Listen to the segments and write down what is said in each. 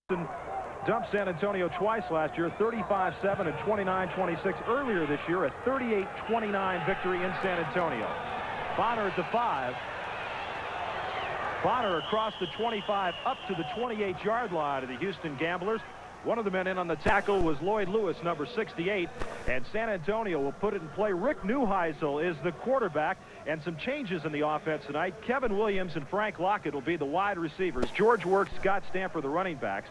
Dumped San Antonio twice last year, 35-7 and 29-26. Earlier this year, a 38-29 victory in San Antonio. Bonner at the 5. Bonner across the 25 up to the 28-yard line of the Houston Gamblers. One of the men in on the tackle was Lloyd Lewis, number 68, and San Antonio will put it in play. Rick Neuheisel is the quarterback, and some changes in the offense tonight. Kevin Williams and Frank Lockett will be the wide receivers. George Works, Scott Stamper, the running backs.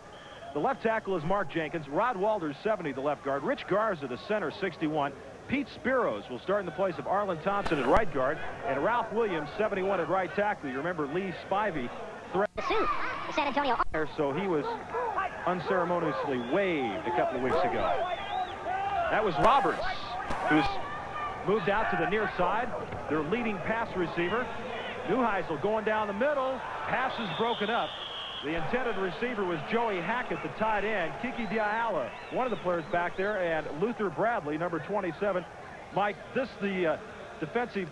The left tackle is Mark Jenkins. Rod Walters, 70, the left guard. Rich Garza, the center, 61. Pete Spiros will start in the place of Arlen Thompson at right guard, and Ralph Williams, 71, at right tackle. You remember Lee Spivey. The suit, the San Antonio. So he was unceremoniously waived a couple of weeks ago. That was Roberts, who's moved out to the near side, their leading pass receiver. Neuheisel going down the middle. Pass is broken up. The intended receiver was Joey Hackett, the tight end. Kiki Diala, one of the players back there, and Luther Bradley, number 27. Mike, this the defensive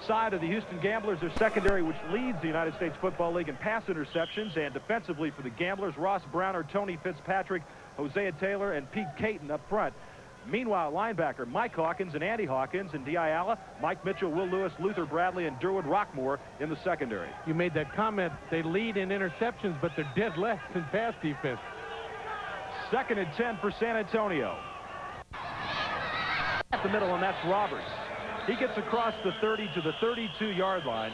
side of the Houston Gamblers, their secondary, which leads the United States Football League in pass interceptions, and defensively for the Gamblers, Ross Browner, Tony Fitzpatrick, Hosea Taylor, and Pete Caton up front. Meanwhile, linebacker Mike Hawkins and Andy Hawkins and Diala, Mike Mitchell, Will Lewis, Luther Bradley, and Durwood Rockmore in the secondary. You made that comment. They lead in interceptions, but they're dead last in pass defense. 2nd and 10 for San Antonio. At the middle, and that's Roberts. He gets across the 30 to the 32-yard line.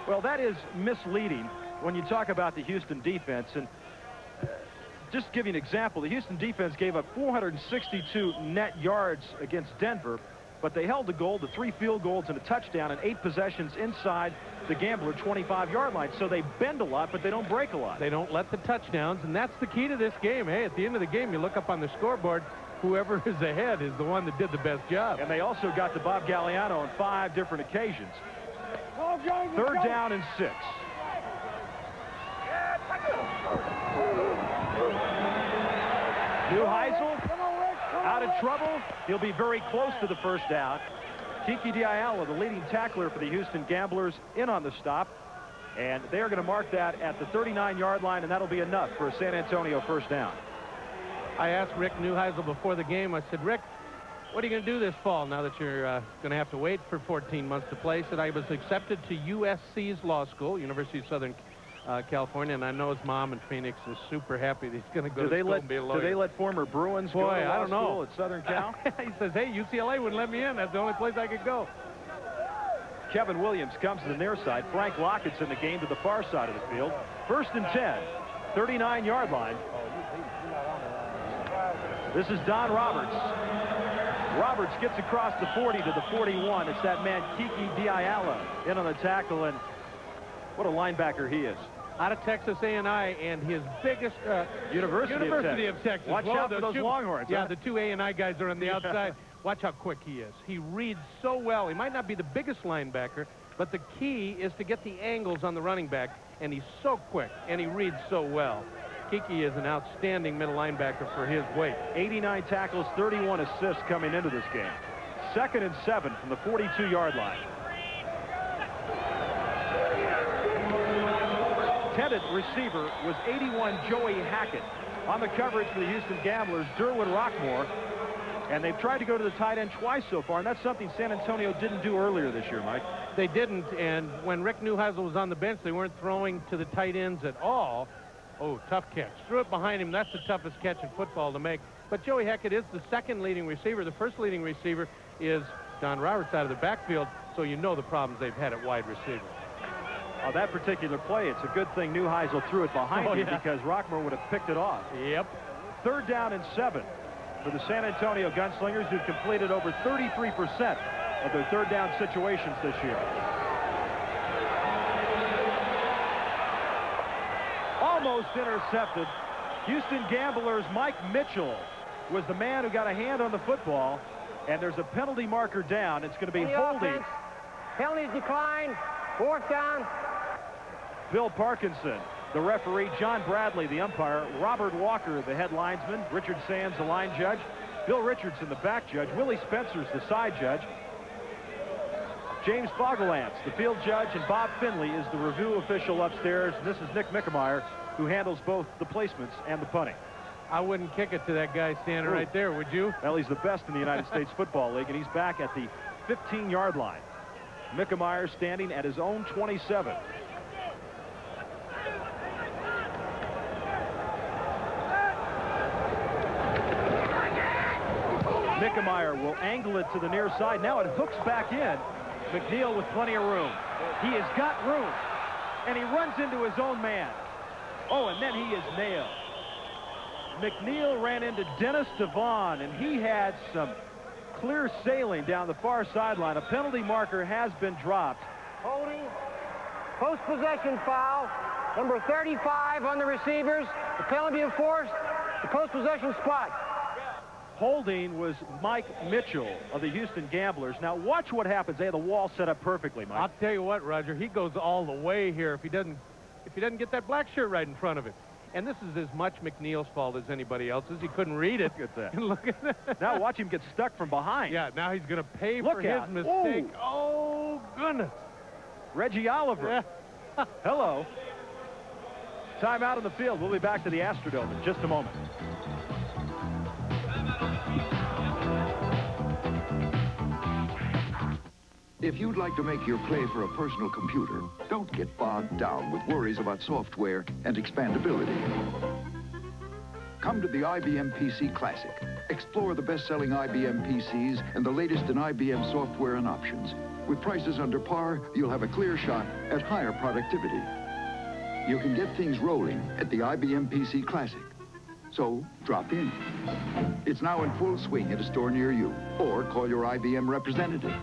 Well, that is misleading when you talk about the Houston defense. And just to give you an example, the Houston defense gave up 462 net yards against Denver, but they held the goal to 3 field goals and a touchdown and 8 possessions inside the Gambler 25-yard line. So they bend a lot, but they don't break a lot. They don't let the touchdowns, and that's the key to this game. Hey, at the end of the game, you look up on the scoreboard, whoever is ahead is the one that did the best job. And they also got to Bob Galliano on 5 different occasions. 3rd down and 6. Neuheisel out of trouble. He'll be very close to the 1st down. Kiki Diala, the leading tackler for the Houston Gamblers, in on the stop. And they are going to mark that at the 39-yard line, and that'll be enough for a San Antonio 1st down. I asked Rick Neuheisel before the game, I said, Rick, what are you going to do this fall now that you're going to have to wait for 14 months to play? He said, I was accepted to USC's law school, University of Southern California, and I know his mom in Phoenix is super happy that he's going to go to school and be a lawyer. Do they let former Bruins go to law school at Southern Cal? He says, hey, UCLA wouldn't let me in. That's the only place I could go. Kevin Williams comes to the near side. Frank Lockett's in the game to the far side of the field. 1st and 10, 39-yard line. This is Don Roberts. Roberts gets across the 40 to the 41. It's that man, Kiki Diala, in on the tackle, and what a linebacker he is. Out of Texas A&I, and his biggest University of Texas. Watch out for those Longhorns. Yeah, the 2 A&I guys are on the outside. Watch how quick he is. He reads so well. He might not be the biggest linebacker, but the key is to get the angles on the running back, and he's so quick, and he reads so well. Kiki is an outstanding middle linebacker for his weight. 89 tackles, 31 assists coming into this game. 2nd and 7 from the 42-yard line. Intended receiver was 81 Joey Hackett. On the coverage for the Houston Gamblers, Durwood Rockmore. And they've tried to go to the tight end twice so far, and that's something San Antonio didn't do earlier this year, Mike. They didn't, and when Rick Neuheisel was on the bench, they weren't throwing to the tight ends at all. Oh, tough catch. Threw it behind him. That's the toughest catch in football to make. But Joey Hackett is the 2nd leading receiver. The 1st leading receiver is Don Roberts out of the backfield, so you know the problems they've had at wide receiver. On that particular play, it's a good thing Neuheisel threw it behind him because Rockmore would have picked it off. Yep. 3rd down and 7 for the San Antonio Gunslingers, who've completed over 33% of their 3rd down situations this year. Almost intercepted. Houston Gamblers' Mike Mitchell was the man who got a hand on the football, and there's a penalty marker down. It's going to be holding. Penalties decline. 4th down. Bill Parkinson, the referee, John Bradley, the umpire, Robert Walker, the head linesman, Richard Sands, the line judge, Bill Richardson, the back judge, Willie Spencer's the side judge, James Fogelantz, the field judge, and Bob Finley is the review official upstairs. And this is Nick Mickemeyer who handles both the placements and the punting. I wouldn't kick it to that guy standing right there, would you? Well, he's the best in the United States Football League, and he's back at the 15-yard line. Mickemeyer standing at his own 27. Mickemeyer will angle it to the near side. Now it hooks back in. McNeil with plenty of room. He has got room, and he runs into his own man. Oh, and then he is nailed. McNeil ran into Dennis Devon, and he had some clear sailing down the far sideline. A penalty marker has been dropped. Holding, post-possession foul, number 35 on the receivers. The penalty enforced, the post-possession spot. Holding was Mike Mitchell of the Houston Gamblers. Now watch what happens. They have the wall set up perfectly, Mike. I'll tell you what, Roger, he goes all the way here if he doesn't get that black shirt right in front of him. And this is as much McNeil's fault as anybody else's. He couldn't read it. Look at that. Look at that. Now watch him get stuck from behind. Yeah, now he's going to pay for his mistake. Ooh. Oh, goodness. Reggie Oliver. Yeah. Hello. Time out on the field. We'll be back to the Astrodome in just a moment. If you'd like to make your play for a personal computer, don't get bogged down with worries about software and expandability. Come to the IBM PC Classic. Explore the best-selling IBM PCs and the latest in IBM software and options. With prices under par, you'll have a clear shot at higher productivity. You can get things rolling at the IBM PC Classic. So, drop in. It's now in full swing at a store near you, or call your IBM representative.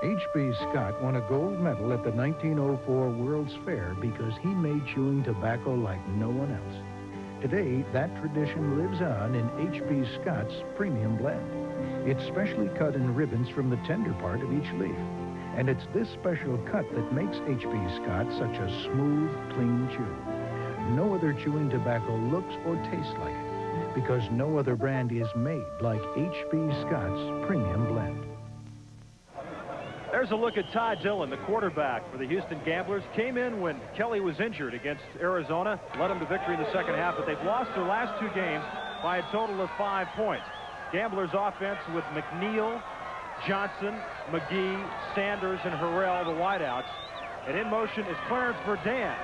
H.B. Scott won a gold medal at the 1904 World's Fair because he made chewing tobacco like no one else. Today, that tradition lives on in H.B. Scott's premium blend. It's specially cut in ribbons from the tender part of each leaf. And it's this special cut that makes H.B. Scott such a smooth, clean chew. No other chewing tobacco looks or tastes like it because no other brand is made like H.B. Scott's premium blend. There's a look at Ty Dillon, the quarterback for the Houston Gamblers. Came in when Kelly was injured against Arizona, led them to victory in the second half, but they've lost their last two games by a total of 5 points. Gamblers offense with McNeil, Johnson, McGee, Sanders, and Harrell, the wideouts. And in motion is Clarence Verdun.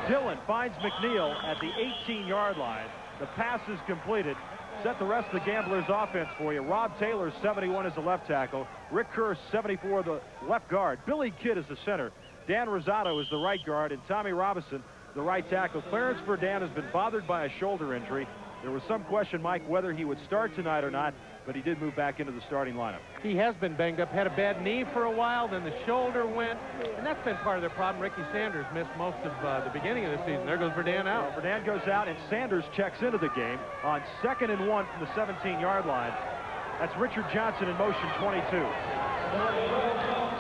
Dillon finds McNeil at the 18-yard line. The pass is completed. Set the rest of the Gamblers offense for you. Rob Taylor, 71, is the left tackle. Rick Kerr, 74, the left guard. Billy Kidd is the center. Dan Rosado is the right guard, and Tommy Robinson, the right tackle. Clarence Verdun has been bothered by a shoulder injury. There was some question, Mike, whether he would start tonight or not, but he did move back into the starting lineup. He has been banged up, had a bad knee for a while, then the shoulder went, and that's been part of their problem. Ricky Sanders missed most of the beginning of the season. There goes Verdun out. Well, Verdun goes out, and Sanders checks into the game on 2nd and 1 from the 17-yard line. That's Richard Johnson in motion, 22.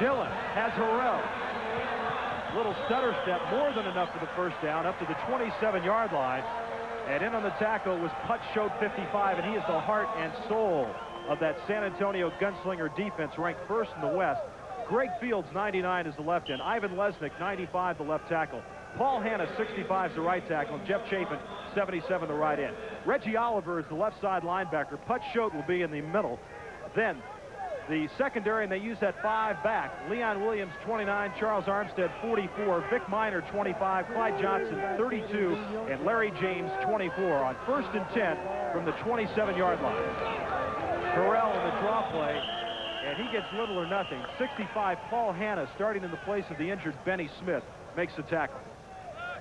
Dillon has Harrell. Little stutter step, more than enough for the first down, up to the 27-yard line. And in on the tackle was Putz Schott, 55, and he is the heart and soul of that San Antonio Gunslinger defense, ranked first in the West. Greg Fields, 99, is the left end. Ivan Lesnick, 95, the left tackle. Paul Hanna, 65, is the right tackle. And Jeff Chapin, 77, the right end. Reggie Oliver is the left side linebacker. Putz Schott will be in the middle. Then the secondary, and they use that 5 back. Leon Williams, 29, Charles Armstead, 44, Vic Minor, 25, Clyde Johnson, 32, and Larry James, 24, on 1st and 10 from the 27-yard line. Harrell in the draw play, and he gets little or nothing. 65, Paul Hanna, starting in the place of the injured Benny Smith, makes the tackle.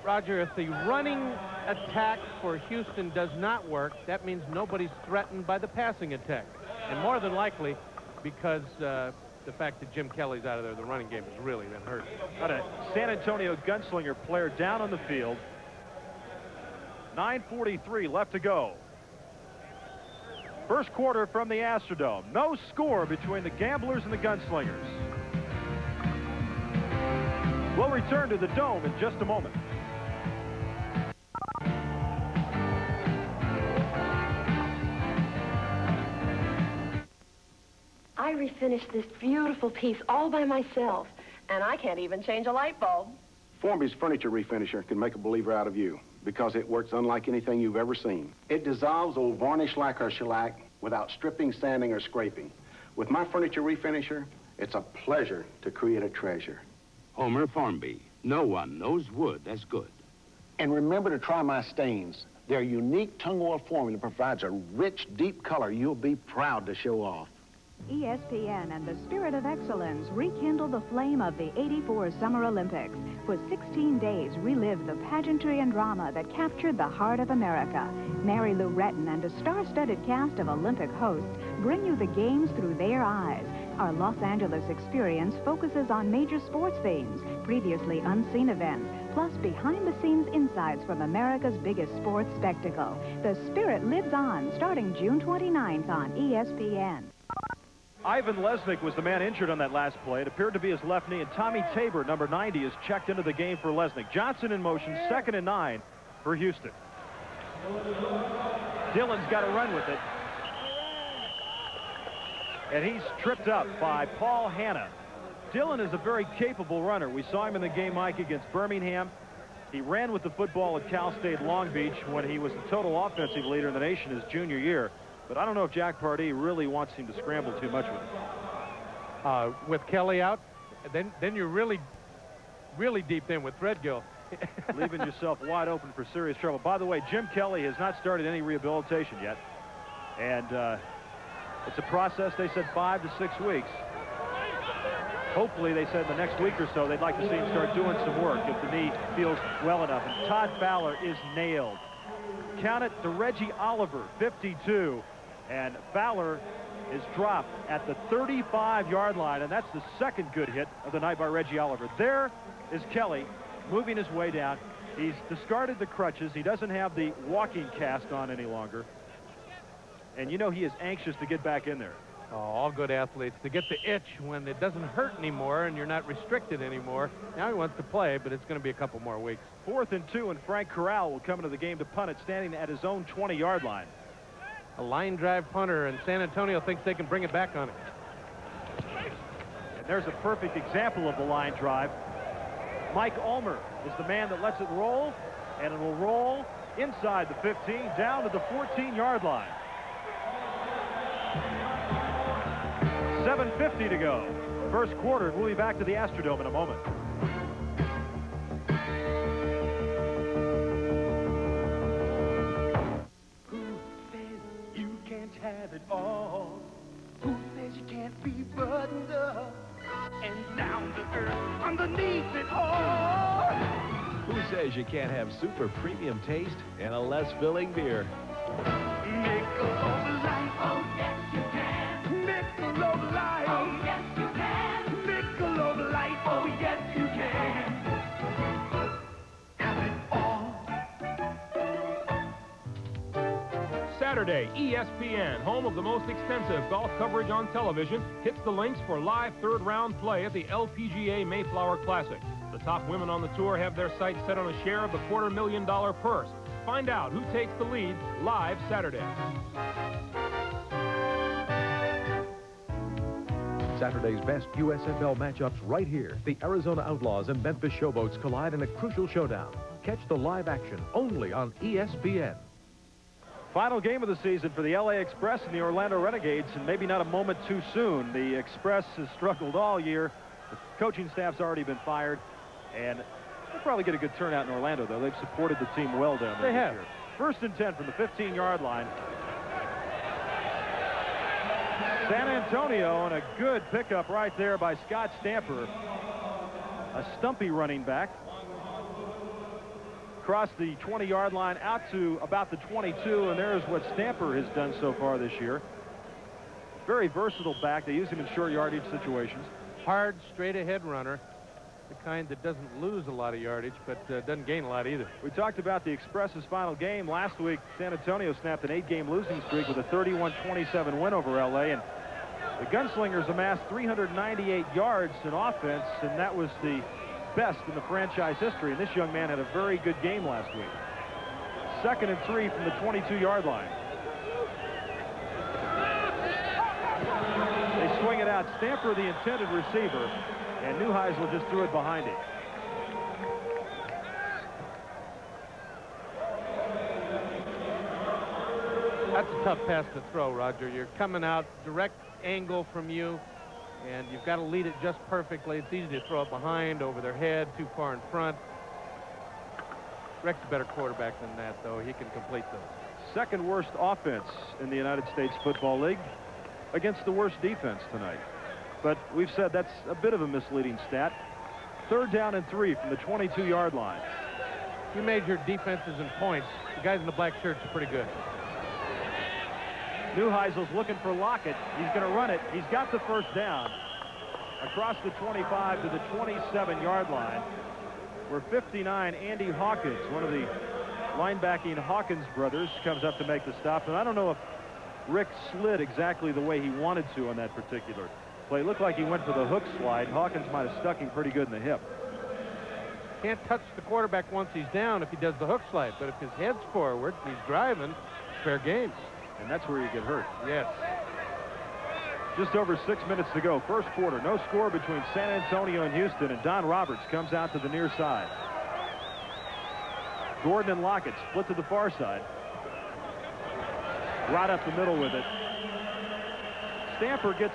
Roger, if the running attack for Houston does not work, that means nobody's threatened by the passing attack. And more than likely, because the fact that Jim Kelly's out of there, the running game has really been hurt. Got a San Antonio Gunslinger player down on the field. 9:43 left to go. First quarter from the Astrodome. No score between the Gamblers and the Gunslingers. We'll return to the Dome in just a moment. I refinished this beautiful piece all by myself, and I can't even change a light bulb. Formby's furniture refinisher can make a believer out of you because it works unlike anything you've ever seen. It dissolves old varnish lacquer shellac without stripping, sanding, or scraping. With my furniture refinisher, it's a pleasure to create a treasure. Homer Formby. No one knows wood as good. And remember to try my stains. Their unique tung oil formula provides a rich, deep color you'll be proud to show off. ESPN and the spirit of excellence rekindle the flame of the '84 Summer Olympics. For 16 days, relive the pageantry and drama that captured the heart of America. Mary Lou Retton and a star-studded cast of Olympic hosts bring you the games through their eyes. Our Los Angeles experience focuses on major sports themes, previously unseen events, plus behind-the-scenes insights from America's biggest sports spectacle. The Spirit lives on, starting June 29th on ESPN. Ivan Lesnick was the man injured on that last play. It appeared to be his left knee, and Tommy Tabor, number 90, is checked into the game for Lesnick. Johnson in motion, 2nd and 9 for Houston. Dillon's got to run with it. And he's tripped up by Paul Hanna. Dillon is a very capable runner. We saw him in the game, Mike, against Birmingham. He ran with the football at Cal State Long Beach when he was the total offensive leader in the nation his junior year. But I don't know if Jack Pardee really wants him to scramble too much with him. With Kelly out, then you're really deep in with Threadgill. Leaving yourself wide open for serious trouble. By the way, Jim Kelly has not started any rehabilitation yet. And it's a process. They said 5 to 6 weeks. Hopefully, they said in the next week or so, they'd like to see him start doing some work if the knee feels well enough. And Todd Fowler is nailed. Count it to Reggie Oliver, 52. And Fowler is dropped at the 35-yard line, and that's the second good hit of the night by Reggie Oliver. There is Kelly moving his way down. He's discarded the crutches. He doesn't have the walking cast on any longer. And you know he is anxious to get back in there. Oh, all good athletes, to get the itch when it doesn't hurt anymore and you're not restricted anymore. Now he wants to play, but it's going to be a couple more weeks. 4th and 2, and Frank Corral will come into the game to punt it, standing at his own 20-yard line. A line drive punter, and San Antonio thinks they can bring it back on it. And there's a perfect example of the line drive. Mike Ulmer is the man that lets it roll, and it will roll inside the 15, down to the 14-yard line. 7:50 to go. First quarter. We'll be back to the Astrodome in a moment. Who says you can't have it all? Who says you can't be buttoned up and down to earth underneath it all? Who says you can't have super premium taste and a less filling beer? Michelob Light, oh yes you can. Michelob Light, oh yes you can. Michelob Light, oh yes you can. Have it all. Saturday, ESPN, home of the most extensive golf coverage on television, hits the links for live third-round play at the LPGA Mayflower Classic. The top women on the tour have their sights set on a share of the $250,000 purse. Find out who takes the lead live Saturday. Saturday's best USFL matchups right here. The Arizona Outlaws and Memphis Showboats collide in a crucial showdown. Catch the live action only on ESPN. Final game of the season for the LA Express and the Orlando Renegades, and maybe not a moment too soon. The Express has struggled all year. The coaching staff's already been fired, and they'll probably get a good turnout in Orlando, though. They've supported the team well down there. They have. Year. 1st and 10 from the 15-yard line. San Antonio, and a good pickup right there by Scott Stamper. A stumpy running back. Across the 20-yard line out to about the 22, and there's what Stamper has done so far this year. Very versatile back. They use him in short yardage situations. Hard, straight-ahead runner. The kind that doesn't lose a lot of yardage, but doesn't gain a lot either. We talked about the Express's final game. Last week, San Antonio snapped an 8-game losing streak with a 31-27 win over LA, and the Gunslingers amassed 398 yards in offense, and that was the best in the franchise history. And this young man had a very good game last week. 2nd and 3 from the 22-yard line. They swing it out. Stamper, the intended receiver, and Neuheisel just threw it behind him. That's a tough pass to throw, Roger. You're coming out direct angle from you, and you've got to lead it just perfectly. It's easy to throw it behind, over their head, too far in front. Rick's a better quarterback than that, though. He can complete those. Second worst offense in the United States Football League against the worst defense tonight. But we've said that's a bit of a misleading stat. 3rd down and 3 from the 22-yard line. You measure defenses and points. The guys in the black shirts are pretty good. Neuheisel's looking for Lockett. He's going to run it. He's got the first down across the 25 to the 27-yard line, where 59 Andy Hawkins, one of the linebacking Hawkins brothers, comes up to make the stop. And I don't know if Rick slid exactly the way he wanted to on that particular play. It looked like he went for the hook slide. Hawkins might have stuck him pretty good in the hip. Can't touch the quarterback once he's down if he does the hook slide, but if his head's forward, he's driving, fair game. And that's where you get hurt. Yes. Just over 6 minutes to go. First quarter. No score between San Antonio and Houston, and Don Roberts comes out to the near side. Gordon and Lockett split to the far side. Right up the middle with it. Stamper gets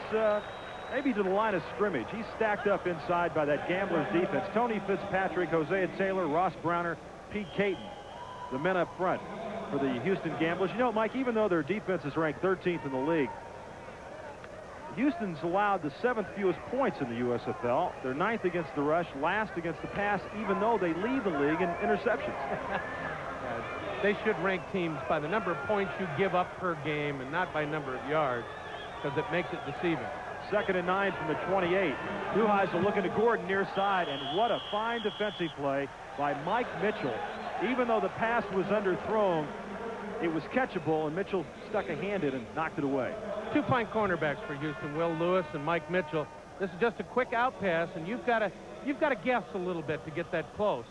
maybe to the line of scrimmage. He's stacked up inside by that Gamblers defense. Tony Fitzpatrick, Hosea Taylor, Ross Browner, Pete Caton, the men up front for the Houston Gamblers. You know, Mike, even though their defense is ranked 13th in the league, Houston's allowed the 7th fewest points in the USFL. They're 9th against the rush, last against the pass, even though they lead the league in interceptions. They should rank teams by the number of points you give up per game and not by number of yards, because it makes it deceiving. 2nd and 9 from the 28. Neuheisel looking to Gordon near side, and what a fine defensive play by Mike Mitchell. Even though the pass was underthrown, it was catchable, and Mitchell stuck a hand in and knocked it away. 2 fine cornerbacks for Houston, Will Lewis and Mike Mitchell. This is just a quick out pass, and you've got to guess a little bit to get that close.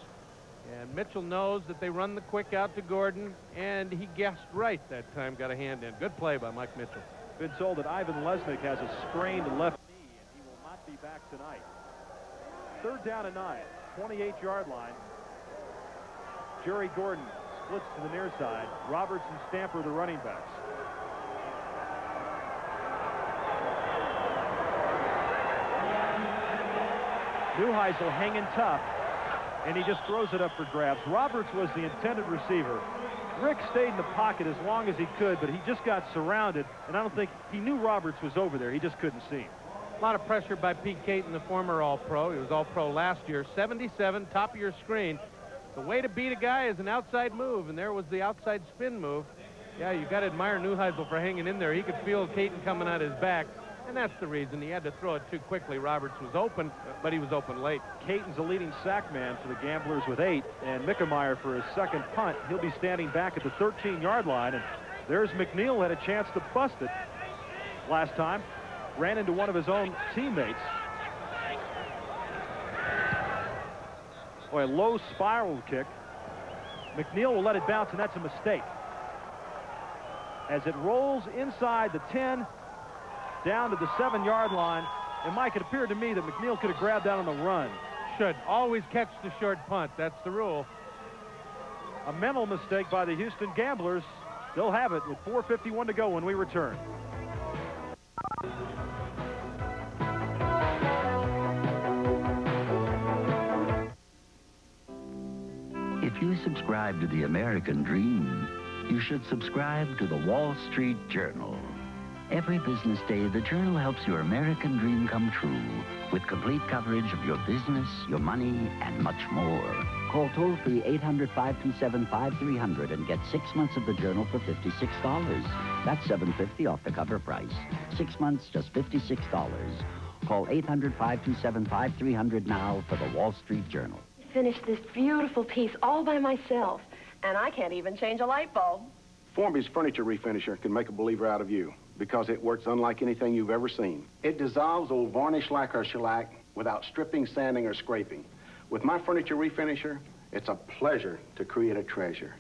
And Mitchell knows that they run the quick out to Gordon, and he guessed right that time, got a hand in. Good play by Mike Mitchell. Been told that Ivan Lesnick has a sprained left knee, and he will not be back tonight. 3rd down and 9, 28-yard line. Jerry Gordon splits to the near side. Roberts and Stamper, the running backs. Neuheisel hanging tough, and he just throws it up for grabs. Roberts was the intended receiver. Rick stayed in the pocket as long as he could, but he just got surrounded, and I don't think he knew Roberts was over there. He just couldn't see him. A lot of pressure by Pete Caton, the former All-Pro. He was All-Pro last year. 77, top of your screen. The way to beat a guy is an outside move, and there was the outside spin move. Yeah, you got to admire Neuheisel for hanging in there. He could feel Caton coming at his back, and that's the reason. He had to throw it too quickly. Roberts was open, but he was open late. Caton's a leading sack man for the Gamblers with 8, and Mickemeyer for his second punt. He'll be standing back at the 13-yard line, and there's McNeil, had a chance to bust it last time. Ran into one of his own teammates. Boy, a low spiral kick. McNeil will let it bounce, and that's a mistake. As it rolls inside the 10, down to the 7-yard line. And, Mike, it appeared to me that McNeil could have grabbed that on the run. Should always catch the short punt. That's the rule. A mental mistake by the Houston Gamblers. They'll have it with 4:51 to go when we return. If you subscribe to the American dream, you should subscribe to the Wall Street Journal. Every business day, the Journal helps your American dream come true with complete coverage of your business, your money, and much more. Call toll-free 800-527-5300 and get 6 months of the Journal for $56. That's $7.50 off the cover price. 6 months, just $56. Call 800-527-5300 now for the Wall Street Journal. Finished this beautiful piece all by myself, and I can't even change a light bulb. Formby's furniture refinisher can make a believer out of you because it works unlike anything you've ever seen. It dissolves old varnish lacquer shellac without stripping, sanding, or scraping. With my furniture refinisher, it's a pleasure to create a treasure.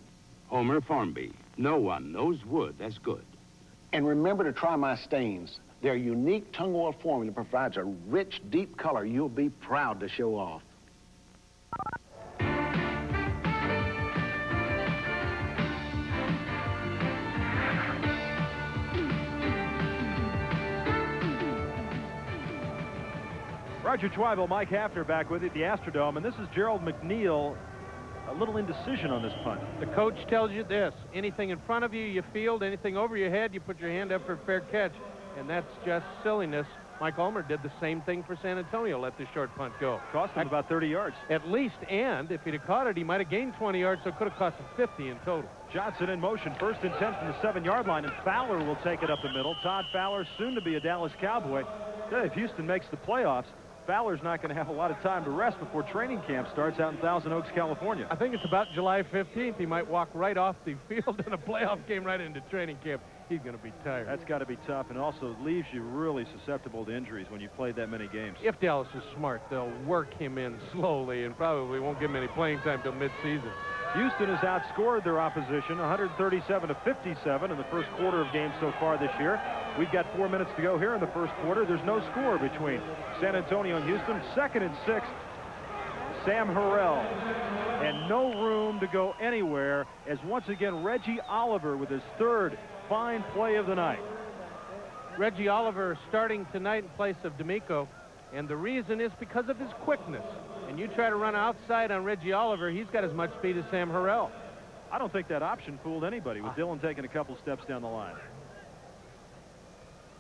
Homer Formby. No one knows wood as good. And remember to try my stains. Their unique tung oil formula provides a rich, deep color you'll be proud to show off. Roger Twyville, Mike Hafner back with you at the Astrodome, and this is Gerald McNeil. A little indecision on this punt. The coach tells you this: anything in front of you, you field; anything over your head, you put your hand up for a fair catch. And that's just silliness. Mike Ulmer did the same thing for San Antonio, let the short punt go. Cost him about 30 yards. At least, and if he'd have caught it, he might have gained 20 yards, so it could have cost him 50 in total. Johnson in motion, 1st and 10 from the 7-yard line, and Fowler will take it up the middle. Todd Fowler, soon to be a Dallas Cowboy. If Houston makes the playoffs, Fowler's not going to have a lot of time to rest before training camp starts out in Thousand Oaks, California. I think it's about July 15th. He might walk right off the field in a playoff game right into training camp. He's going to be tired. That's got to be tough, and also leaves you really susceptible to injuries when you played that many games. If Dallas is smart, they'll work him in slowly and probably won't give him any playing time till midseason. Houston has outscored their opposition 137-57 in the first quarter of games so far this year. We've got 4 minutes to go here in the first quarter. There's no score between San Antonio and Houston. 2nd and 6. Sam Harrell. And no room to go anywhere as once again Reggie Oliver with his 3rd fine play of the night. Reggie Oliver starting tonight in place of D'Amico, and the reason is because of his quickness. And you try to run outside on Reggie Oliver, he's got as much speed as Sam Harrell. I don't think that option fooled anybody with Dillon taking a couple steps down the line.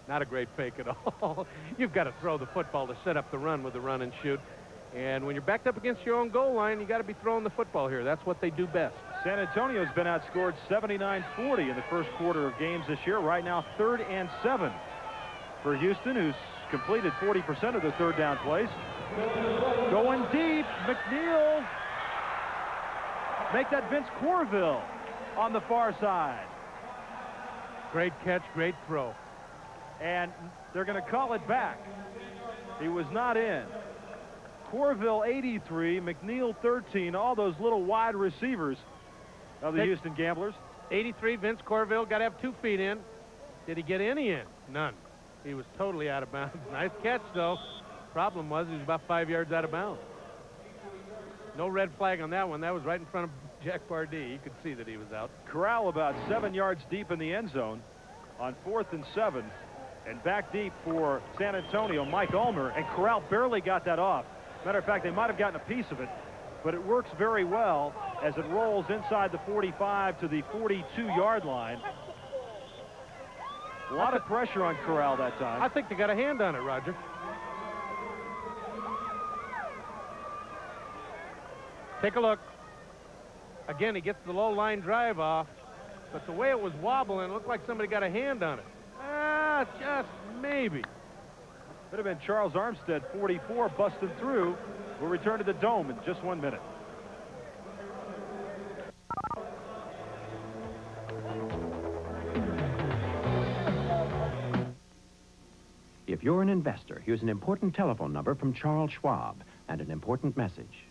Not a great fake at all. You've got to throw the football to set up the run with the run and shoot. And when you're backed up against your own goal line, you got to be throwing the football here. That's what they do best. San Antonio's been outscored 79-40 in the first quarter of games this year. Right now, 3rd and 7 for Houston, who's completed 40% of their 3rd down plays. Going deep, McNeil. Make that Vince Corville on the far side. Great catch, great throw. And they're going to call it back. He was not in. Corville 83, McNeil 13, all those little wide receivers of the Houston Gamblers. 83, Vince Corville, got to have 2 feet in. Did he get any in? None. He was totally out of bounds. Nice catch, though. Problem was he was about 5 yards out of bounds. No red flag on that one. That was right in front of Jack Pardee. You could see that he was out. Corral about 7 yards deep in the end zone on 4th and 7. And back deep for San Antonio, Mike Ulmer. And Corral barely got that off. Matter of fact, they might have gotten a piece of it, but it works very well as it rolls inside the 45 to the 42-yard line. A lot of pressure on Corral that time. I think they got a hand on it, Roger. Take a look. Again, he gets the low line drive off, but the way it was wobbling, it looked like somebody got a hand on it. Just maybe. Could have been Charles Armstead, 44, busted through. We'll return to the Dome in just 1 minute. If you're an investor, here's an important telephone number from Charles Schwab and an important message.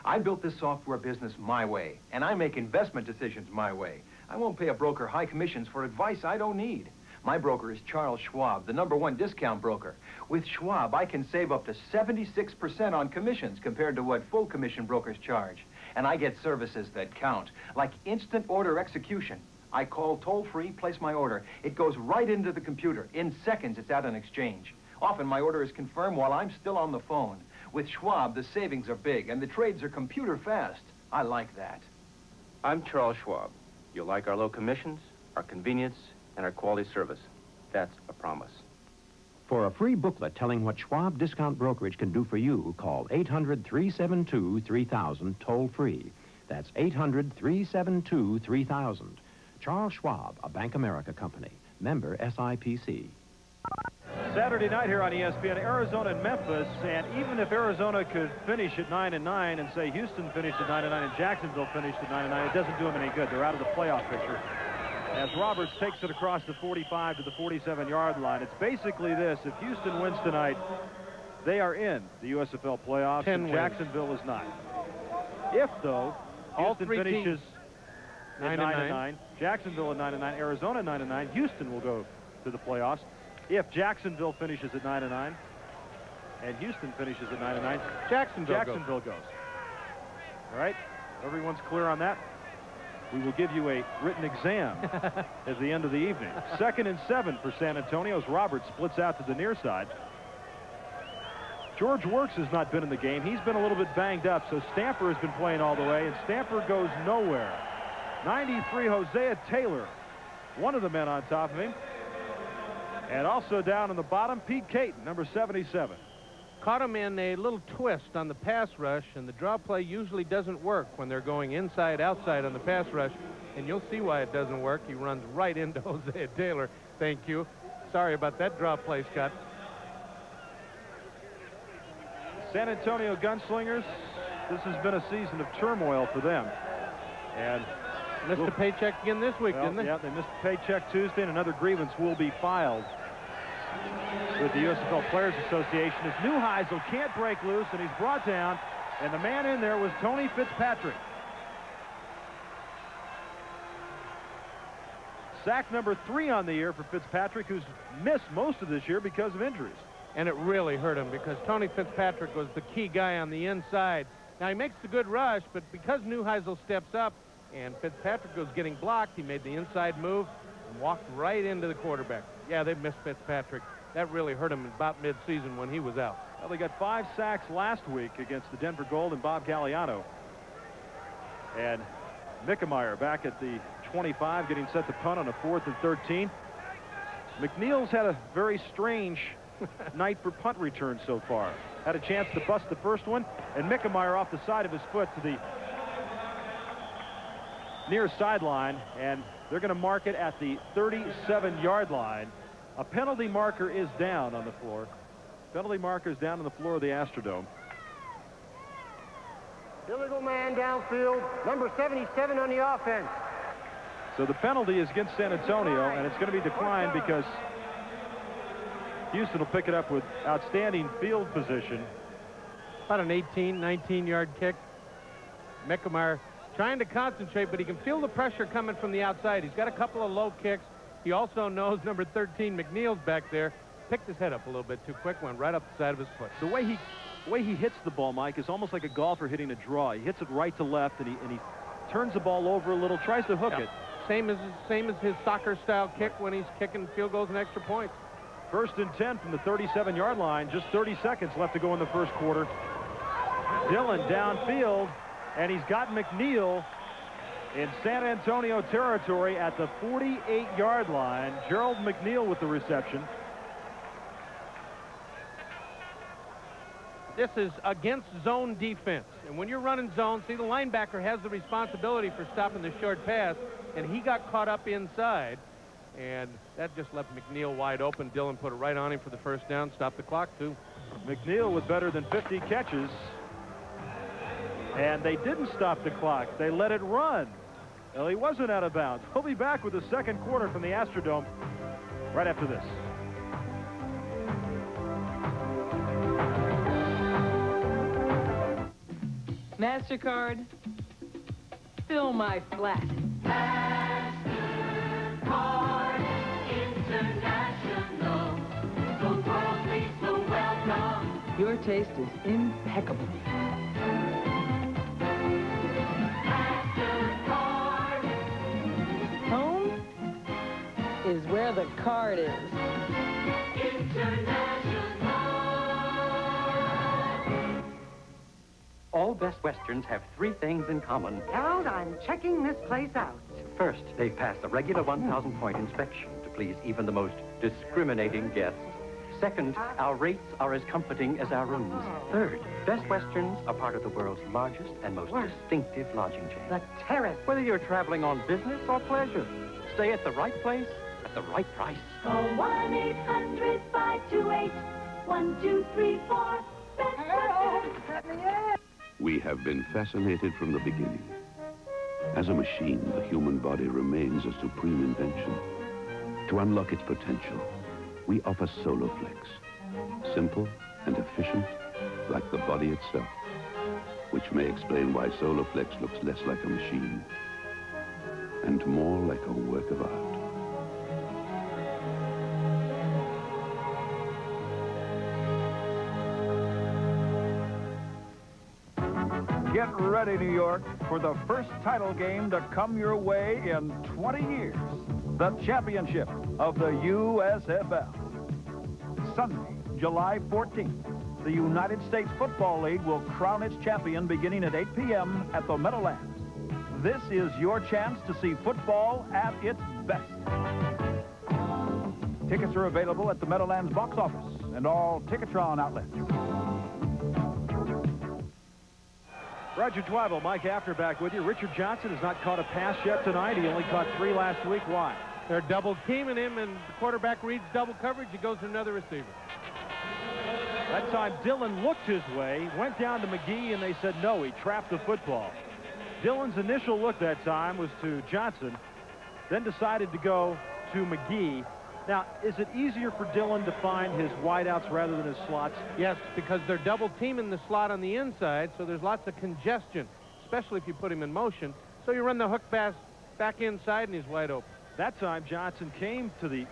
I built this software business my way, and I make investment decisions my way. I won't pay a broker high commissions for advice I don't need. My broker is Charles Schwab, the #1 discount broker. With Schwab, I can save up to 76% on commissions compared to what full commission brokers charge. And I get services that count, like instant order execution. I call toll-free, place my order. It goes right into the computer. In seconds, it's at an exchange. Often, my order is confirmed while I'm still on the phone. With Schwab, the savings are big, and the trades are computer fast. I like that. I'm Charles Schwab. You'll like our low commissions, our convenience, and our quality service. That's a promise. For a free booklet telling what Schwab Discount Brokerage can do for you, call 800-372-3000 toll-free. That's 800-372-3000. Charles Schwab, a Bank America company. Member SIPC. Saturday night here on ESPN, Arizona and Memphis, and even if Arizona could finish at 9-9 and say Houston finished at 9-9 and Jacksonville finished at 9-9, it doesn't do them any good. They're out of the playoff picture. As Roberts takes it across the 45 to the 47-yard line, it's basically this: if Houston wins tonight, they are in the USFL playoffs, and Jacksonville is not. If, though, Houston finishes at 9-9, Jacksonville at 9-9, Arizona at 9-9, Houston will go to the playoffs. If Jacksonville finishes at 9-9 and Houston finishes at 9-9, Jacksonville goes. All right? Everyone's clear on that? We will give you a written exam at the end of the evening. 2nd and 7 for San Antonio as Roberts splits out to the near side. George Works has not been in the game. He's been a little bit banged up, so Stamper has been playing all the way, and Stamper goes nowhere. 93, Hosea Taylor, one of the men on top of him. And also down in the bottom, Pete Caton, number 77. Caught him in a little twist on the pass rush, and the draw play usually doesn't work when they're going inside, outside on the pass rush, and you'll see why it doesn't work. He runs right into Hosea Taylor. Thank you. Sorry about that draw play, Scott. San Antonio Gunslingers, this has been a season of turmoil for them. And missed a paycheck again this week, didn't they? Yeah, they missed a paycheck Tuesday, and another grievance will be filed with the USFL Players Association as Neuheisel can't break loose, and he's brought down, and the man in there was Tony Fitzpatrick. Sack number 3 on the year for Fitzpatrick, who's missed most of this year because of injuries. And it really hurt him because Tony Fitzpatrick was the key guy on the inside. Now, he makes the good rush, but because Neuheisel steps up and Fitzpatrick was getting blocked, he made the inside move and walked right into the quarterback. Yeah, they missed Fitzpatrick. That really hurt him about mid-season when he was out. Well, they got 5 sacks last week against the Denver Gold and Bob Galliano. And Mickemeyer back at the 25, getting set to punt on a 4th and 13. McNeil's had a very strange night for punt returns so far. Had a chance to bust the first one, and Mickemeyer off the side of his foot to the near sideline, and they're going to mark it at the 37-yard line. A penalty marker is down on the floor. Penalty marker is down on the floor of the Astrodome. Illegal man downfield, number 77 on the offense. So the penalty is against San Antonio, and it's going to be declined because Houston will pick it up with outstanding field position. About an 18, 19-yard kick. Mickemeyer trying to concentrate, but he can feel the pressure coming from the outside. He's got a couple of low kicks. He also knows number 13, McNeil's back there. Picked his head up a little bit too quick, went right up the side of his foot. The way he hits the ball, Mike, is almost like a golfer hitting a draw. He hits it right to left, and he turns the ball over a little, tries to hook it. Same as his soccer-style kick when he's kicking field goals and extra points. 1st and 10 from the 37-yard line. Just 30 seconds left to go in the first quarter. Dillon downfield, and he's got McNeil in San Antonio territory at the 48-yard line. Gerald McNeil with the reception. This is against zone defense. And when you're running zone, see, the linebacker has the responsibility for stopping the short pass, and he got caught up inside. And that just left McNeil wide open. Dillon put it right on him for the first down. Stopped the clock, too. McNeil with better than 50 catches. And they didn't stop the clock. They let it run. Well, he wasn't out of bounds. We'll be back with the second quarter from the Astrodome right after this. MasterCard, fill my flat. International, so worldly, so welcome. Your taste is impeccable. MasterCard. Home is where the card is. All Best Westerns have 3 things in common. Harold, I'm checking this place out. First, they've passed the regular 1,000-point inspection to please even the most discriminating guests. Second, our rates are as comforting as our rooms. Third, Best Westerns are part of the world's largest and most distinctive lodging chain. The Terrace. Whether you're traveling on business or pleasure, stay at the right place at the right price. Call 1-800-528-1234. Best Westerns. We have been fascinated from the beginning. As a machine, the human body remains a supreme invention. To unlock its potential, we offer Soloflex. Simple and efficient, like the body itself. Which may explain why Soloflex looks less like a machine and more like a work of art. Get ready, New York, for the first title game to come your way in 20 years. The championship of the USFL. Sunday, July 14th. the United States Football League will crown its champion beginning at 8 p.m. at the Meadowlands. This is your chance to see football at its best. Tickets are available at the Meadowlands box office and all Ticketron outlets. Roger Twyville, Mike Afterback with you. Richard Johnson has not caught a pass yet tonight. He only caught 3 last week. Why? They're double teaming him, and the quarterback reads double coverage. He goes to another receiver. That time, Dillon looked his way, went down to McGee, and they said no, he trapped the football. Dillon's initial look that time was to Johnson, then decided to go to McGee. Now, is it easier for Dillon to find his wideouts rather than his slots? Yes, because they're double teaming the slot on the inside, so there's lots of congestion, especially if you put him in motion. So you run the hook pass back inside, and he's wide open. That time, Johnson came to the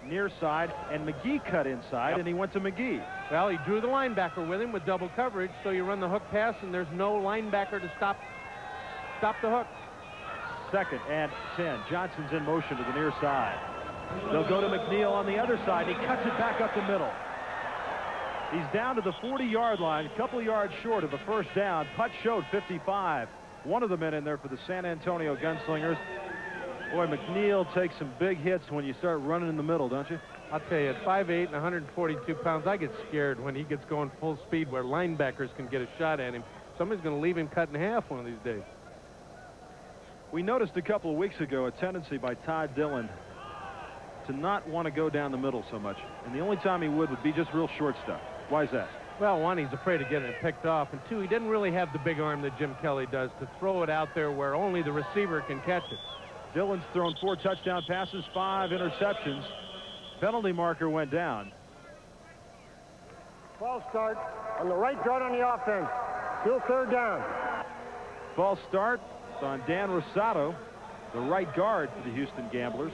near side, and McGee cut inside, and he went to McGee. Well, he drew the linebacker with him with double coverage, so you run the hook pass, and there's no linebacker to stop the hook. 2nd and 10. Johnson's in motion to the near side. They'll go to McNeil on the other side. He cuts it back up the middle. He's down to the 40-yard line, a couple of yards short of a first down. Putt showed 55. One of the men in there for the San Antonio Gunslingers. Boy, McNeil takes some big hits when you start running in the middle, don't you? I'll tell you, at 5'8" and 142 pounds, I get scared when he gets going full speed where linebackers can get a shot at him. Somebody's going to leave him cut in half one of these days. We noticed a couple of weeks ago a tendency by Todd Dillon to not want to go down the middle so much. And the only time he would be just real short stuff. Why is that? Well, one, he's afraid of getting it picked off. And 2, he didn't really have the big arm that Jim Kelly does to throw it out there where only the receiver can catch it. Dillon's thrown 4 touchdown passes, 5 interceptions. Penalty marker went down. False start on the right guard on the offense. Still 3rd down. False start on Dan Rosato, the right guard for the Houston Gamblers.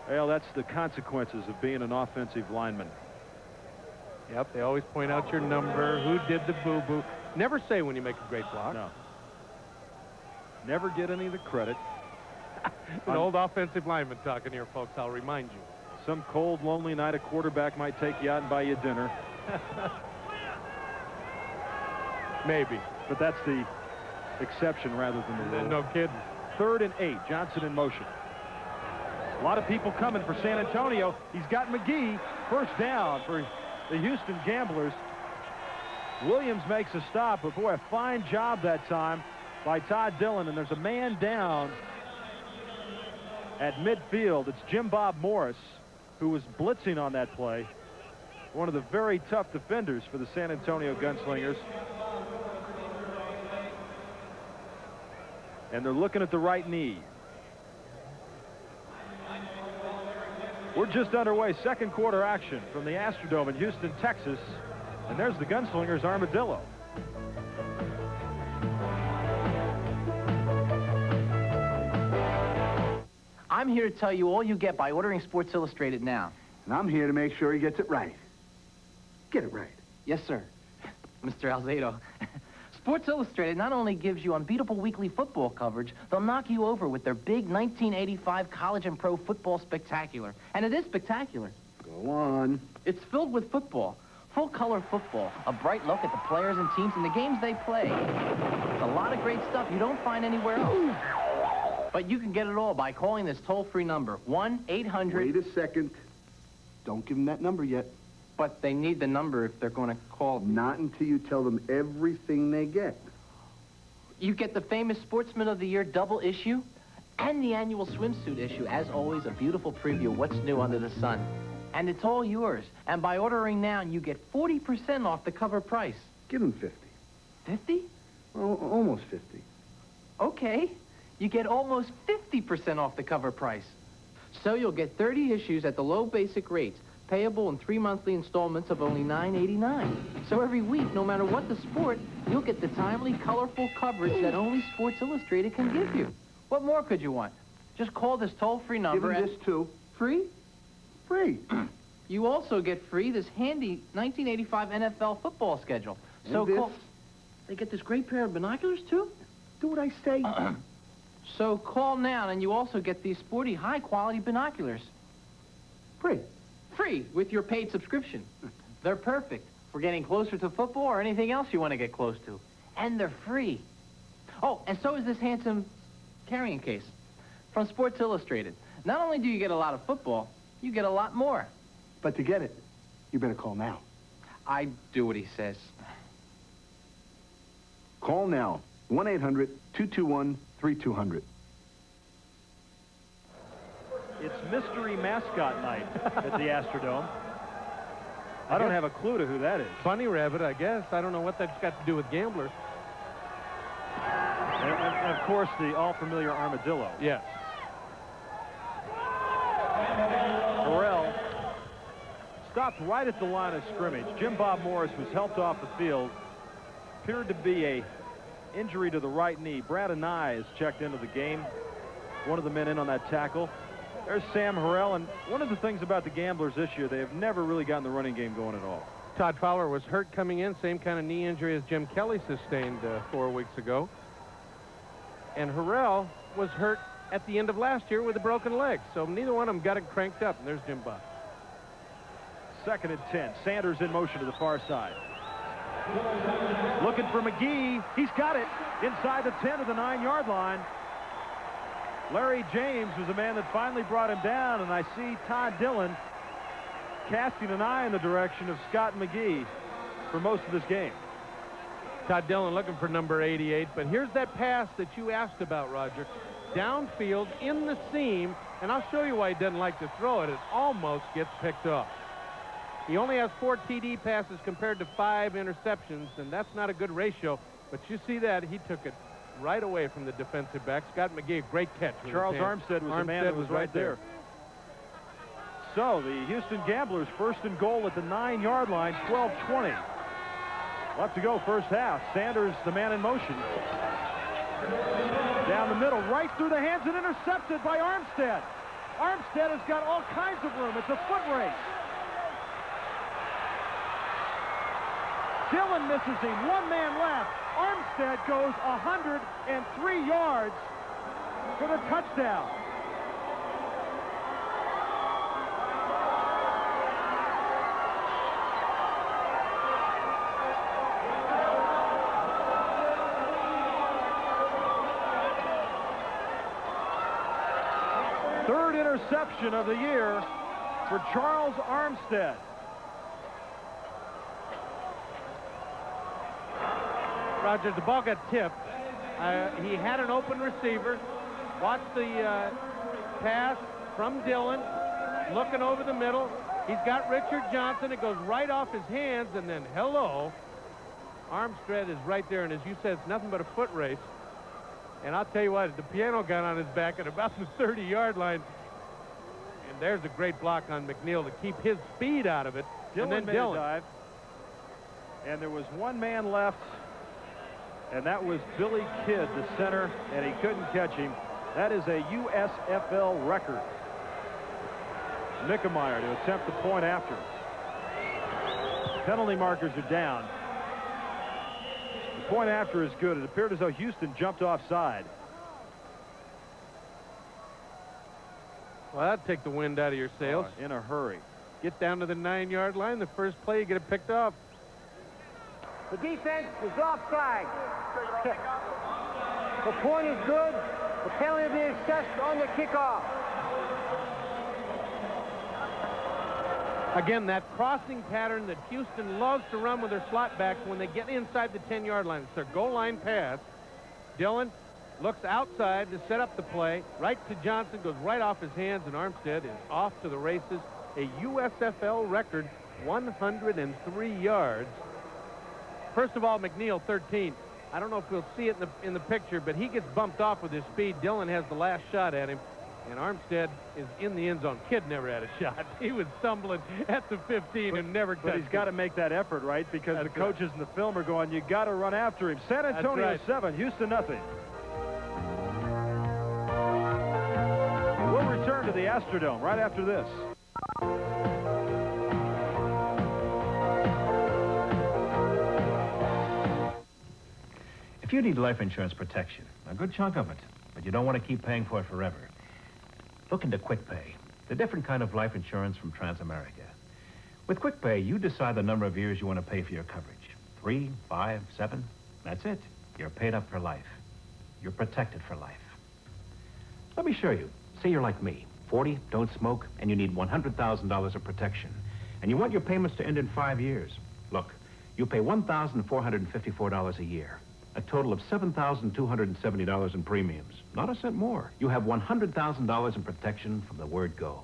Well, that's the consequences of being an offensive lineman. Yep, they always point out your number, who did the boo-boo. Never say when you make a great block. No. Never get any of the credit. An old offensive lineman talking here, folks, I'll remind you. Some cold, lonely night, a quarterback might take you out and buy you dinner. Maybe. But that's the exception rather than the rule. No kidding. 3rd and 8. Johnson in motion. A lot of people coming for San Antonio. He's got McGee. First down for the Houston Gamblers. Williams makes a stop, but boy, a fine job that time by Todd Dillon. And there's a man down at midfield. It's Jim Bob Morris, who was blitzing on that play. One of the very tough defenders for the San Antonio Gunslingers. And they're looking at the right knee. We're just underway. 2nd quarter action from the Astrodome in Houston, Texas. And there's the Gunslingers armadillo. I'm here to tell you all you get by ordering Sports Illustrated now. And I'm here to make sure he gets it right. Get it right. Yes, sir. Mr. Alzado. Sports Illustrated not only gives you unbeatable weekly football coverage, they'll knock you over with their big 1985 College and Pro Football Spectacular. And it is spectacular. Go on. It's filled with football. Full-color football. A bright look at the players and teams and the games they play. It's a lot of great stuff you don't find anywhere else. But you can get it all by calling this toll-free number, 1-800... Wait a second. Don't give them that number yet. But they need the number if they're going to call. Not until you tell them everything they get. You get the famous Sportsman of the Year double issue and the annual swimsuit issue. As always, a beautiful preview of what's new under the sun. And it's all yours. And by ordering now, you get 40% off the cover price. Give them 50. 50? Oh, almost 50. Okay. You get almost 50% off the cover price. So you'll get 30 issues at the low basic rates, payable in 3 monthly installments of only $9.89. So every week, no matter what the sport, you'll get the timely, colorful coverage that only Sports Illustrated can give you. What more could you want? Just call this toll-free number. Give them this, too. Free? Free. You also get free this handy 1985 NFL football schedule. So call... They get this great pair of binoculars, too? Do what I say. So call now, and you also get these sporty, high-quality binoculars. Free. Free with your paid subscription. They're perfect for getting closer to football or anything else you want to get close to. And they're free. Oh, and so is this handsome carrying case from Sports Illustrated. Not only do you get a lot of football, you get a lot more. But to get it, you better call now. I do what he says. Call now. 1-800-221-3200. It's mystery mascot night at the Astrodome. I don't have a clue to who that is. Bunny Rabbit, I guess. I don't know what that's got to do with gamblers. And of course, the all-familiar armadillo. Yes. Burrell stopped right at the line of scrimmage. Jim Bob Morris was helped off the field. Appeared to be a injury to the right knee. Brad Anai is checked into the game. One of the men in on that tackle. There's Sam Harrell, and one of the things about the Gamblers this year, they have never really gotten the running game going at all. Todd Fowler was hurt coming in, same kind of knee injury as Jim Kelly sustained 4 weeks ago. And Harrell was hurt at the end of last year with a broken leg, so neither one of them got it cranked up, and there's Jim Bob. 2nd and 10. Sanders in motion to the far side. Looking for McGee. He's got it inside the 10 to the 9-yard line. Larry James was the man that finally brought him down, and I see Todd Dillon casting an eye in the direction of Scott McGee for most of this game. Todd Dillon looking for number 88, but here's that pass that you asked about, Roger. Downfield in the seam, and I'll show you why he doesn't like to throw it. It almost gets picked off. He only has 4 TD passes compared to 5 interceptions, and that's not a good ratio, but you see that he took it right away from the defensive back. Scott McGee, a great catch. Charles Armstead was the man that was right there. So the Houston Gamblers 1st and goal at the 9-yard line, 12-20. Left to go first half. Sanders, the man in motion. Down the middle, right through the hands and intercepted by Armstead. Armstead has got all kinds of room. It's a foot race. Dillon misses him. 1 man left. Armstead goes 103 yards for the touchdown. Third interception of the year for Charles Armstead. Roger, the ball got tipped. He had an open receiver. Watched the pass from Dillon. Looking over the middle. He's got Richard Johnson. It goes right off his hands, and then, hello. Armstead is right there, and as you said, it's nothing but a foot race. And I'll tell you what, the piano gun on his back at about the 30-yard line. And there's a great block on McNeil to keep his speed out of it. Dillon and then made a dive. And there was 1 man left. And that was Billy Kidd, the center, and he couldn't catch him. That is a USFL record. Mickemeyer to attempt the point after. Penalty markers are down. The point after is good. It appeared as though Houston jumped offside. Well, that'd take the wind out of your sails. In a hurry. Get down to the 9-yard line. The first play, you get it picked off. The defense is offside. The point is good. The penalty will be assessed on the kickoff. Again, that crossing pattern that Houston loves to run with their slot backs when they get inside the 10-yard line. It's their goal line pass. Dillon looks outside to set up the play. Right to Johnson, goes right off his hands, and Armstead is off to the races. A USFL record, 103 yards. First of all, McNeil, 13. I don't know if we'll see it in the picture, but he gets bumped off with his speed. Dillon has the last shot at him, and Armstead is in the end zone. Kidd never had a shot. He was stumbling at the 15 and never touched it. But he's got to make that effort, right? Because the coaches in the film are going, you got to run after him. San Antonio 7, Houston nothing. We'll return to the Astrodome right after this. If you need life insurance protection, a good chunk of it, but you don't want to keep paying for it forever, look into Quick Pay. the different kind of life insurance from Transamerica. With QuickPay, you decide the number of years you want to pay for your coverage. 3, 5, 7, that's it. You're paid up for life. You're protected for life. Let me show you. Say you're like me, 40, don't smoke, and you need $100,000 of protection. And you want your payments to end in 5 years. Look, you pay $1,454 a year. A total of $7,270 in premiums. Not a cent more. You have $100,000 in protection from the word go.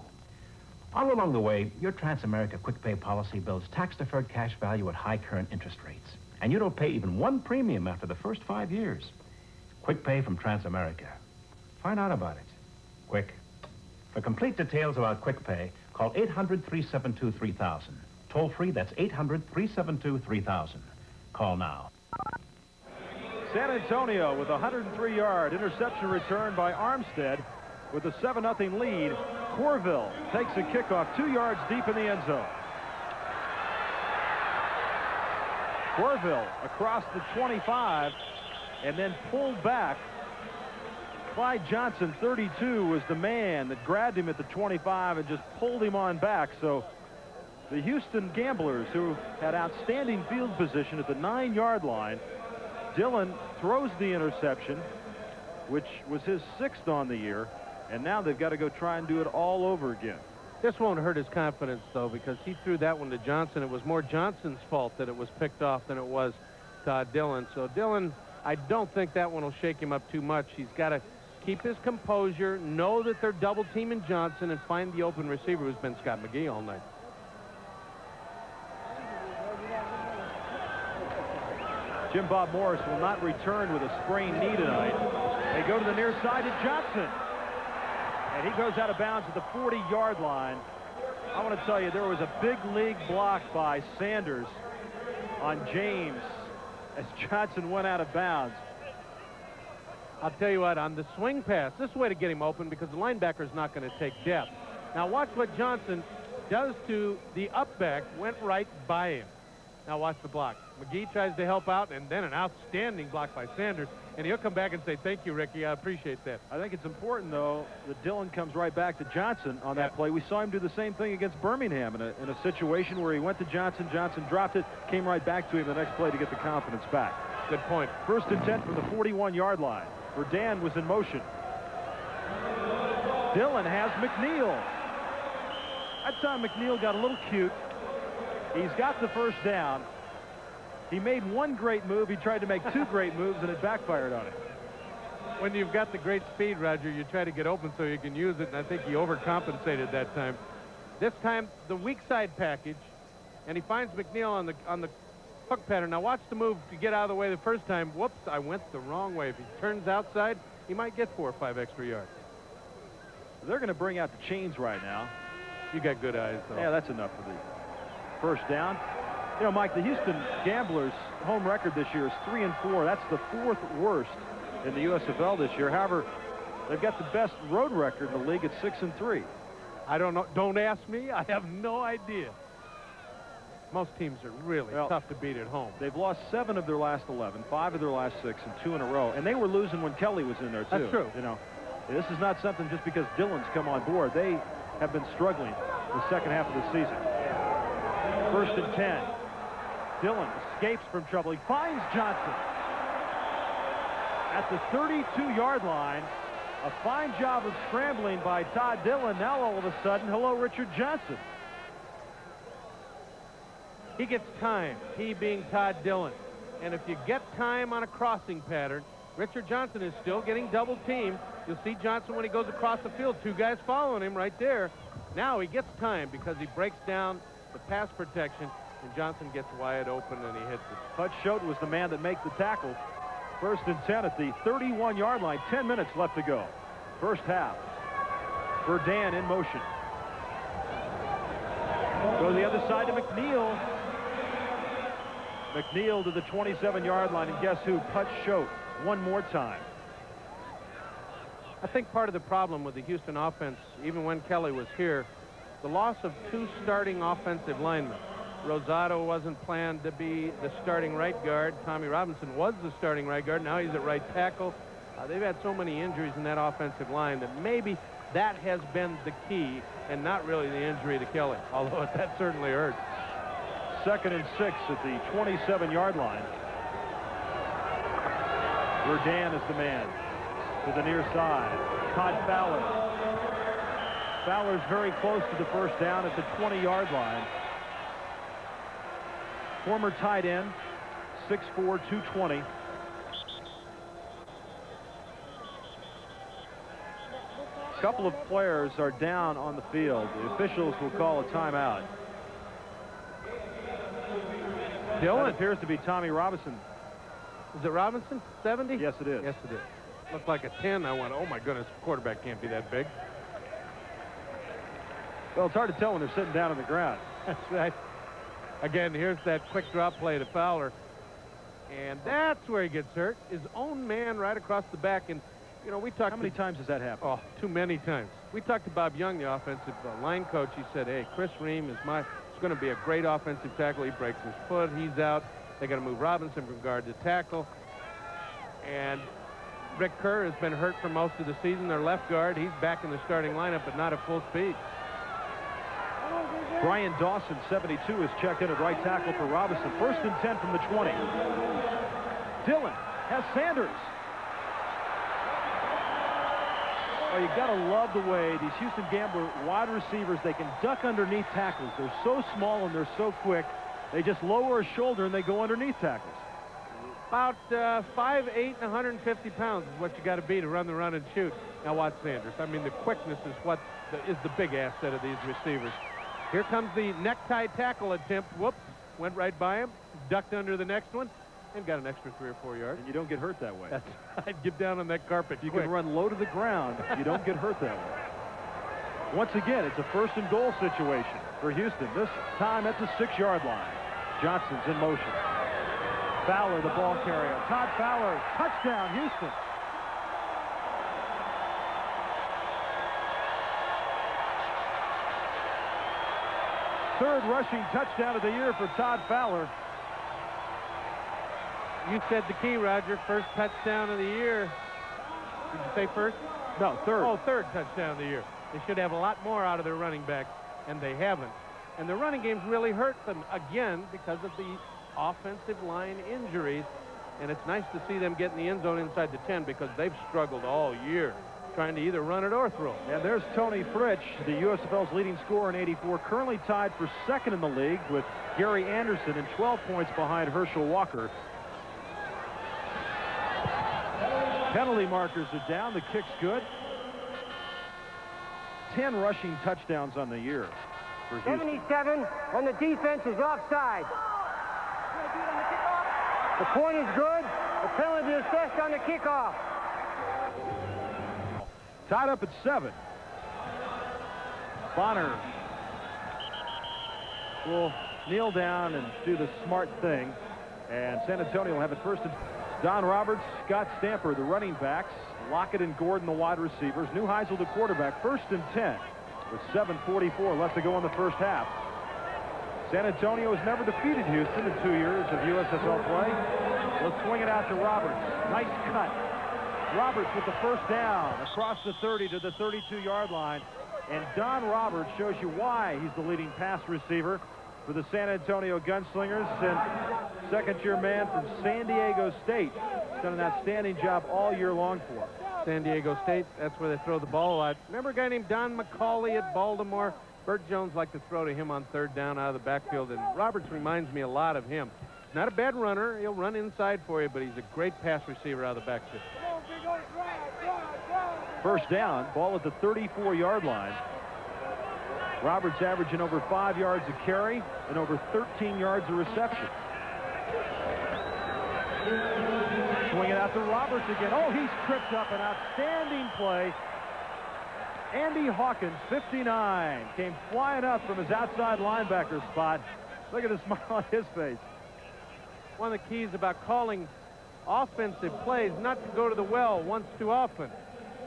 All along the way, your Transamerica QuickPay policy builds tax-deferred cash value at high current interest rates. And you don't pay even one premium after the first 5 years. QuickPay from Transamerica. Find out about it. Quick. For complete details about QuickPay, call 800-372-3000. Toll free, that's 800-372-3000. Call now. San Antonio with a 103-yard interception return by Armstead with a 7-0 lead. Corville takes a kickoff 2 yards deep in the end zone. Corville across the 25 and then pulled back. Clyde Johnson, 32, was the man that grabbed him at the 25 and just pulled him on back. So the Houston Gamblers, who had outstanding field position at the 9-yard line, Dillon throws the interception, which was his 6th on the year, and now they've got to go try and do it all over again. This won't hurt his confidence, though, because he threw that one to Johnson. It was more Johnson's fault that it was picked off than it was Todd Dillon. So Dillon, I don't think that one will shake him up too much. He's got to keep his composure, know that they're double-teaming Johnson, and find the open receiver, who's been Scott McGee all night. Jim Bob Morris will not return with a sprained knee tonight. They go to the near side to Johnson. And he goes out of bounds at the 40-yard line. I want to tell you, there was a big league block by Sanders on James as Johnson went out of bounds. I'll tell you what, on the swing pass, this is the way to get him open because the linebacker's not going to take depth. Now watch what Johnson does to the up-back, went right by him. Now watch the block. McGee tries to help out, and then an outstanding block by Sanders. And he'll come back and say, thank you, Ricky. I appreciate that. I think it's important, though, that Dillon comes right back to Johnson on that play. We saw him do the same thing against Birmingham in a situation where he went to Johnson. Johnson dropped it, came right back to him the next play to get the confidence back. Good point. 1st and 10 from the 41-yard line. Verdun was in motion. Dillon has McNeil. That time McNeil got a little cute. He's got the first down. He made one great move. He tried to make 2 great moves, and it backfired on him. When you've got the great speed, Roger, you try to get open so you can use it, and I think he overcompensated that time. This time, the weak side package, and he finds McNeil on the hook pattern. Now watch the move to get out of the way the first time. Whoops, I went the wrong way. If he turns outside, he might get 4 or 5 extra yards. They're going to bring out the chains right now. You got good eyes, though. Yeah, that's enough for the first down. You know, Mike, the Houston Gamblers' home record this year is 3-4. That's the 4th worst in the USFL this year. However, they've got the best road record in the league at 6-3. I don't know. Don't ask me. I have no idea. Most teams are really tough to beat at home. They've lost 7 of their last 11, 5 of their last 6, and 2 in a row. And they were losing when Kelly was in there, too. That's true. You know, this is not something just because Dillon's come on board. They have been struggling the second half of the season. 1st and 10. Dillon escapes from trouble. He finds Johnson at the 32-yard line. A fine job of scrambling by Todd Dillon. Now all of a sudden, hello, Richard Johnson. He gets time, he being Todd Dillon. And if you get time on a crossing pattern, Richard Johnson is still getting double teamed. You'll see Johnson when he goes across the field. 2 guys following him right there. Now he gets time because he breaks down the pass protection, and Johnson gets wide open and he hits it. Hutch Schoten was the man that made the tackle. 1st and 10 at the 31-yard line. 10 minutes left to go. First half. Verdun in motion. Go to the other side to McNeil. McNeil to the 27-yard line, and guess who? Hutch Schoten one more time. I think part of the problem with the Houston offense, even when Kelly was here, the loss of 2 starting offensive linemen. Rosado wasn't planned to be the starting right guard. Tommy Robinson was the starting right guard. Now he's at right tackle. They've had so many injuries in that offensive line that maybe that has been the key and not really the injury to Kelly, although that certainly hurt. 2nd and 6 at the 27-yard line. Verdun is the man to the near side. Todd Fowler. Fowler's very close to the first down at the 20-yard line. Former tight end, 6'4", 220. A couple of players are down on the field. The officials will call a timeout. Dylan. That appears to be Tommy Robinson. Is it Robinson? 70? Yes, it is. Yes, it is. Looked like a 10. I went, oh my goodness, quarterback can't be that big. Well, it's hard to tell when they're sitting down on the ground. That's right. Again, here's that quick drop play to Fowler. And that's where he gets hurt. His own man right across the back. And, you know, we talked... How many times has that happened? Oh, too many times. We talked to Bob Young, the offensive line coach. He said, hey, Chris Ream is going to be a great offensive tackle. He breaks his foot. He's out. They got to move Robinson from guard to tackle. And Rick Kerr has been hurt for most of the season. Their left guard, he's back in the starting lineup, but not at full speed. Brian Dawson, 72, is checked in at right tackle for Robinson. 1st and 10 from the 20. Dillon has Sanders. Oh, you got to love the way these Houston Gambler wide receivers, they can duck underneath tackles. They're so small and they're so quick. They just lower a shoulder and they go underneath tackles. About 5'8" and 150 pounds is what you got to be to run the run and shoot. Now watch Sanders. I mean, the quickness is what is the big asset of these receivers. Here comes the necktie tackle attempt. Whoops, went right by him, ducked under the next one, and got an extra 3 or 4 yards. And you don't get hurt that way. I'd get down on that carpet. You can run low to the ground. You don't get hurt that way. Once again, it's a 1st and goal situation for Houston. This time at the 6-yard line. Johnson's in motion. Fowler, the ball carrier. Todd Fowler, touchdown, Houston. Third rushing touchdown of the year for Todd Fowler. You said the key, Roger. First touchdown of the year. Did you say first? No, third. Oh, third touchdown of the year. They should have a lot more out of their running backs, and they haven't. And the running game's really hurt them again because of the offensive line injuries. And it's nice to see them get in the end zone inside the 10 because they've struggled all year trying to either run it or throw. And there's Tony Fritsch, the USFL's leading scorer in '84, currently tied for 2nd in the league with Gary Anderson and 12 points behind Herschel Walker. Penalty markers are down. The kick's good. 10 rushing touchdowns on the year for Houston. 77, and the defense is offside. The point is good. The penalty is assessed on the kickoff. Tied up at 7. Bonner will kneel down and do the smart thing. And San Antonio will have it first. Don Roberts, Scott Stamper, the running backs. Lockett and Gordon, the wide receivers. Neuheisel, the quarterback. 1st and 10 with 7:44 left to go in the first half. San Antonio has never defeated Houston in 2 years of USFL play. Let's swing it out to Roberts. Nice cut. Roberts with the first down across the 30 to the 32-yard line. And Don Roberts shows you why he's the leading pass receiver for the San Antonio Gunslingers, and second-year man from San Diego State. He's done an outstanding job all year long for him. San Diego State, that's where they throw the ball a lot. Remember a guy named Don McCauley at Baltimore? Bert Jones liked to throw to him on 3rd down out of the backfield, and Roberts reminds me a lot of him. He's not a bad runner. He'll run inside for you, but he's a great pass receiver out of the backfield. First down, ball at the 34-yard line. Roberts averaging over 5 yards a carry and over 13 yards a reception. Swing it out to Roberts again. Oh, he's tripped up. An outstanding play. Andy Hawkins, 59, came flying up from his outside linebacker spot. Look at the smile on his face. One of the keys about calling offensive plays, not to go to the well once too often.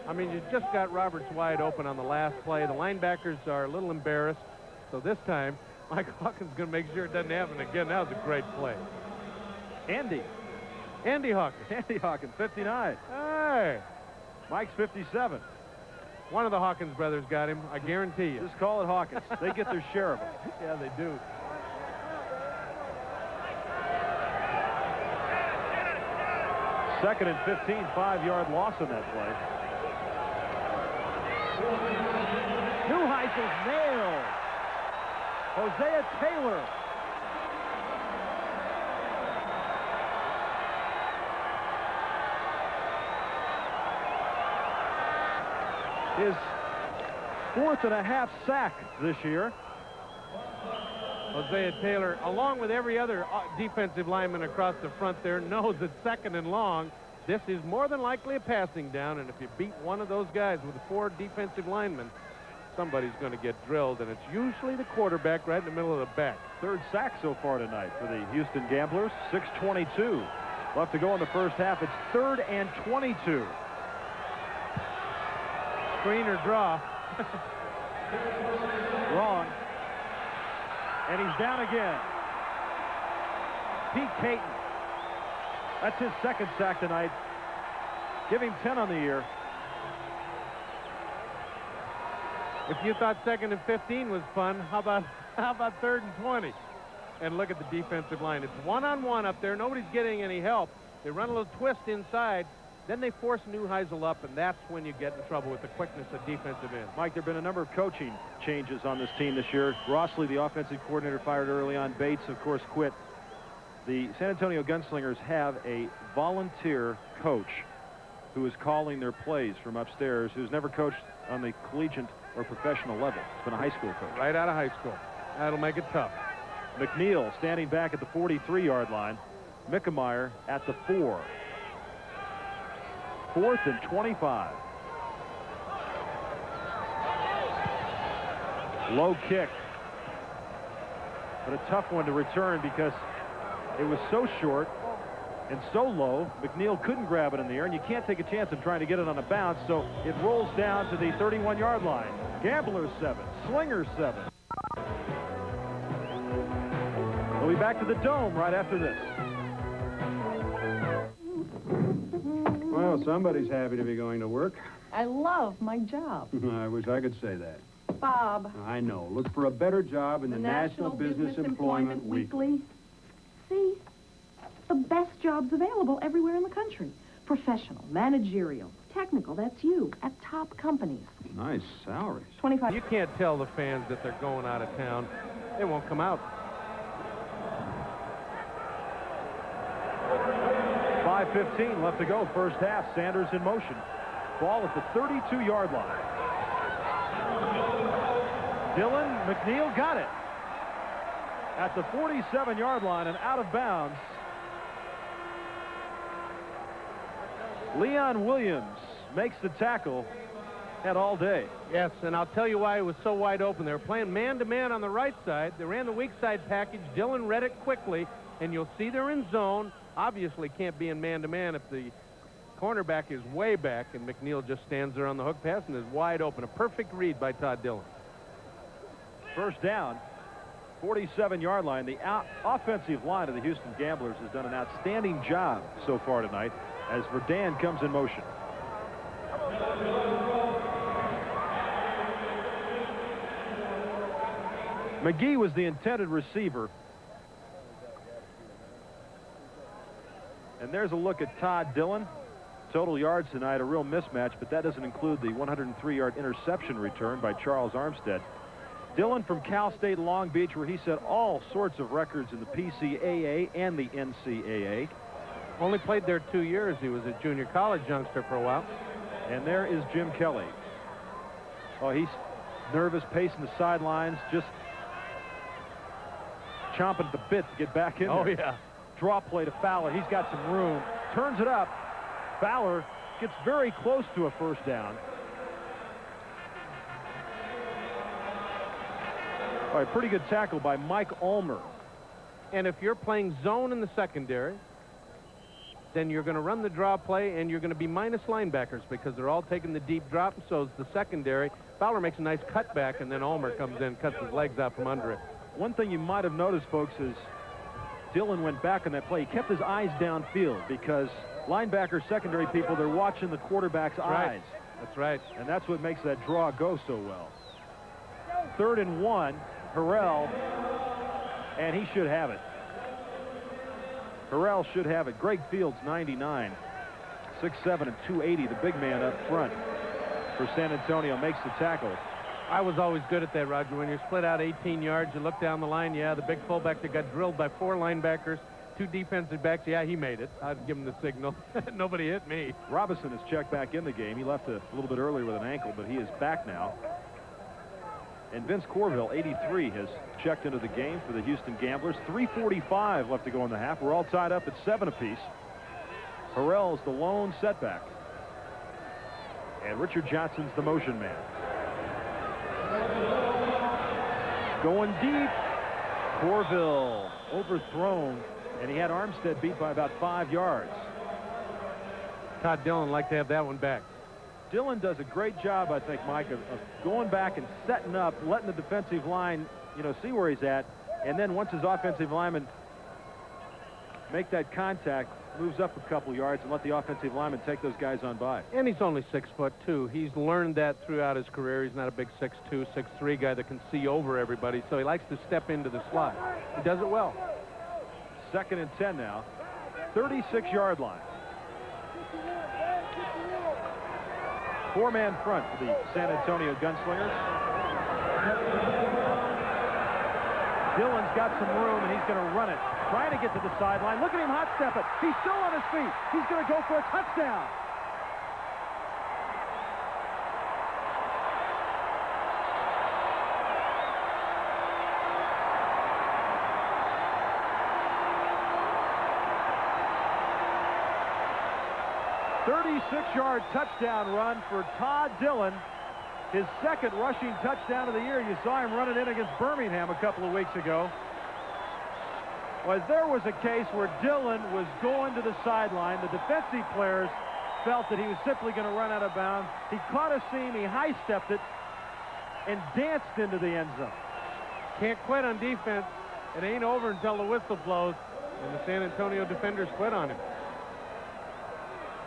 I mean, you just got Roberts wide open on the last play. The linebackers are a little embarrassed. So this time, Mike Hawkins is going to make sure it doesn't happen again. That was a great play. Andy Andy Hawkins. Andy Hawkins, 59. Hey. Mike's 57. One of the Hawkins brothers got him, I guarantee you. Just call it Hawkins. They get their share of it. Yeah, they do. Second and 15, 5-yard loss on that play. Neuheisel's nailed. Hosea Taylor. His 4th and a half sack this year. Hosea Taylor, along with every other defensive lineman across the front there, knows that 2nd and long, this is more than likely a passing down, and if you beat one of those guys with 4 defensive linemen, somebody's going to get drilled, and it's usually the quarterback right in the middle of the back. 3rd sack so far tonight for the Houston Gamblers. 6:22 left to go in the first half. It's 3rd and 22. Screen or draw. Wrong. And he's down again. Pete Caton. That's his 2nd sack tonight. Give him 10 on the year. If you thought 2nd and 15 was fun, how about 3rd and 20? And look at the defensive line. It's one-on-one up there. Nobody's getting any help. They run a little twist inside. Then they force Neuheisel up, and that's when you get in trouble with the quickness of defensive end. Mike, there have been a number of coaching changes on this team this year. Rossley, the offensive coordinator, fired early on. Bates, of course, quit. The San Antonio Gunslingers have a volunteer coach who is calling their plays from upstairs, who's never coached on the collegiate or professional level. He's been a high school coach. Right out of high school. That'll make it tough. McNeil standing back at the 43-yard line. Mickemeyer at the 4. 4th and 25. Low kick. But a tough one to return because it was so short and so low. McNeil couldn't grab it in the air, and you can't take a chance of trying to get it on a bounce, so it rolls down to the 31-yard line. Gamblers 7, Slingers 7. We'll be back to the Dome right after this. Well, somebody's happy to be going to work. I love my job. I wish I could say that. Bob. I know. Look for a better job in the National Business Employment Weekly. See? The best jobs available everywhere in the country. Professional, managerial, technical, that's you, at top companies. Nice salaries. 25. You can't tell the fans that they're going out of town. They won't come out. 5:15 left to go, first half. Sanders in motion. Ball at the 32-yard line. Dylan McNeil got it at the 47-yard line and out of bounds. Leon Williams makes the tackle. Had all day. Yes, and I'll tell you why it was so wide open. They were playing man-to-man on the right side. They ran the weak side package. Dylan read it quickly, and you'll see they're in zone. Obviously can't be in man-to-man if the cornerback is way back, and McNeil just stands there on the hook pass and is wide open. A perfect read by Todd Dillon. First down, 47-yard line. The offensive line of the Houston Gamblers has done an outstanding job so far tonight as Verdun comes in motion. McGee was the intended receiver. And there's a look at Todd Dillon. Total yards tonight, a real mismatch, but that doesn't include the 103-yard interception return by Charles Armstead. Dillon from Cal State Long Beach, where he set all sorts of records in the PCAA and the NCAA. Only played there 2 years. He was a junior college youngster for a while. And there is Jim Kelly. Oh, he's nervous, pacing the sidelines, just chomping at the bit to get back in there. Oh, yeah. Draw play to Fowler. He's got some room. Turns it up. Fowler gets very close to a first down. All right, pretty good tackle by Mike Ulmer. And if you're playing zone in the secondary, then you're going to run the draw play, and you're going to be minus linebackers because they're all taking the deep drop, and so is the secondary. Fowler makes a nice cutback, and then Ulmer comes in, cuts his legs out from under it. One thing you might have noticed, folks, is Dillon went back on that play. He kept his eyes downfield because linebacker, secondary people, they're watching the quarterback's eyes. That's right. And that's what makes that draw go so well. 3rd and 1, Harrell, and he should have it. Harrell should have it. Greg Fields, 99, 6'7" and 280, the big man up front for San Antonio, makes the tackle. I was always good at that, Roger. When you're split out 18 yards, you look down the line, yeah, the big fullback that got drilled by 4 linebackers, 2 defensive backs, yeah, he made it. I'd give him the signal. Nobody hit me. Robinson has checked back in the game. He left a little bit earlier with an ankle, but he is back now. And Vince Corville, 83, has checked into the game for the Houston Gamblers. 3:45 left to go in the half. We're all tied up at 7 apiece. Harrell is the lone setback. And Richard Johnson's the motion man. Going deep. Corville overthrown, and he had Armstead beat by about 5 yards. Todd Dillon like to have that one back. Dillon does a great job, I think, Mike, of going back and setting up, letting the defensive line, see where he's at, and then once his offensive lineman make that contact, moves up a couple yards and let the offensive lineman take those guys on by. And he's only 6'2". He's learned that throughout his career. He's not a big 6'2", 6'3" guy that can see over everybody, so he likes to step into the slot. He does it well. 2nd and 10 now. 36-yard line. 4-man front for the San Antonio Gunslingers. Dillon's got some room, and he's going to run it. Trying to get to the sideline. Look at him hot step it. He's still on his feet. He's going to go for a touchdown. "36-yard touchdown run for Todd Dillon. His 2nd rushing touchdown of the year. You saw him running in against Birmingham a couple of weeks ago. Well, there was a case where Dillon was going to the sideline. The defensive players felt that he was simply going to run out of bounds. He caught a seam, he high-stepped it, and danced into the end zone. Can't quit on defense. It ain't over until the whistle blows, and the San Antonio defenders quit on him.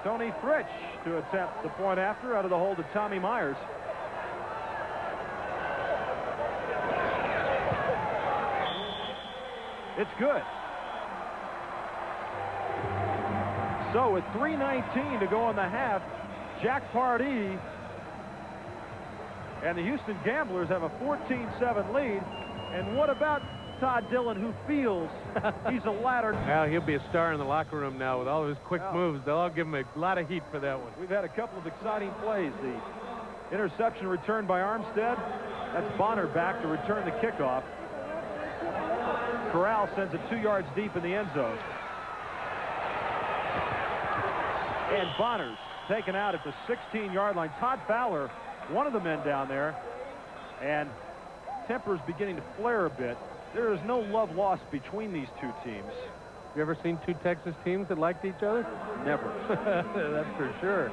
Tony Fritsch to attempt the point after out of the hold of Tommy Myers. It's good. So with 3:19 to go in the half, Jack Pardee and the Houston Gamblers have a 14-7 lead. And what about Todd Dillon, who feels he's a ladder? Well, he'll be a star in the locker room now with all of his quick moves. They'll all give him a lot of heat for that one. We've had a couple of exciting plays. The interception returned by Armstead. That's Bonner back to return the kickoff. Corral sends it 2 yards deep in the end zone. And Bonner's taken out at the 16-yard line. Todd Fowler, one of the men down there, and temper's beginning to flare a bit. There is no love lost between these two teams. You ever seen 2 Texas teams that liked each other? Never. That's for sure.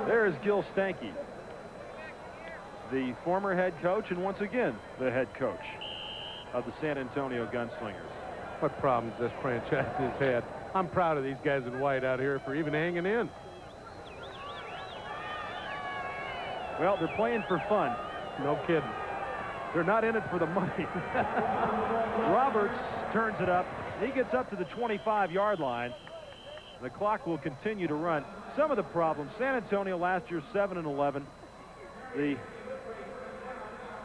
There's Gil Stanky, the former head coach and once again the head coach of the San Antonio Gunslingers. What problems this franchise has had. I'm proud of these guys in white out here for even hanging in. Well, they're playing for fun. No kidding. They're not in it for the money. Roberts turns it up. He gets up to the 25-yard line. The clock will continue to run. Some of the problems, San Antonio last year 7-11. The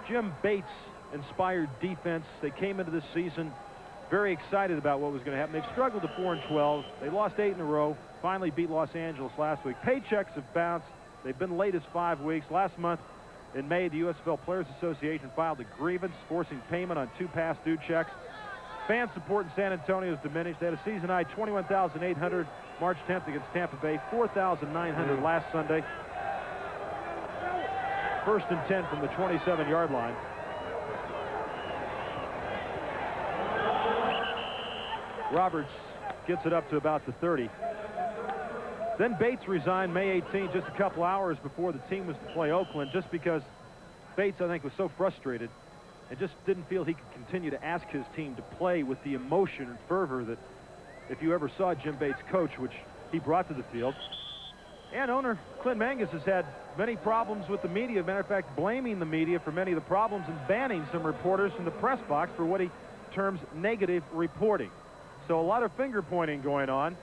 Jim Bates-inspired defense, they came into this season very excited about what was going to happen. They've struggled to 4-12. They lost 8 in a row, finally beat Los Angeles last week. Paychecks have bounced. They've been late as 5 weeks. Last month in May, the USFL Players Association filed a grievance forcing payment on 2 past due checks. Fan support in San Antonio has diminished. They had a season high 21,800 March 10th against Tampa Bay, 4,900 last Sunday. 1st and 10 from the 27-yard line. Roberts gets it up to about the 30. Then Bates resigned May 18, just a couple hours before the team was to play Oakland, just because Bates, I think, was so frustrated and just didn't feel he could continue to ask his team to play with the emotion and fervor that if you ever saw Jim Bates coach, which he brought to the field. And owner Clint Mangus has had many problems with the media. Matter of fact, blaming the media for many of the problems and banning some reporters from the press box for what he terms negative reporting. So a lot of finger pointing going on.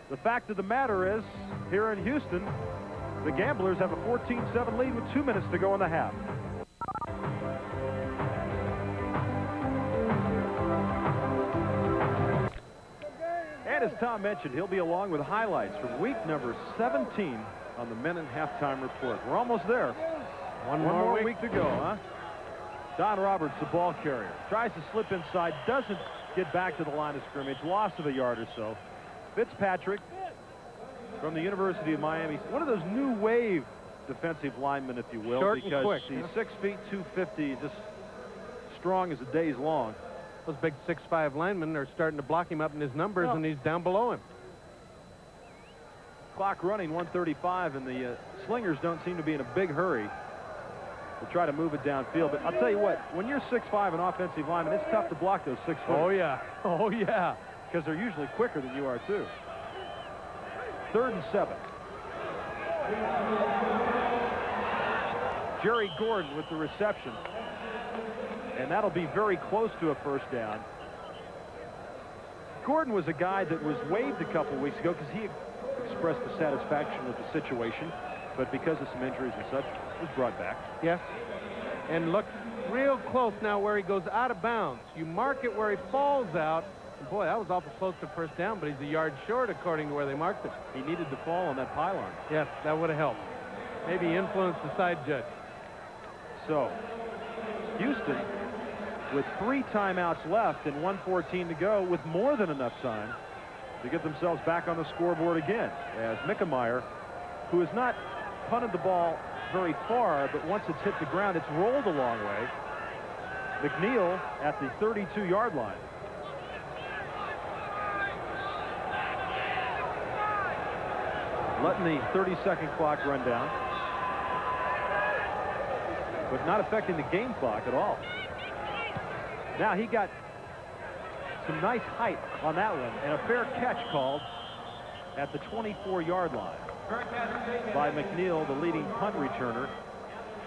The fact of the matter is, here in Houston, the Gamblers have a 14-7 lead with 2 minutes to go in the half. And as Tom mentioned, he'll be along with highlights from week number 17 on the Men in Halftime Report. We're almost there. One more week to go, huh? Don Roberts, the ball carrier, tries to slip inside, doesn't get back to the line of scrimmage, loss of a yard or so. Fitzpatrick from the University of Miami, one of those new wave defensive linemen, if you will, Short because and quick, he's huh? 6 feet 250, just strong as a day's long. Those big 6'5" linemen are starting to block him up in his numbers, and he's down below him. Clock running, 1:35, and the Slingers don't seem to be in a big hurry to try to move it downfield. But I'll tell you what, when you're 6'5", an offensive lineman, it's tough to block those 6 footers. Oh, yeah. Oh, yeah. Because they're usually quicker than you are, too. 3rd and 7. Jerry Gordon with the reception. And that'll be very close to a first down. Gordon was a guy that was waived a couple weeks ago because he expressed dissatisfaction with the situation, but because of some injuries and such, was brought back. Yes. And look real close now where he goes out of bounds. You mark it where he falls out. And boy, that was awful close to first down, but he's a yard short according to where they marked it. He needed to fall on that pylon. Yes, that would have helped. Maybe influence the side judge. So, Houston with 3 timeouts left and 1:14 to go with more than enough time to get themselves back on the scoreboard again, as Mickemeyer, who has not punted the ball very far, but once it's hit the ground, it's rolled a long way. McNeil at the 32-yard line. Letting the 30-second clock run down, but not affecting the game clock at all. Now he got some nice height on that one, and a fair catch called at the 24-yard line by McNeil, the leading punt returner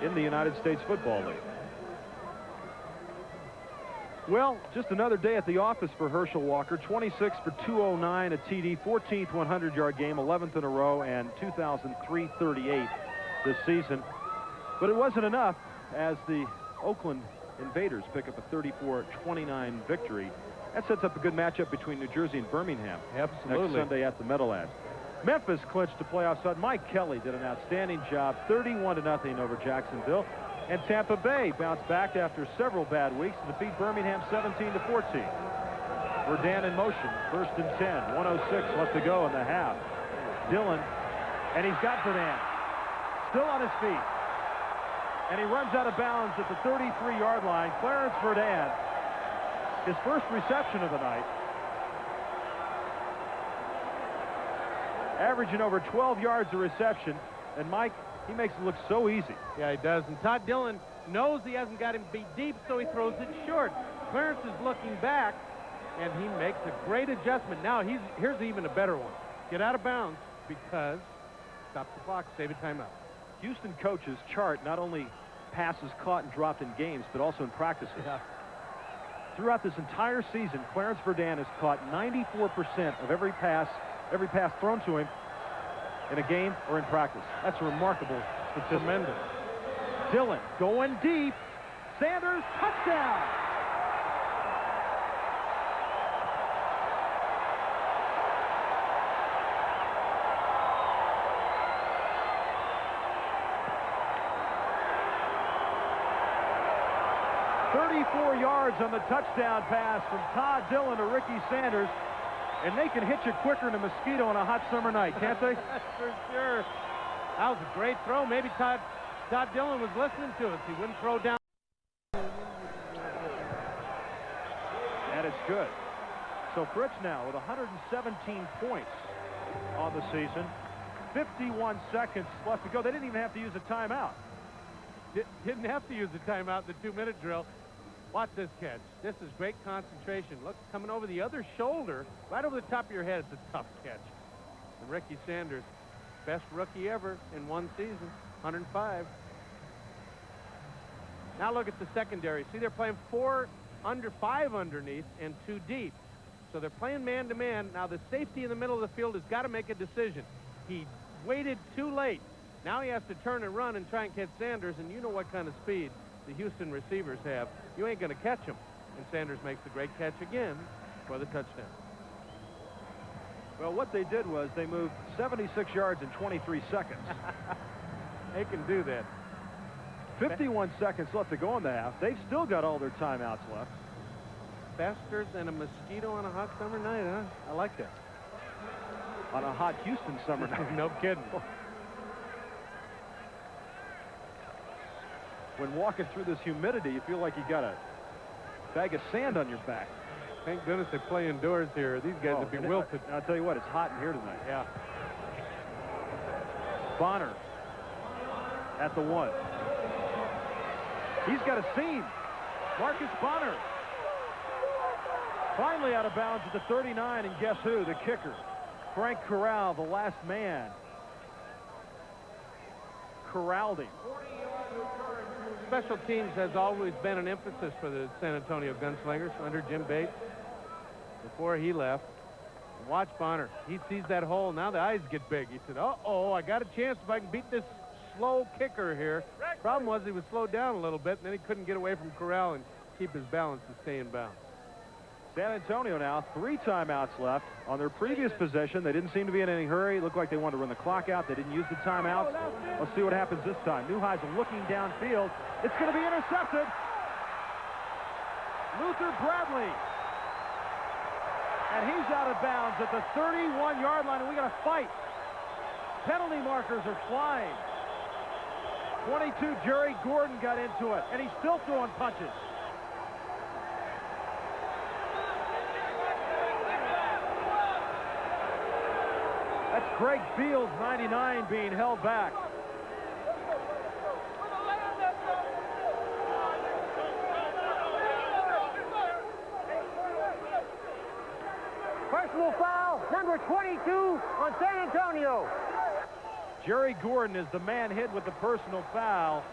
in the United States Football League. Well, just another day at the office for Herschel Walker. 26 for 209, a TD, 14th 100-yard game, 11th in a row, and 2,338 this season. But it wasn't enough as the Oakland Invaders pick up a 34-29 victory. That sets up a good matchup between New Jersey and Birmingham. Absolutely. Next Sunday at the Meadowlands. Memphis clinched the playoff spot. Mike Kelly did an outstanding job, 31-0 over Jacksonville. And Tampa Bay bounced back after several bad weeks to defeat Birmingham 17-14. Verdun in motion, 1st and 10, 1:06 left to go in the half. Dillon, and he's got Verdun still on his feet. And he runs out of bounds at the 33-yard line. Clarence Verdun, his first reception of the night. Averaging over 12 yards a reception. And Mike, he makes it look so easy. Yeah, he does. And Todd Dillon knows he hasn't got him beat deep, so he throws it short. Clarence is looking back, and he makes a great adjustment. Now, here's even a better one. Get out of bounds because stop the clock, save a timeout. Houston coaches chart not only passes caught and dropped in games, but also in practices. Yeah. Throughout this entire season, Clarence Verdun has caught 94% of every pass thrown to him in a game or in practice. That's a remarkable statistic. Tremendous. Dillon going deep. Sanders, touchdown! "34 yards on the touchdown pass from Todd Dillon to Ricky Sanders. And they can hit you quicker than a mosquito on a hot summer night, can't they? That's for sure. That was a great throw. Maybe Todd Dillon was listening to us. He wouldn't throw down. And it's good. So Fritz now with 117 points on the season. 51 seconds left to go. They didn't even have to use a timeout. Didn't have to use the timeout in the 2-minute drill. Watch this catch. This is great concentration. Look, coming over the other shoulder, right over the top of your head. It's a tough catch. And Ricky Sanders, best rookie ever in one season, 105. Now look at the secondary. See, they're playing 5 underneath and 2 deep. So they're playing man-to-man. Now the safety in the middle of the field has got to make a decision. He waited too late. Now he has to turn and run and try and catch Sanders, and you know what kind of speed the Houston receivers have. You ain't going to catch him. And Sanders makes the great catch again for the touchdown. Well, what they did was they moved 76 yards in 23 seconds. They can do that. 51 seconds left to go in the half. They've still got all their timeouts left. Faster than a mosquito on a hot summer night, huh? I like that. On a hot Houston summer night. No kidding. When walking through this humidity, you feel like you got a bag of sand on your back. Thank goodness they play indoors here. These guys would be wilted. I'll tell you what, it's hot in here tonight. Yeah. Bonner at the 1. He's got a seam. Marcus Bonner. Finally out of bounds at the 39, and guess who? The kicker. Frank Corral, the last man. Corralled him. Special teams has always been an emphasis for the San Antonio Gunslingers under Jim Bates before he left. Watch Bonner. He sees that hole. Now the eyes get big. He said, uh-oh, I got a chance if I can beat this slow kicker here. Problem was he was slowed down a little bit, and then he couldn't get away from Corral and keep his balance and stay in bounds. San Antonio now, 3 timeouts left. On their previous possession, they didn't seem to be in any hurry. It looked like they wanted to run the clock out. They didn't use the timeouts. Let's see what happens this time. Neuheisel looking downfield. It's going to be intercepted. Luther Bradley. And he's out of bounds at the 31-yard line, and we got to fight. Penalty markers are flying. 22, Jerry Gordon got into it, and he's still throwing punches. That's Greg Fields, 99, being held back. Personal foul, number 22 on San Antonio. Jerry Gordon is the man hit with the personal foul,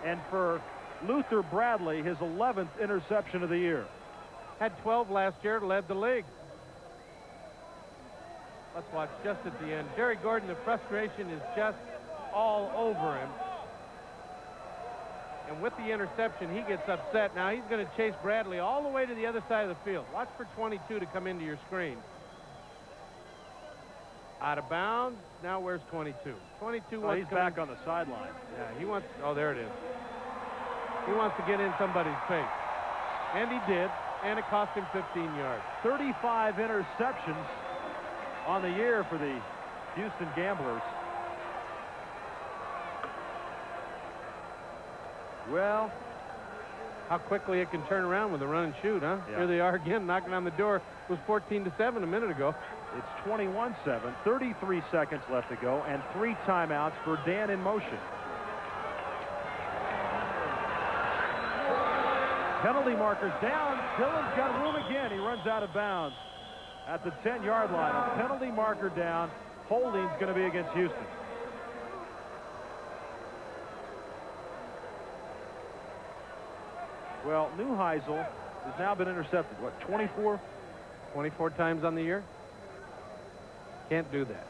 and for Luther Bradley, his 11th interception of the year. Had 12 last year, led the league. Let's watch just at the end. Jerry Gordon, the frustration is just all over him. And with the interception, he gets upset. Now he's going to chase Bradley all the way to the other side of the field. Watch for 22 to come into your screen. Out of bounds. Now where's 22? 22 wants he's back on the sideline. Yeah, he wants, oh, there it is. He wants to get in somebody's face. And he did, and it cost him 15 yards. 35 interceptions on the year for the Houston Gamblers. Well, how quickly it can turn around with a run and shoot, huh? Yeah. Here they are again, knocking on the door. It was 14-7 a minute ago. It's 21-7, 33 seconds left to go, and 3 timeouts for Dan in motion. Penalty markers down. Dillon's got room again. He runs out of bounds at the 10-yard line. A penalty marker down. Holding's going to be against Houston. Well, Neuheisel has now been intercepted, what, 24? 24 times on the year? Can't do that.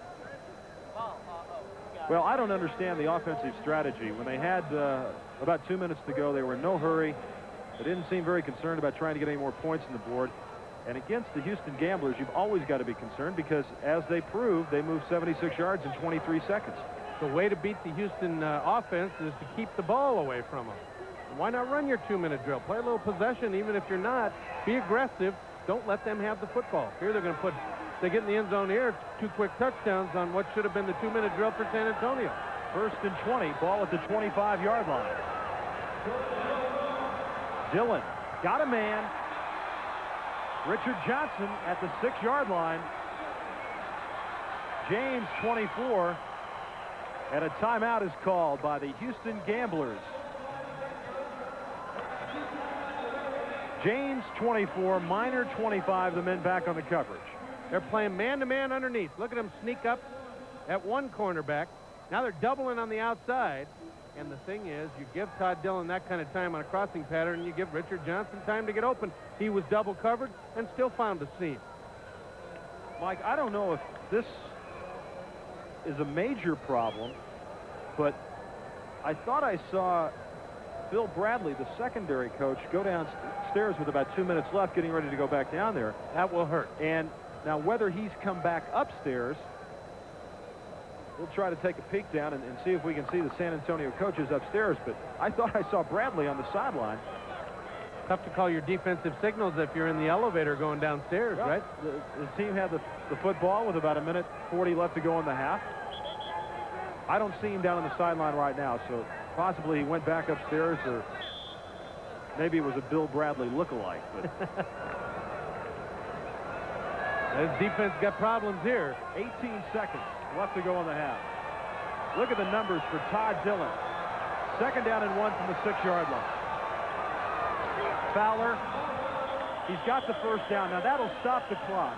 Well, I don't understand the offensive strategy. When they had about 2 minutes to go, they were in no hurry. They didn't seem very concerned about trying to get any more points on the board. And against the Houston Gamblers, you've always got to be concerned because, as they proved, they moved 76 yards in 23 seconds. The way to beat the Houston offense is to keep the ball away from them. And why not run your 2-minute drill? Play a little possession, even if you're not. Be aggressive. Don't let them have the football. Here they're going to put, they get in the end zone here, 2 quick touchdowns on what should have been the 2-minute drill for San Antonio. 1st and 20, ball at the 25-yard line. Dillon got a man. Richard Johnson at the 6-yard line. James, 24. And a timeout is called by the Houston Gamblers. James 24, Minor 25, the men back on the coverage. They're playing man-to-man underneath. Look at them sneak up at one cornerback. Now they're doubling on the outside. And the thing is, you give Todd Dillon that kind of time on a crossing pattern, and you give Richard Johnson time to get open. He was double covered and still found a seam. Mike, I don't know if this is a major problem, but I thought I saw Bill Bradley, the secondary coach, go downstairs with about 2 minutes left, getting ready to go back down there. That will hurt. And now whether he's come back upstairs, we'll try to take a peek down and see if we can see the San Antonio coaches upstairs. But I thought I saw Bradley on the sideline. Tough to call your defensive signals if you're in the elevator going downstairs, Well, right? The team had the football with about 1:40 left to go in the half. I don't see him down on the sideline right now, so possibly he went back upstairs, or maybe it was a Bill Bradley lookalike. But his defense got problems here. 18 seconds left to go in the half. Look at the numbers for Todd Dillon. 2nd down and 1 from the 6-yard line. Fowler, he's got the first down. Now that'll stop the clock.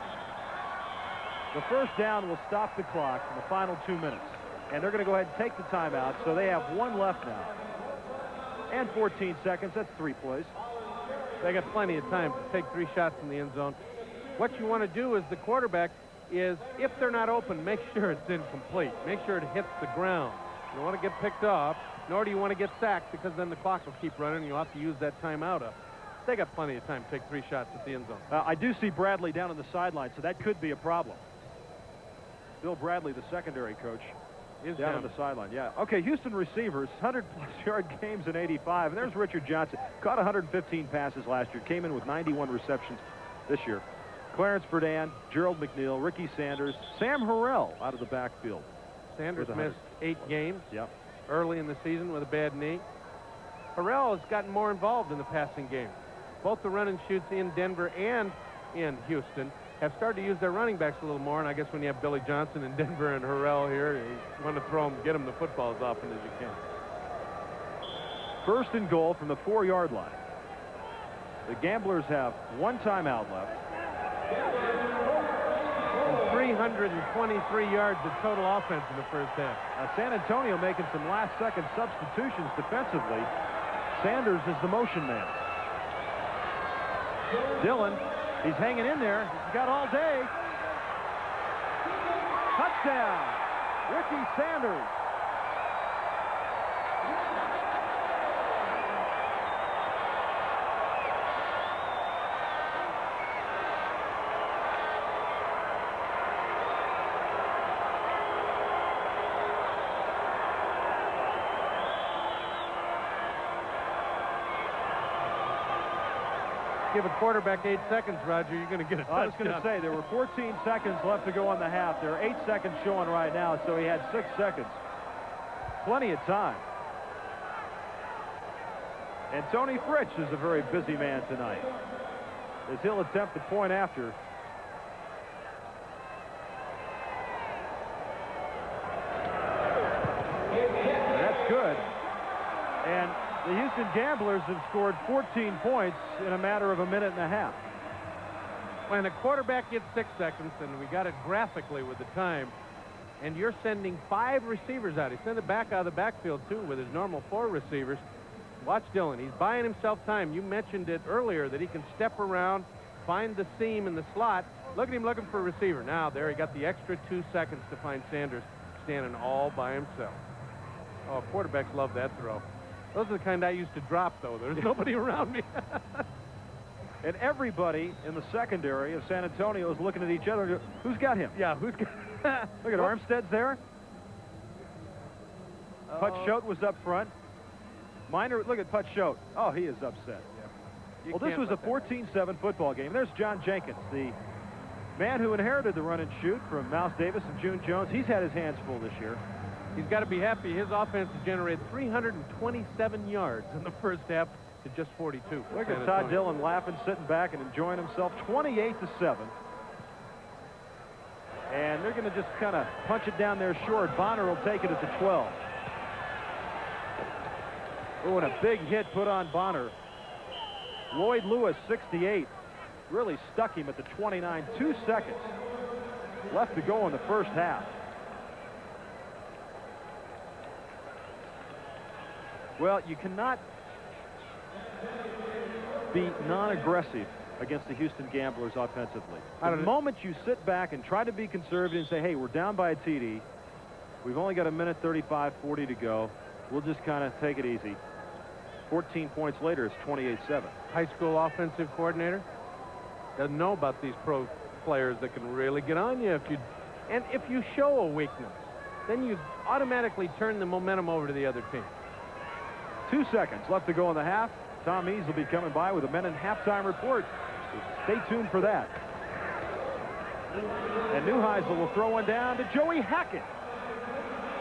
The first down will stop the clock in the final 2 minutes. And they're going to go ahead and take the timeout, so they have 1 left now. And 14 seconds, that's 3 plays. They got plenty of time to take 3 shots in the end zone. What you want to do as the quarterback is, if they're not open, make sure it's incomplete. Make sure it hits the ground. You don't want to get picked off, nor do you want to get sacked, because then the clock will keep running and you'll have to use that timeout up. They got plenty of time to take 3 shots at the end zone. I do see Bradley down on the sideline, so that could be a problem. Bill Bradley, the secondary coach, is down on the sideline. Yeah. Okay, Houston receivers, 100-plus yard games in 85. And there's Richard Johnson. Caught 115 passes last year. Came in with 91 receptions this year. Clarence Verdun, Gerald McNeil, Ricky Sanders, Sam Harrell out of the backfield. Sanders missed 8 games Yep. early in the season with a bad knee. Harrell has gotten more involved in the passing game. Both the run and shoots in Denver and in Houston have started to use their running backs a little more, and I guess when you have Billy Johnson in Denver and Harrell here, you want to throw them, get them the football as often as you can. 1st and goal from the 4-yard line. The Gamblers have 1 timeout left. And 323 yards of total offense in the first half. Now San Antonio making some last-second substitutions defensively. Sanders is the motion man. Dillon, he's hanging in there. He's got all day. Touchdown, Ricky Sanders. Give a quarterback 8 seconds, Roger, you're going to get a touchdown. I was going to say, there were 14 seconds left to go on the half. There are 8 seconds showing right now, so he had 6 seconds. Plenty of time. And Tony Fritsch is a very busy man tonight, as he'll attempt the point after. That's good. And the Houston Gamblers have scored 14 points in a matter of a minute and a half. When a quarterback gets 6 seconds, and we got it graphically with the time, and you're sending 5 receivers out. He sent it back out of the backfield, too, with his normal 4 receivers. Watch Dillon. He's buying himself time. You mentioned it earlier that he can step around, find the seam in the slot. Look at him looking for a receiver. Now, there he got the extra 2 seconds to find Sanders standing all by himself. Oh, quarterbacks love that throw. Those are the kind I used to drop, though. There's nobody around me. And everybody in the secondary of San Antonio is looking at each other and go, who's got him? Yeah, who's got Look at Armstead's there. Putz Schote was up front. Minor, look at Putz Schote. Oh, he is upset. You Well, this was a 14-7 football game. There's John Jenkins, the man who inherited the run and shoot from Mouse Davis and June Jones. He's had his hands full this year. He's got to be happy. His offense has generated 327 yards in the first half to just 42. Look at Todd Dillon laughing, sitting back, and enjoying himself. 28-7. And they're going to just kind of punch it down there short. Bonner will take it at the 12. Oh, and a big hit put on Bonner. Lloyd Lewis, 68, really stuck him at the 29. 2 seconds left to go in the first half. Well, you cannot be non-aggressive against the Houston Gamblers offensively. The moment you sit back and try to be conservative and say, hey, we're down by a TD, we've only got a minute 35, 40 to go, we'll just kind of take it easy. 14 points later, it's 28-7. High school offensive coordinator doesn't know about these pro players that can really get on you if you show a weakness, then you automatically turn the momentum over to the other team. 2 seconds left to go in the half. Tom Eaves will be coming by with a Menon halftime report. Stay tuned for that. And Neuheisel will throw one down to Joey Hackett.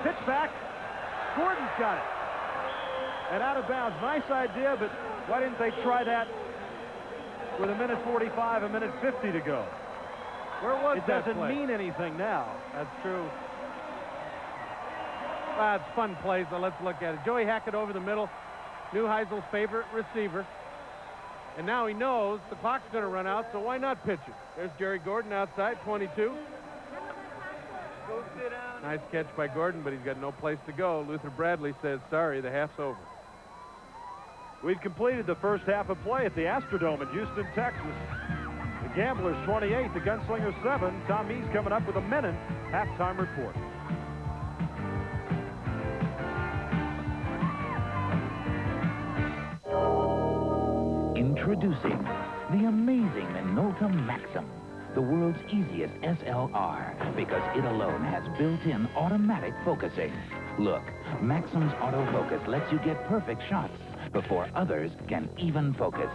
Pitch back. Gordon's got it. And out of bounds. Nice idea, but why didn't they try that with a minute 45, a minute 50 to go? Where was it? That doesn't play? mean anything now. That's true. Well, it's fun play, so let's look at it. Joey Hackett over the middle. Neuheisel's favorite receiver. And now he knows the clock's going to run out, so why not pitch it? There's Jerry Gordon outside, 22. Nice catch by Gordon, but he's got no place to go. Luther Bradley says, sorry, the half's over. We've completed the first half of play at the Astrodome in Houston, Texas. The Gamblers 28, the Gunslingers 7. Tom Eaves coming up with a Menon halftime report. Introducing the amazing Minolta Maxim, the world's easiest SLR, because it alone has built-in automatic focusing. Look, Maxim's autofocus lets you get perfect shots before others can even focus.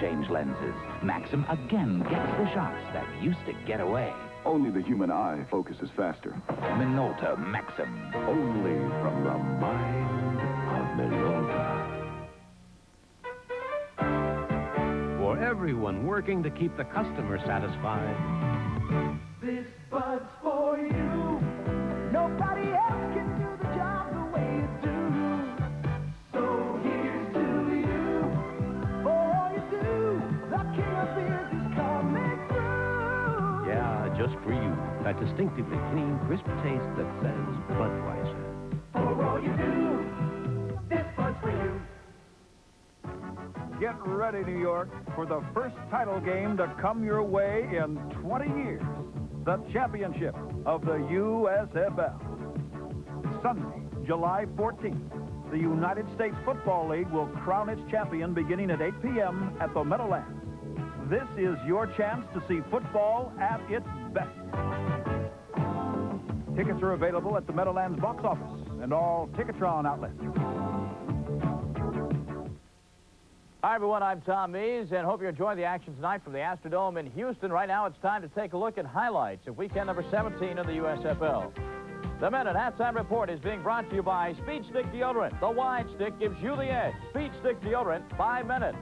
Change lenses. Maxim again gets the shots that used to get away. Only the human eye focuses faster. Minolta Maxim. Only from the mind of Minolta. For everyone working to keep the customer satisfied. This bud's for you. Nobody else can do the job the way you do. So here's to you. For all you do, the king of beers is coming through. Yeah, just for you. That distinctively clean, crisp taste that says Budweiser. For all you do, this bud's for you. Get ready, New York, for the first title game to come your way in 20 years. The championship of the USFL. Sunday, July 14th, the United States Football League will crown its champion beginning at 8 p.m. at the Meadowlands. This is your chance to see football at its best. Tickets are available at the Meadowlands box office and all Ticketron outlets. Hi, everyone. I'm Tom Eaves, and hope you're enjoying the action tonight from the Astrodome in Houston. Right now, it's time to take a look at highlights of weekend number 17 of the USFL. The Minute Halftime Report is being brought to you by Speed Stick Deodorant. The wide stick gives you the edge. Speed Stick Deodorant by Minute.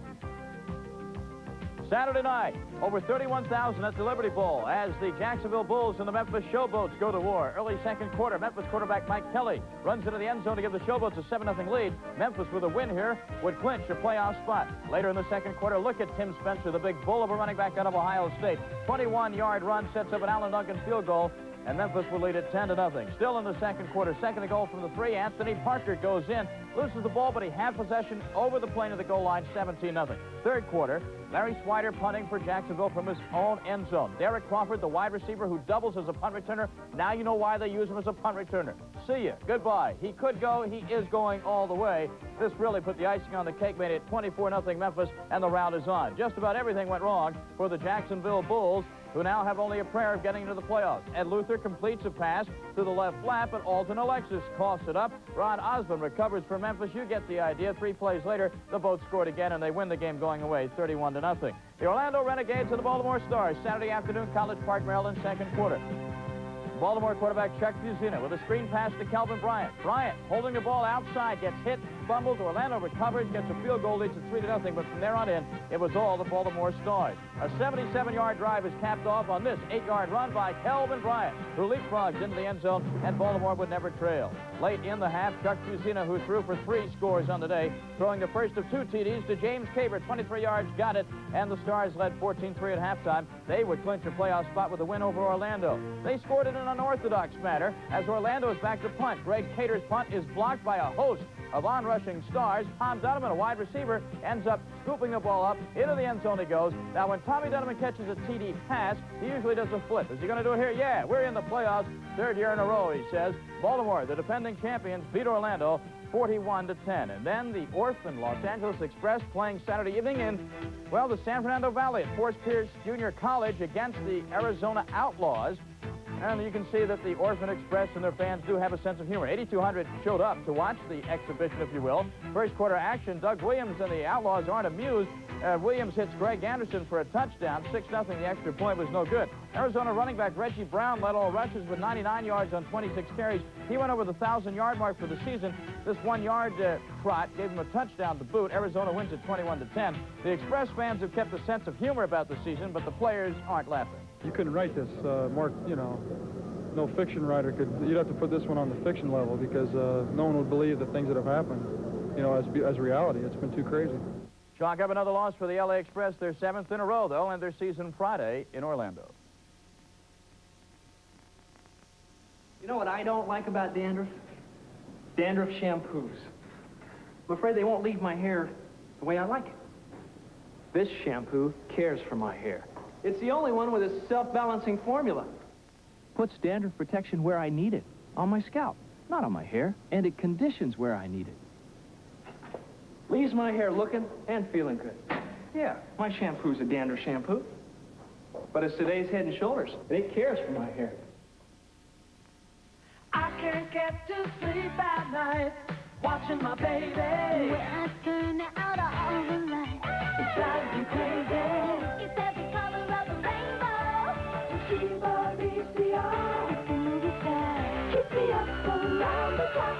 Saturday night, over 31,000 at the Liberty Bowl as the Jacksonville Bulls and the Memphis Showboats go to war. Early second quarter, Memphis quarterback Mike Kelly runs into the end zone to give the Showboats a 7-0 lead. Memphis, with a win here, would clinch a playoff spot. Later in the second quarter, look at Tim Spencer, the big bull of a running back out of Ohio State. 21-yard run sets up an Alan Duncan field goal, and Memphis will lead it 10-0. Still in the second quarter, second to goal from the 3. Anthony Parker goes in, loses the ball, but he had possession over the plane of the goal line, 17-0. Third quarter, Larry Swider punting for Jacksonville from his own end zone. Derek Crawford, the wide receiver who doubles as a punt returner. Now you know why they use him as a punt returner. See ya. Goodbye. He could go. He is going all the way. This really put the icing on the cake, made it 24-0 Memphis, and the round is on. Just about everything went wrong for the Jacksonville Bulls, who now have only a prayer of getting into the playoffs. Ed Luther completes a pass to the left flap, but Alton Alexis coughs it up. Ron Osborne recovers for Memphis. You get the idea. 3 plays later, the boat scored again, and they win the game going away 31-0. The Orlando Renegades and the Baltimore Stars, Saturday afternoon, College Park, Maryland, second quarter. Baltimore quarterback Chuck Fusina with a screen pass to Calvin Bryant. Bryant holding the ball outside, gets hit, fumbles. Orlando recovers, gets a field goal, leads to 3-0. But from there on in, it was all the Baltimore Stars. A 77-yard drive is capped off on this 8-yard run by Calvin Bryant, who leapfrogs into the end zone, and Baltimore would never trail. Late in the half, Chuck Fusina, who threw for 3 scores on the day, throwing the first of 2 TDs to James Caber, 23 yards, got it, and the Stars led 14-3 at halftime. They would clinch a playoff spot with a win over Orlando. They scored in an unorthodox manner as Orlando is back to punt. Greg Cater's punt is blocked by a host of onrushing Stars. Tom Donovan, a wide receiver, ends up scooping the ball up. Into the end zone he goes. Now, when Tommy Donovan catches a TD pass, he usually does a flip. Is he going to do it here? Yeah, we're in the playoffs. 3rd year in a row, he says. Baltimore, the defending champions, beat Orlando 41-10. And then the orphan Los Angeles Express playing Saturday evening in, well, the San Fernando Valley at Forest Pierce Junior College against the Arizona Outlaws. And you can see that the Orphan Express and their fans do have a sense of humor. 8,200 showed up to watch the exhibition, if you will. First quarter action, Doug Williams and the Outlaws aren't amused. Williams hits Greg Anderson for a touchdown. 6-0. The extra point was no good. Arizona running back Reggie Brown led all rushes with 99 yards on 26 carries. He went over the 1,000-yard mark for the season. This 1-yard trot gave him a touchdown to boot. Arizona wins at 21-10. The Express fans have kept a sense of humor about the season, but the players aren't laughing. You couldn't write this, Mark, you know, no fiction writer could. You'd have to put this one on the fiction level because no one would believe the things that have happened, you know, as reality. It's been too crazy. Chalk up another loss for the LA Express, their 7th in a row. They'll end their season Friday in Orlando. You know what I don't like about dandruff? Dandruff shampoos. I'm afraid they won't leave my hair the way I like it. This shampoo cares for my hair. It's the only one with a self-balancing formula. Puts dandruff protection where I need it, on my scalp, not on my hair, and it conditions where I need it. Leaves my hair looking and feeling good. Yeah, my shampoo's a dandruff shampoo, but it's today's Head and Shoulders, and it cares for my hair. I can't get to sleep at night, watching my baby. When I turn out all the lights, it drives me crazy. It's every color of the rainbow. Toshiba VCR, it's a movie star. Keep me up around the clock.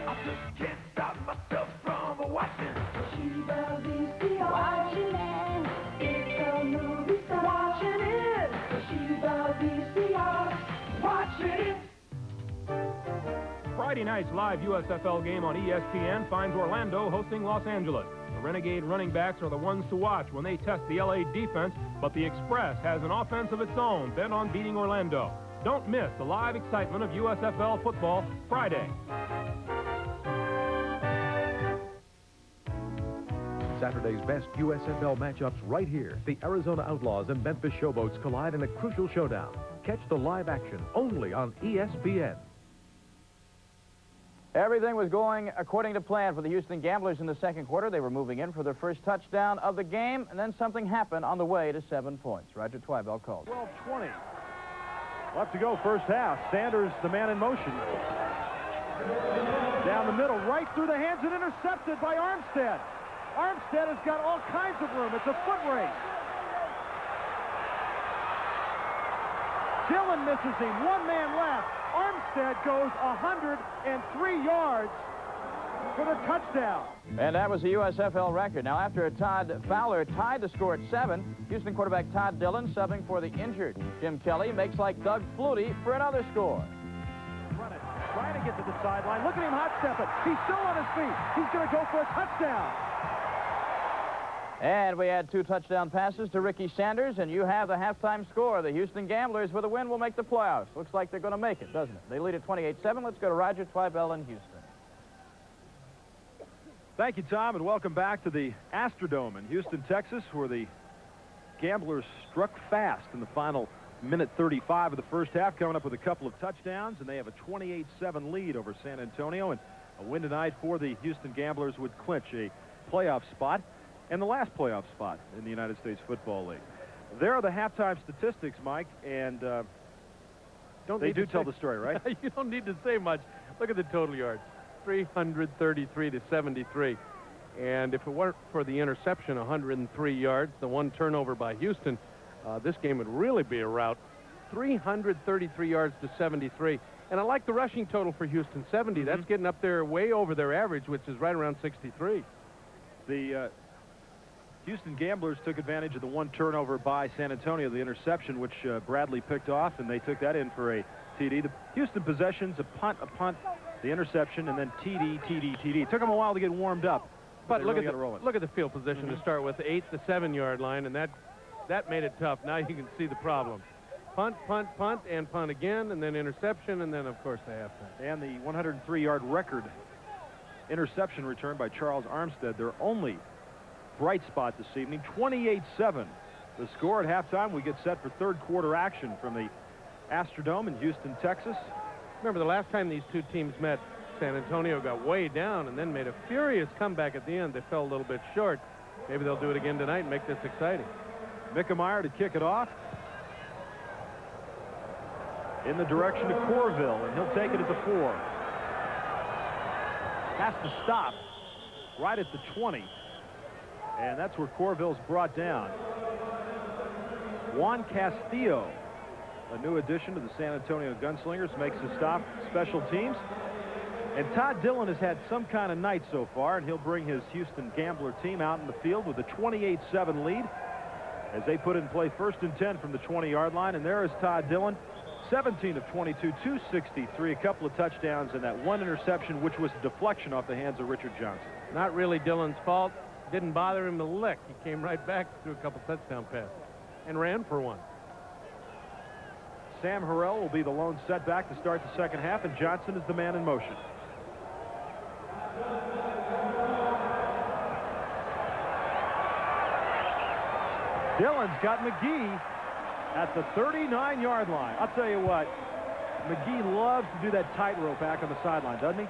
I just can't stop myself from watching. Toshiba VCR, watching it. It's a movie star. Watching it. Toshiba VCR, watching it. Friday night's live USFL game on ESPN finds Orlando hosting Los Angeles. The Renegade running backs are the ones to watch when they test the LA defense, but the Express has an offense of its own bent on beating Orlando. Don't miss the live excitement of USFL football Friday. Saturday's best USFL matchups right here. The Arizona Outlaws and Memphis Showboats collide in a crucial showdown. Catch the live action only on ESPN. Everything was going according to plan for the Houston Gamblers in the second quarter. They were moving in for their first touchdown of the game, and then something happened on the way to 7 points. Roger Twibell called. 12-20. Left to go first half. Sanders, the man in motion. Down the middle, right through the hands and intercepted by Armstead. Armstead has got all kinds of room. It's a foot race. Dillon misses him. One man left. Armstead goes 103 yards for the touchdown. And that was the USFL record. Now, after Todd Fowler tied the score at 7, Houston quarterback Todd Dillon subbing for the injured Jim Kelly makes like Doug Flutie for another score. Run it. Trying to get to the sideline. Look at him hot-stepping. He's still on his feet. He's going to go for a touchdown. And we had 2 touchdown passes to Ricky Sanders, and you have the halftime score. The Houston Gamblers, with a win, will make the playoffs. Looks like they're going to make it, doesn't it? They lead at 28-7. Let's go to Roger Twibell in Houston. Thank you, Tom, and welcome back to the Astrodome in Houston, Texas, where the Gamblers struck fast in the final minute 35 of the first half, coming up with a couple of touchdowns, and they have a 28-7 lead over San Antonio, and a win tonight for the Houston Gamblers would clinch a playoff spot and the last playoff spot in the United States Football League. There are the halftime statistics, Mike, and they do tell the story, right? You don't need to say much. Look at the total yards, 333 to 73. And if it weren't for the interception, 103 yards, the one turnover by Houston, this game would really be a rout. 333 yards to 73. And I like the rushing total for Houston, 70. That's getting up there way over their average, which is right around 63. The Houston Gamblers took advantage of the one turnover by San Antonio, the interception, which Bradley picked off, and they took that in for a TD. The Houston possessions, a punt, the interception, and then TD, TD, TD. It took them a while to get warmed up. But look at the field position to start with, the 8 to 7-yard line, and that made it tough. Now you can see the problem. Punt, punt, punt, and punt again, and then interception, and then, of course, the halftime. And the 103-yard record interception return by Charles Armstead, their only bright spot this evening, 28-7. The score at halftime. We get set for third quarter action from the Astrodome in Houston, Texas. Remember, the last time these two teams met, San Antonio got way down and then made a furious comeback at the end. They fell a little bit short. Maybe they'll do it again tonight and make this exciting. Mickemeyer to kick it off. In the direction of Corville, and he'll take it at the 4. Has to stop right at the 20. And that's where Corville's brought down. Juan Castillo, a new addition to the San Antonio Gunslingers, makes the stop. Special teams. And Todd Dillon has had some kind of night so far, and he'll bring his Houston Gambler team out in the field with a 28-7 lead as they put in play 1st and 10 from the 20-yard line. And there is Todd Dillon, 17 of 22, 263, a couple of touchdowns, and that one interception, which was a deflection off the hands of Richard Johnson. Not really Dillon's fault. Didn't bother him a lick. He came right back through a couple touchdown passes and ran for one. Sam Harrell will be the lone setback to start the second half, and Johnson is the man in motion. Dillon's got McGee at the 39-yard line. I'll tell you what, McGee loves to do that tightrope back on the sideline, doesn't he?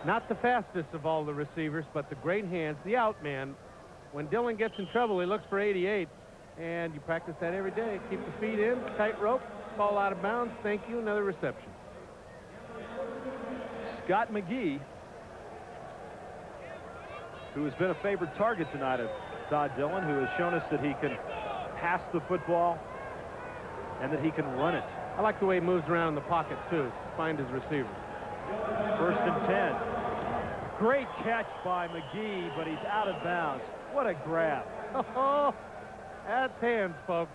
Not the fastest of all the receivers, but the great hands, the out man. When Dillon gets in trouble, he looks for 88, and you practice that every day. Keep the feet in, tightrope, ball out of bounds. Thank you, another reception. Scott McGee, who has been a favorite target tonight of Todd Dillon, who has shown us that he can pass the football and that he can run it. I like the way he moves around in the pocket, too, to find his receiver. 1st and 10. Great catch by McGee, but he's out of bounds. What a grab. Oh, that's hands, folks.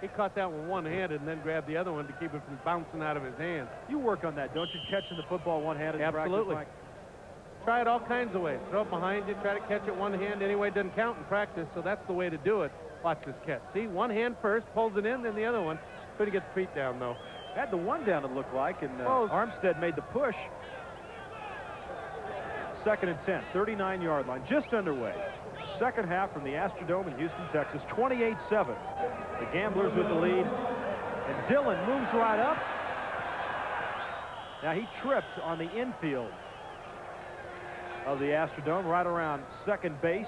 He caught that one one-handed and then grabbed the other one to keep it from bouncing out of his hands. You work on that, don't you? Catching the football one-handed. Absolutely. Try it all kinds of ways. Throw it behind you, try to catch it one hand. Anyway, it doesn't count in practice, so that's the way to do it. Watch this catch. See, one hand first, pulls it in, then the other one. Couldn't get the feet down, though. Had the one down, it looked like, and Armstead made the push. 2nd and 10, 39-yard line, just underway. Second half from the Astrodome in Houston, Texas, 28-7. The Gamblers with the lead, and Dillon moves right up. Now he tripped on the infield of the Astrodome, right around second base,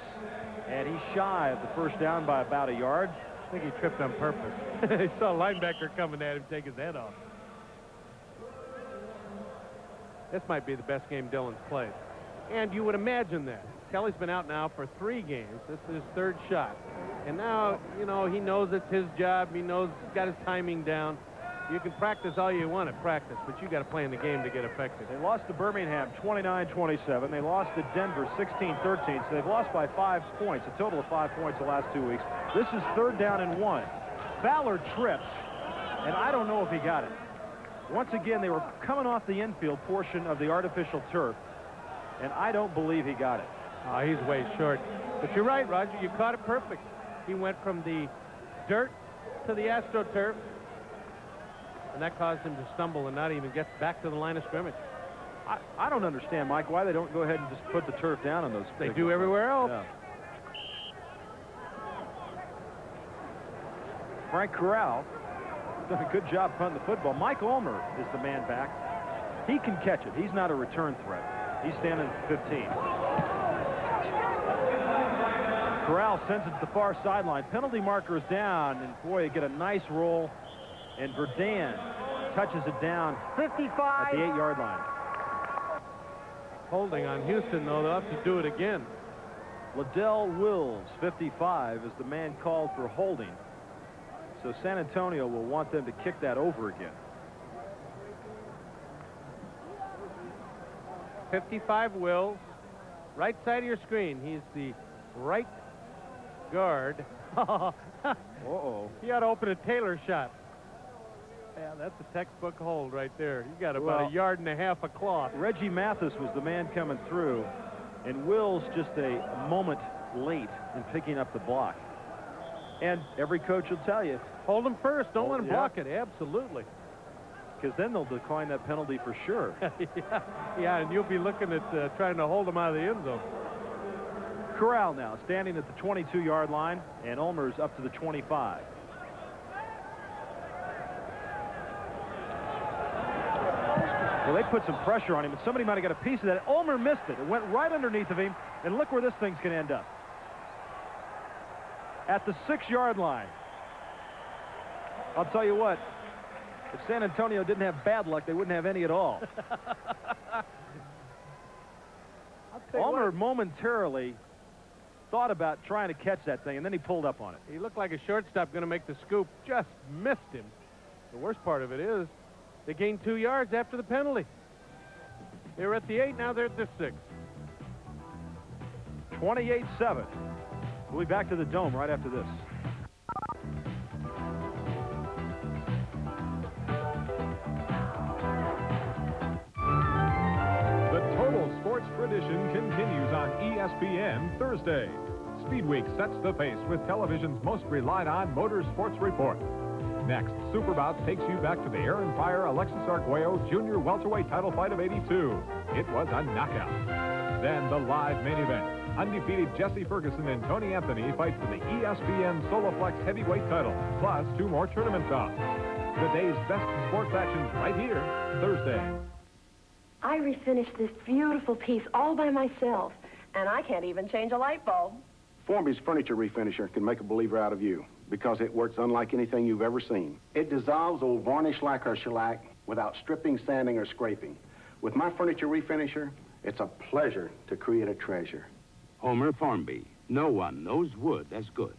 and he's shy of the first down by about a yard. I think he tripped on purpose. He saw a linebacker coming at him, take his head off. This might be the best game Dillon's played. And you would imagine that. Kelly's been out now for 3 games. This is his 3rd shot. And now, you know, he knows it's his job. He knows he's got his timing down. You can practice all you want at practice, but you got to play in the game to get effective. They lost to Birmingham 29-27. They lost to Denver 16-13. So they've lost by 5 points, a total of 5 points the last 2 weeks. This is 3rd down and 1. Fowler tripped, and I don't know if he got it. Once again, they were coming off the infield portion of the artificial turf, and I don't believe he got it. Oh, he's way short. But you're right, Roger. You caught it perfect. He went from the dirt to the AstroTurf, and that caused him to stumble and not even get back to the line of scrimmage. I don't understand, Mike, why they don't go ahead and just put the turf down on those. They do everywhere else. Yeah. Frank Corral done a good job punting the football. Mike Ulmer is the man back. He can catch it. He's not a return threat. He's standing at 15. Corral sends it to the far sideline. Penalty marker is down, and boy, you get a nice roll. And Verdun touches it down 55 at the 8-yard line. Holding on Houston, though. They'll have to do it again. Liddell Wills, 55, is the man called for holding. So San Antonio will want them to kick that over again. 55 Wills, right side of your screen. He's the right guard. Uh-oh. He ought to open a Taylor shot. Yeah, that's a textbook hold right there. You got about a yard and a half of cloth. Reggie Mathis was the man coming through, and Wills just a moment late in picking up the block. And every coach will tell you, hold him first. Don't let him block it. Absolutely. Because then they'll decline that penalty for sure. yeah, and you'll be looking at trying to hold him out of the end zone. Corral now standing at the 22-yard line, and Ulmer's up to the 25. Well, they put some pressure on him, and somebody might have got a piece of that. Ulmer missed it. It went right underneath of him, and look where this thing's going to end up. At the 6-yard line. I'll tell you what, if San Antonio didn't have bad luck, they wouldn't have any at all. Ulmer momentarily thought about trying to catch that thing, and then he pulled up on it. He looked like a shortstop going to make the scoop. Just missed him. The worst part of it is they gained 2 yards after the penalty. They were at the 8, now they're at the 6. 28-7. We'll be back to the Dome right after this. The Total Sports Tradition continues on ESPN Thursday. Speed Week sets the pace with television's most relied on motorsports report. Next, Superbouts takes you back to the Air and Fire Alexis Arguello Junior Welterweight title fight of '82. It was a knockout. Then the live main event. Undefeated Jesse Ferguson and Tony Anthony fight for the ESPN Soloflex heavyweight title, plus 2 more tournament bouts. The day's best sports actions right here, Thursday. I refinished this beautiful piece all by myself, and I can't even change a light bulb. Formby's furniture refinisher can make a believer out of you because it works unlike anything you've ever seen. It dissolves old varnish lacquer shellac without stripping, sanding, or scraping. With my furniture refinisher, it's a pleasure to create a treasure. Homer Formby. No one knows wood as good.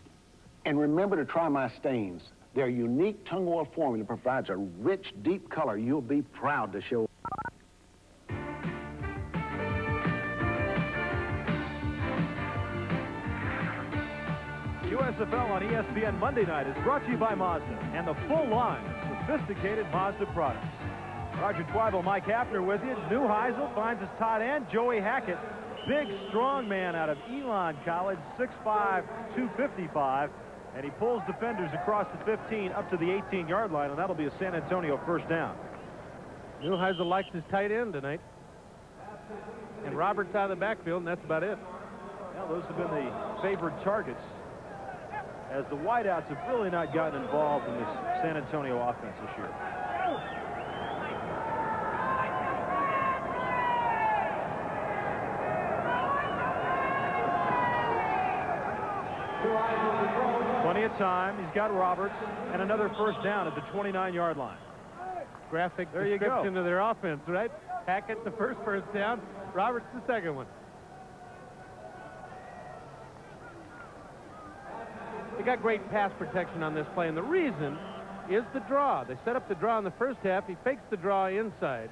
And remember to try my stains. Their unique tung oil formula provides a rich, deep color you'll be proud to show. USFL on ESPN Monday night is brought to you by Mazda and the full line of sophisticated Mazda products. Roger Twyville, Mike Hafner with you. Neuheisel finds his tight end, Joey Hackett. Big, strong man out of Elon College, 6'5", 255. And he pulls defenders across the 15 up to the 18-yard line, and that'll be a San Antonio first down. Neuheisel likes his tight end tonight. And Roberts out of the backfield, and that's about it. Well, those have been the favored targets, as the wideouts have really not gotten involved in this San Antonio offense this year. Plenty of time. He's got Roberts, and another first down at the 29-yard line. Graphic there you description go. of their offense, right? Hackett the first down, Roberts the second one. They got great pass protection on this play, and the reason is the draw. They set up the draw in the first half. He fakes the draw inside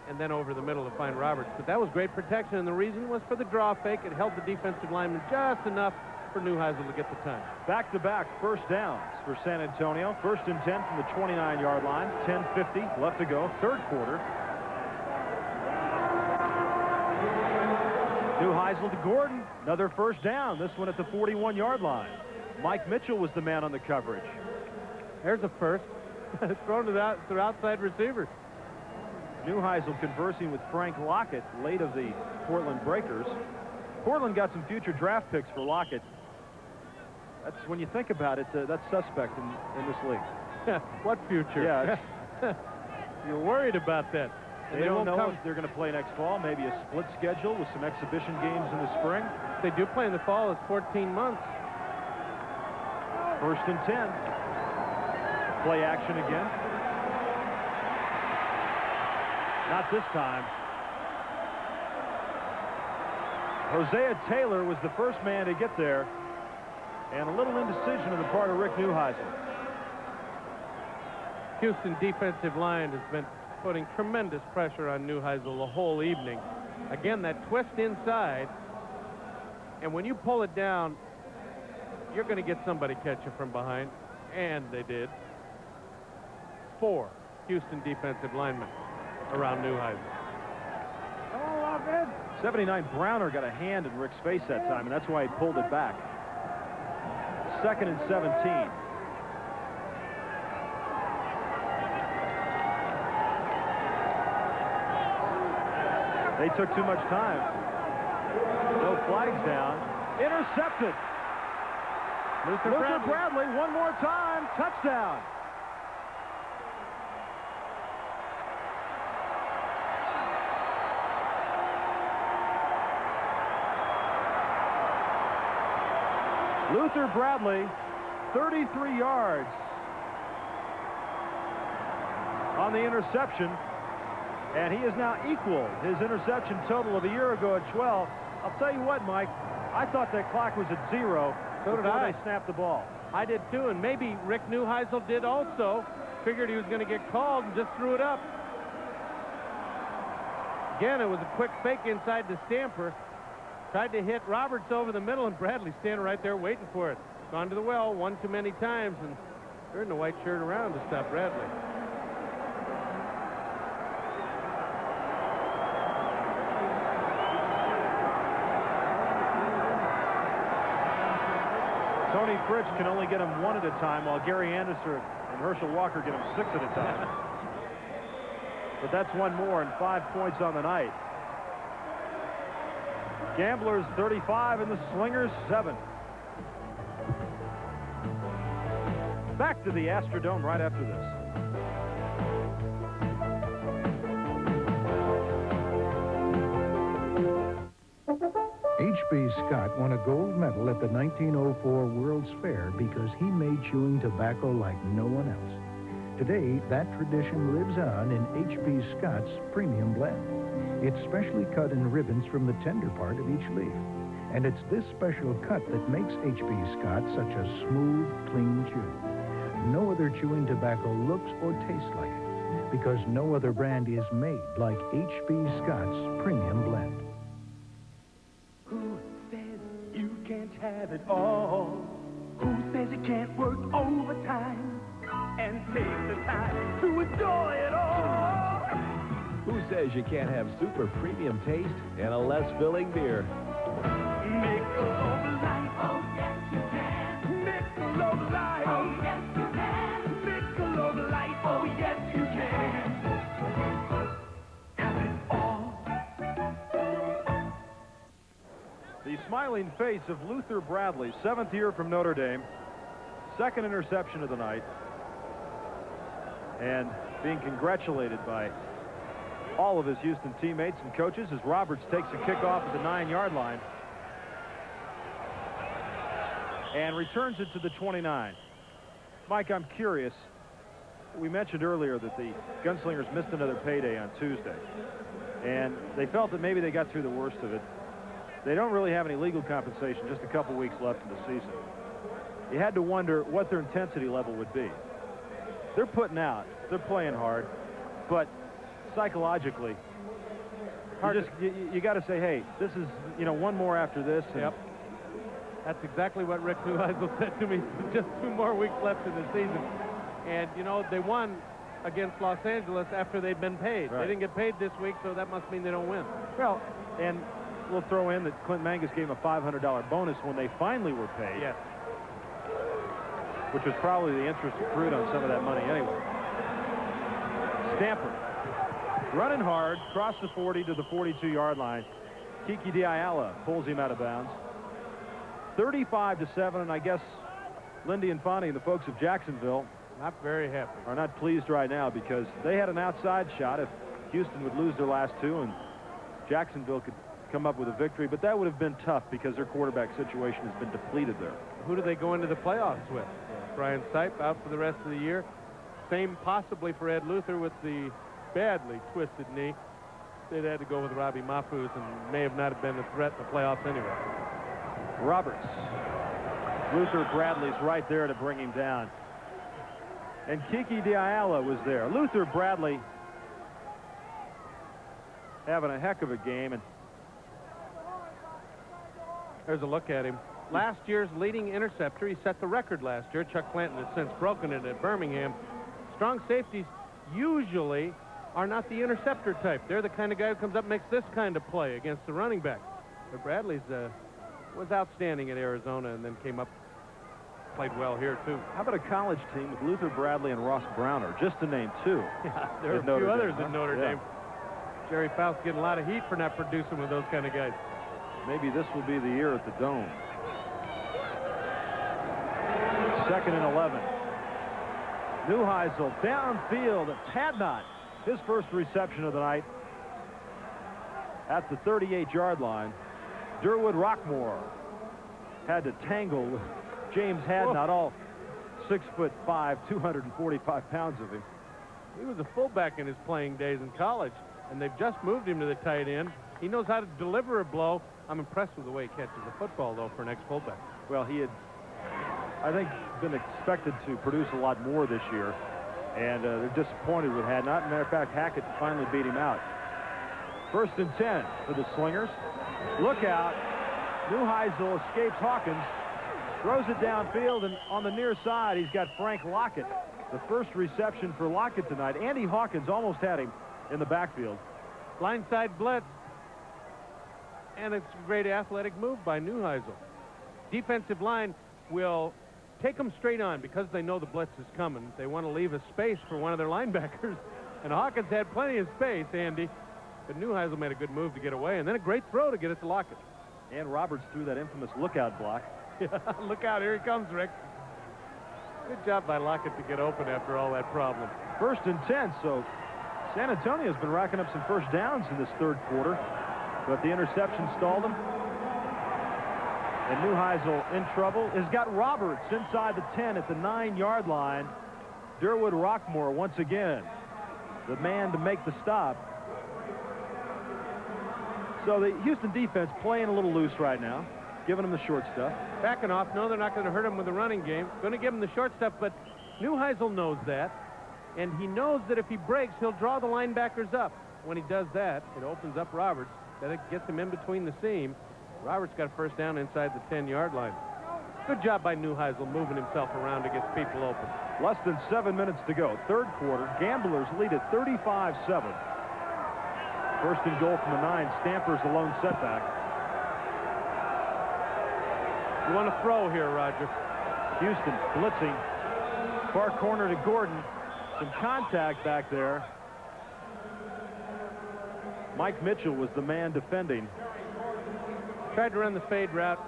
and then over the middle to find Roberts. But that was great protection, and the reason was for the draw fake. It held the defensive lineman just enough for Neuheisel to get the time. Back-to-back first downs for San Antonio. First and 10 from the 29-yard line. 10:50 left to go, third quarter. Neuheisel to Gordon. Another first down, this one at the 41-yard line. Mike Mitchell was the man on the coverage. There's a first. Thrown to the outside receivers. Neuheisel conversing with Frank Lockett, late of the Portland Breakers. Portland got some future draft picks for Lockett. That's, when you think about it, that's suspect in this league. What future? Yeah. You're worried about that. They don't know if they're going to play next fall. Maybe a split schedule with some exhibition games in the spring. If they do play in the fall, it's 14 months. First and 10. Play action again. Not this time. Hosea Taylor was the first man to get there. And a little indecision on the part of Rick Neuheisel. Houston defensive line has been putting tremendous pressure on Neuheisel the whole evening. Again, that twist inside, and when you pull it down, you're going to get somebody catch you from behind, and they did. 4 Houston defensive linemen around Neuheisel. 79 Browner got a hand in Rick's face that time, and that's why he pulled it back. 2nd and 17. They took too much time. No flags down. Intercepted. Luther Bradley one more time. Touchdown. Luther Bradley, 33 yards on the interception, and he has now equaled his interception total of a year ago at 12. I'll tell you what, Mike, I thought that clock was at 0 So did before I. they snapped the ball. I did too, and maybe Rick Neuheisel did also. Figured he was going to get called and just threw it up. Again, it was a quick fake inside to Stamper. Tried to hit Roberts over the middle, and Bradley standing right there waiting for it. Gone to the well one too many times, and turned the white shirt around to stop Bradley. Tony Fritsch can only get him 1 at a time, while Gary Anderson and Herschel Walker get him 6 at a time. But that's 1 more and 5 points on the night. Gamblers 35 and the Slingers 7. Back to the Astrodome right after this. H.B. Scott won a gold medal at the 1904 World's Fair because he made chewing tobacco like no one else. Today, that tradition lives on in H.B. Scott's premium blend. It's specially cut in ribbons from the tender part of each leaf. And it's this special cut that makes H.B. Scott such a smooth, clean chew. No other chewing tobacco looks or tastes like it because no other brand is made like H.B. Scott's premium blend. Who says you can't have it all? Who says you can't work overtime and take the time to enjoy it all? Who says you can't have super premium taste and a less filling beer? Michelob Light. Oh, yes, you can. Michelob Light. Oh, yes, you can. Michelob Light. Oh, yes, you can. Have it all. The smiling face of Luther Bradley, 7th year from Notre Dame, 2nd interception of the night, and being congratulated by all of his Houston teammates and coaches as Roberts takes a kickoff at the 9-yard line and returns it to the 29. Mike, I'm curious. We mentioned earlier that the Gunslingers missed another payday on Tuesday, and they felt that maybe they got through the worst of it. They don't really have any legal compensation, just a couple weeks left in the season. You had to wonder what their intensity level would be. They're putting out, they're playing hard, but psychologically, you got to say, hey, this is, one more after this. Yep. That's exactly what Rick Neuheisel said to me. Just 2 more weeks left in the season. And, they won against Los Angeles after they'd been paid. Right. They didn't get paid this week, so that must mean they don't win. Well, and we'll throw in that Clint Mangus gave him a $500 bonus when they finally were paid. Yes. Which was probably the interest accrued on some of that money anyway. Stamper running hard, across the 40 to the 42-yard line. Kiki Diayala pulls him out of bounds. 35-7, and I guess Lindy Infante and the folks of Jacksonville not very happy. Are not pleased right now because they had an outside shot if Houston would lose their last 2 and Jacksonville could come up with a victory, but that would have been tough because their quarterback situation has been depleted there. Who do they go into the playoffs with? Brian Sipe out for the rest of the year. Same possibly for Ed Luther with the badly twisted knee. They'd had to go with Robbie Mahfouz and may have not been a threat in the playoffs anyway. Roberts. Luther Bradley's right there to bring him down. And Kiki Diala was there. Luther Bradley having a heck of a game. And there's a look at him. Last year's leading interceptor. He set the record last year. Chuck Clanton has since broken it at Birmingham. Strong safeties usually are not the interceptor type. They're the kind of guy who comes up and makes this kind of play against the running back. But Bradley's was outstanding at Arizona and then came up, played well here too. How about a college team with Luther Bradley and Ross Browner, just to name two? Yeah, there are a few others at Notre Dame. Jerry Faust getting a lot of heat for not producing with those kind of guys. Maybe this will be the year at the Dome. 2nd and 11. Neuheisel downfield. Hadnot, his first reception of the night at the 38-yard line. Durwood Rockmore had to tangle with James Hadnot, all 6'5", 245 pounds of him. He was a fullback in his playing days in college, and they've just moved him to the tight end. He knows how to deliver a blow. I'm impressed with the way he catches the football, though, for an ex-fullback. Well, he had, I think, been expected to produce a lot more this year, and they're disappointed with Hadnot. As a matter of fact, Hackett finally beat him out. 1st and 10 for the Slingers. Look out. Neuheisel escapes Hawkins, throws it downfield, and on the near side, he's got Frank Lockett. The first reception for Lockett tonight. Andy Hawkins almost had him in the backfield. Blindside blitz. And it's a great athletic move by Neuheisel. Defensive line will take them straight on because they know the blitz is coming. They want to leave a space for one of their linebackers. And Hawkins had plenty of space, Andy. But Neuheisel made a good move to get away, and then a great throw to get it to Lockett. And Roberts threw that infamous lookout block. Look out, here he comes, Rick. Good job by Lockett to get open after all that problem. 1st and 10, so San Antonio's been racking up some first downs in this third quarter, but the interception stalled them. And Neuheisel in trouble. Has got Roberts inside the 10 at the 9-yard line. Durwood Rockmore once again, the man to make the stop. So the Houston defense playing a little loose right now, giving them the short stuff. Backing off. No, they're not going to hurt him with the running game. Going to give him the short stuff, but Neuheisel knows that. And he knows that if he breaks, he'll draw the linebackers up. When he does that, it opens up Roberts. That it gets him in between the seam. Roberts got a first down inside the 10-yard line. Good job by Neuheisel moving himself around to get people open. Less than 7 minutes to go. Third quarter. Gamblers lead at 35-7. 1st and goal from the 9. Stamper's the lone setback. You want to throw here, Roger. Houston blitzing. Far corner to Gordon. Some contact back there. Mike Mitchell was the man defending. Tried to run the fade route.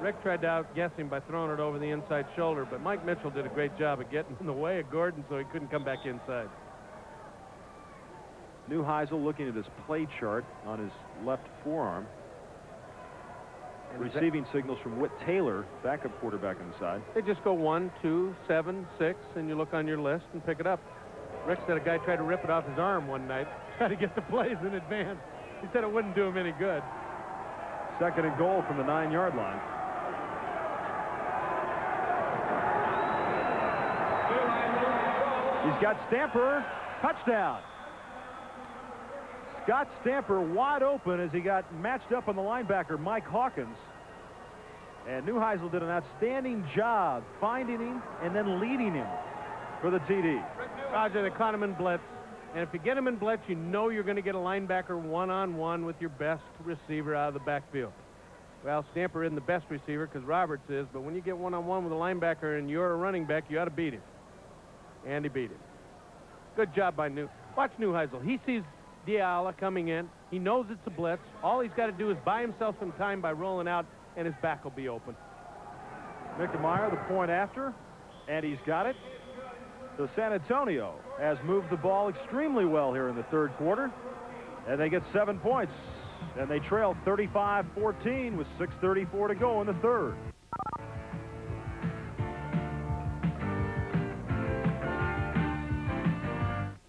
Rick tried to outguess him by throwing it over the inside shoulder, but Mike Mitchell did a great job of getting in the way of Gordon so he couldn't come back inside. Neuheisel looking at his play chart on his left forearm. And receiving signals from Whit Taylor, backup quarterback on the side. They just go 1, 2, 7, 6, and you look on your list and pick it up. Rick said a guy tried to rip it off his arm one night, try to get the plays in advance. He said it wouldn't do him any good. 2nd and goal from the 9-yard line. He's got Stamper. Touchdown. Scott Stamper wide open as he got matched up on the linebacker, Mike Hawkins. And Neuheisel did an outstanding job finding him and then leading him for the TD. Roger, they caught him in blitz. And if you get him in blitz, you know you're going to get a linebacker one-on-one with your best receiver out of the backfield. Well, Stamper isn't the best receiver because Roberts is, but when you get one-on-one with a linebacker and you're a running back, you ought to beat him. And he beat him. Good job by Watch Neuheisel. He sees Diala coming in. He knows it's a blitz. All he's got to do is buy himself some time by rolling out, and his back will be open. Mickemeyer, the point after, and he's got it. So San Antonio has moved the ball extremely well here in the third quarter, and they get 7 points, and they trail 35-14 with 6:34 to go in the third.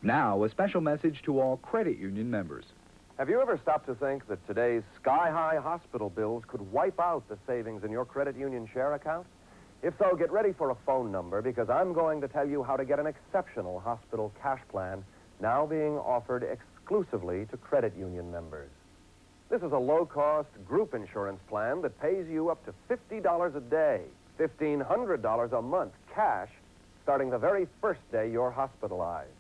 Now, a special message to all credit union members. Have you ever stopped to think that today's sky-high hospital bills could wipe out the savings in your credit union share account? If so, get ready for a phone number because I'm going to tell you how to get an exceptional hospital cash plan now being offered exclusively to credit union members. This is a low-cost group insurance plan that pays you up to $50 a day, $1,500 a month cash, starting the very first day you're hospitalized.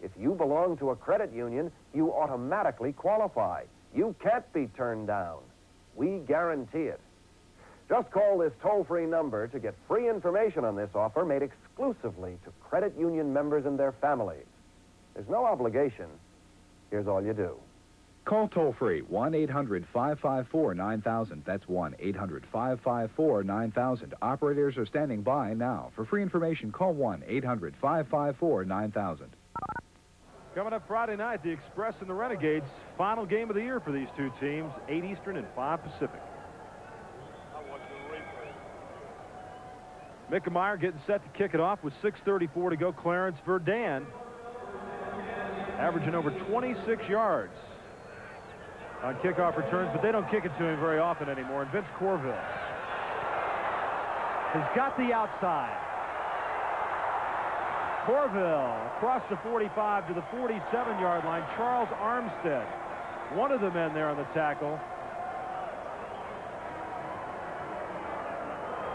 If you belong to a credit union, you automatically qualify. You can't be turned down. We guarantee it. Just call this toll-free number to get free information on this offer made exclusively to credit union members and their families. There's no obligation. Here's all you do. Call toll-free 1-800-554-9000. That's 1-800-554-9000. Operators are standing by now. For free information, call 1-800-554-9000. Coming up Friday night, the Express and the Renegades. Final game of the year for these two teams, 8 Eastern and 5 Pacific. Mickemeyer getting set to kick it off with 6:34 to go. Clarence Verdun averaging over 26 yards on kickoff returns, but they don't kick it to him very often anymore. And Vince Corville has got the outside. Corville across the 45 to the 47-yard line. Charles Armstead, one of the men there on the tackle.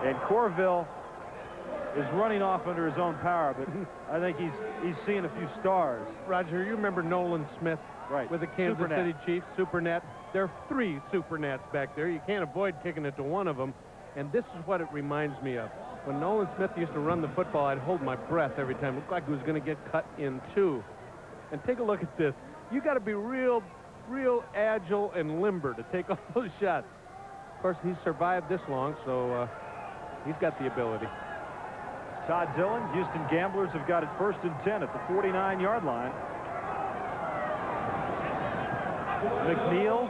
And Corville is running off under his own power, but I think he's seeing a few stars. Roger, you remember Nolan Smith? Right. With the Kansas Super City net. Chiefs, Super Net. There are 3 Super Nets back there. You can't avoid kicking it to one of them. And this is what it reminds me of. When Nolan Smith used to run the football, I'd hold my breath every time. It looked like it was going to get cut in 2. And take a look at this. You got to be real agile and limber to take all those shots. Of course, he's survived this long, so he's got the ability. Todd Dillon, Houston Gamblers have got it 1st and 10 at the 49-yard line. McNeil,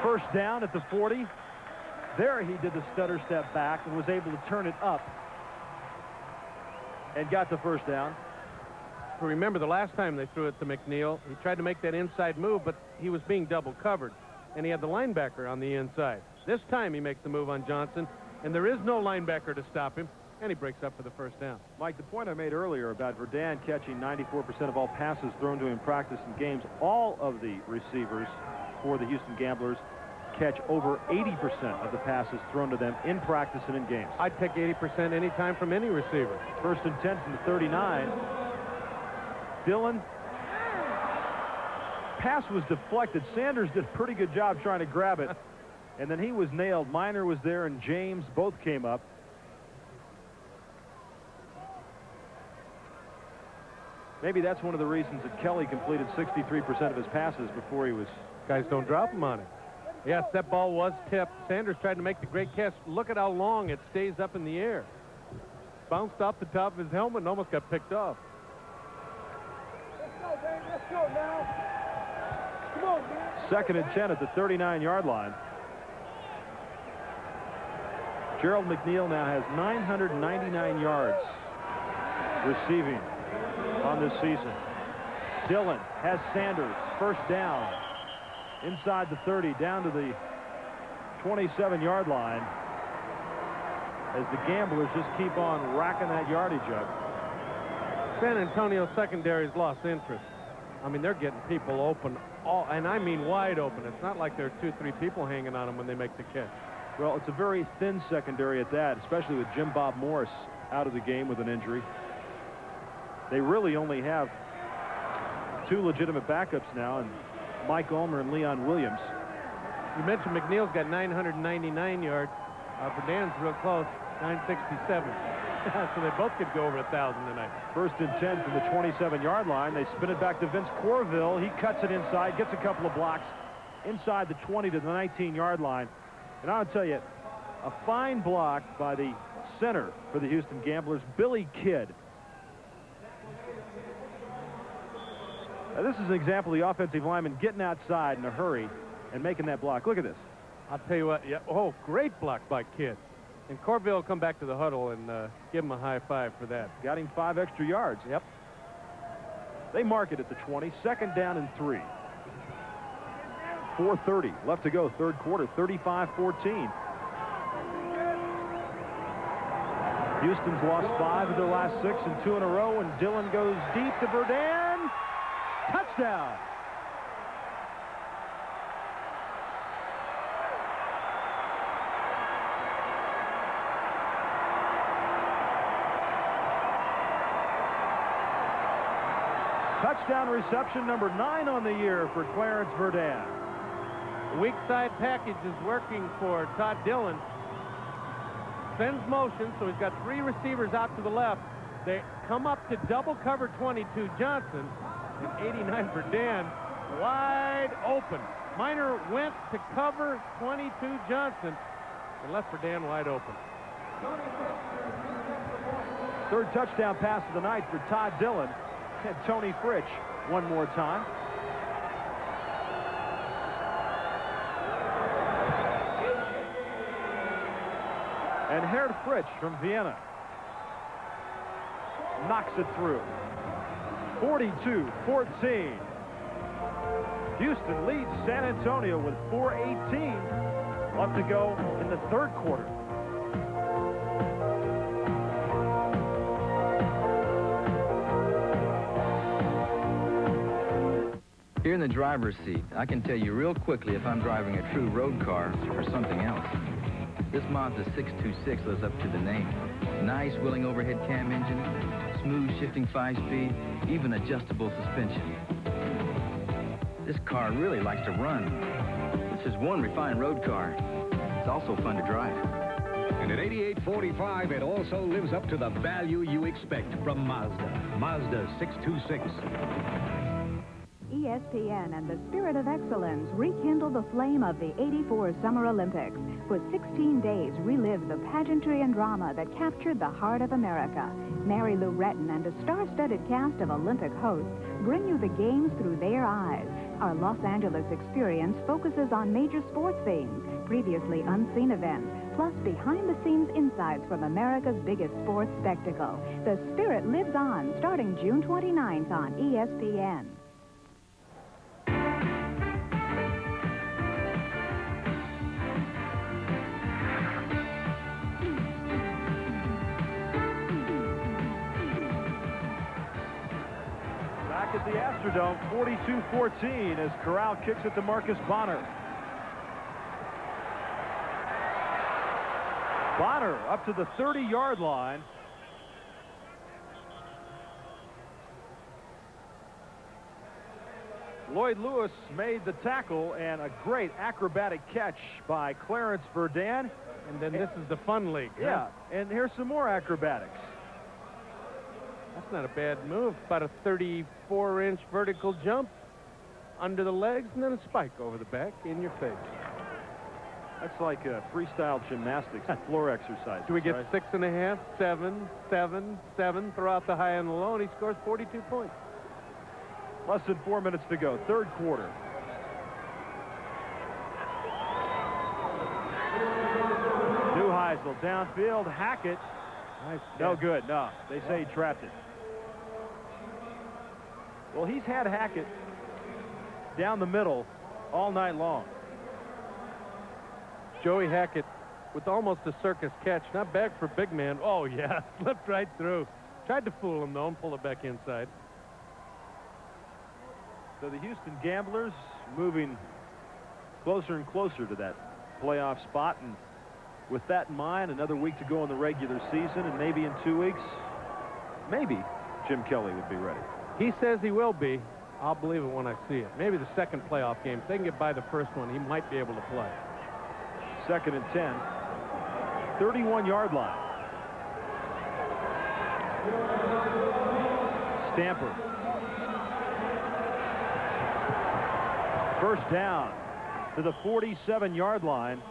first down at the 40. There he did the stutter step back and was able to turn it up and got the first down. Remember the last time they threw it to McNeil, he tried to make that inside move, but he was being double covered, and he had the linebacker on the inside. This time he makes the move on Johnson, and there is no linebacker to stop him, and he breaks up for the first down. Mike, the point I made earlier about Verdun catching 94% of all passes thrown to him in practice and games, all of the receivers for the Houston Gamblers catch over 80% of the passes thrown to them in practice and in games. I'd take 80% anytime from any receiver. 1st and 10 from the 39. Dillon. Pass was deflected. Sanders did a pretty good job trying to grab it. And then he was nailed. Miner was there and James both came up. Maybe that's one of the reasons that Kelly completed 63% of his passes before he was... Guys don't drop him on it. Yes, that ball was tipped. Sanders tried to make the great catch. Look at how long it stays up in the air. Bounced off the top of his helmet and almost got picked off. Let's go, baby. Let's go now. Come on, man. 2nd and 10 at the 39-yard line. Gerald McNeil now has 999 yards receiving on this season. Dillon has Sanders, first down, inside the 30, down to the 27-yard line as the Gamblers just keep on racking that yardage up. San Antonio secondary's lost interest. I mean, they're getting people open, and I mean wide open. It's not like there are 2-3 people hanging on them when they make the catch. Well, it's a very thin secondary at that, especially with Jim Bob Morris out of the game with an injury. They really only have 2 legitimate backups now, and Mike Ulmer and Leon Williams. You mentioned McNeil's got 999 yards. Verdun's real close, 967. So they both could go over 1,000 tonight. 1st and 10 from the 27-yard line. They spin it back to Vince Corville. He cuts it inside, gets a couple of blocks inside the 20 to the 19-yard line. And I'll tell you, a fine block by the center for the Houston Gamblers, Billy Kidd. Now, this is an example of the offensive lineman getting outside in a hurry and making that block. Look at this. I'll tell you what, yeah, oh, great block by Kidd. And Corville will come back to the huddle and give him a high five for that. Got him 5 extra yards. Yep. They mark it at the 20, 2nd down and 3. 4:30 left to go, 3rd quarter, 35-14. Houston's lost 5 of their last 6 and 2 in a row, and Dillon goes deep to Verdun. Touchdown! Touchdown reception number 9 on the year for Clarence Verdun. Weak side package is working for Todd Dillon. Sends motion, so he's got 3 receivers out to the left. They come up to double cover 22 Johnson, and 89 Verdun wide open. Miner went to cover 22 Johnson and left Verdun wide open. Third touchdown pass of the night for Todd Dillon. And Tony Fritsch one more time. And Herd Fritsch from Vienna knocks it through. 42-14. Houston leads San Antonio with 4:18 left to go in the third quarter. Here in the driver's seat, I can tell you real quickly if I'm driving a true road car or something else. This Mazda 626 lives up to the name. Nice wheeling overhead cam engine, smooth shifting 5-speed, even adjustable suspension. This car really likes to run. This is one refined road car. It's also fun to drive. And at $88.45, it also lives up to the value you expect from Mazda. Mazda 626. ESPN and the spirit of excellence rekindle the flame of the '84 Summer Olympics. For 16 days, relive the pageantry and drama that captured the heart of America. Mary Lou Retton and a star-studded cast of Olympic hosts bring you the games through their eyes. Our Los Angeles experience focuses on major sports themes, previously unseen events, plus behind-the-scenes insights from America's biggest sports spectacle. The Spirit lives on, starting June 29th on ESPN. Back at the Astrodome, 42-14 as Corral kicks it to Marcus Bonner. Bonner up to the 30-yard line. Lloyd Lewis made the tackle, and a great acrobatic catch by Clarence Verdun. And then this is the fun league. Yeah, and here's some more acrobatics. That's not a bad move. About a 34-inch vertical jump under the legs, and then a spike over the back in your face. That's like freestyle gymnastics, floor exercise. Do we get 6.5, 7, 7, 7 throughout the high and the low, and he scores 42 points. Less than 4 minutes to go, third quarter. Neuheisel downfield, Hackett. Nice. No good, no. They say he trapped it. Well, he's had Hackett down the middle all night long. Joey Hackett with almost a circus catch. Not bad for big man. Oh, yeah. Slipped right through. Tried to fool him, though, and pull it back inside. So the Houston Gamblers moving closer and closer to that playoff spot. And with that in mind, another week to go in the regular season, and maybe in 2 weeks, maybe Jim Kelly would be ready. He says he will be. I'll believe it when I see it. Maybe the second playoff game. If they can get by the first one, he might be able to play. 2nd and 10. 31-yard line. Stamper. First down to the 47-yard line.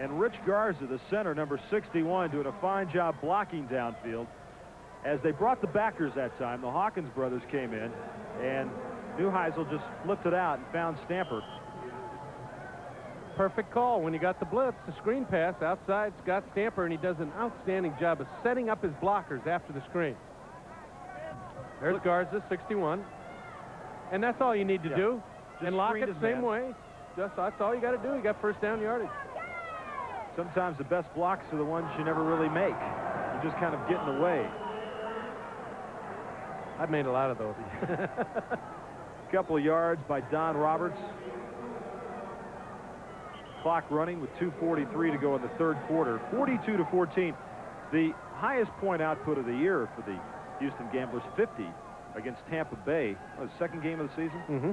And Rich Garza, the center, number 61, doing a fine job blocking downfield. As they brought the backers that time, the Hawkins brothers came in, and Neuheisel just flipped it out and found Stamper. Perfect call when he got the blitz. The screen pass outside Scott Stamper, and he does an outstanding job of setting up his blockers after the screen. There's Garza, 61. And that's all you need to do. And Lockett, same way. That's all you got to do. You got first down yardage. Sometimes the best blocks are the ones you never really make. You just kind of get in the way. I've made a lot of those. A couple of yards by Don Roberts. Clock running with 2:43 to go in the third quarter. 42-14. The highest point output of the year for the Houston Gamblers, 50 against Tampa Bay. The second game of the season. Mm-hmm.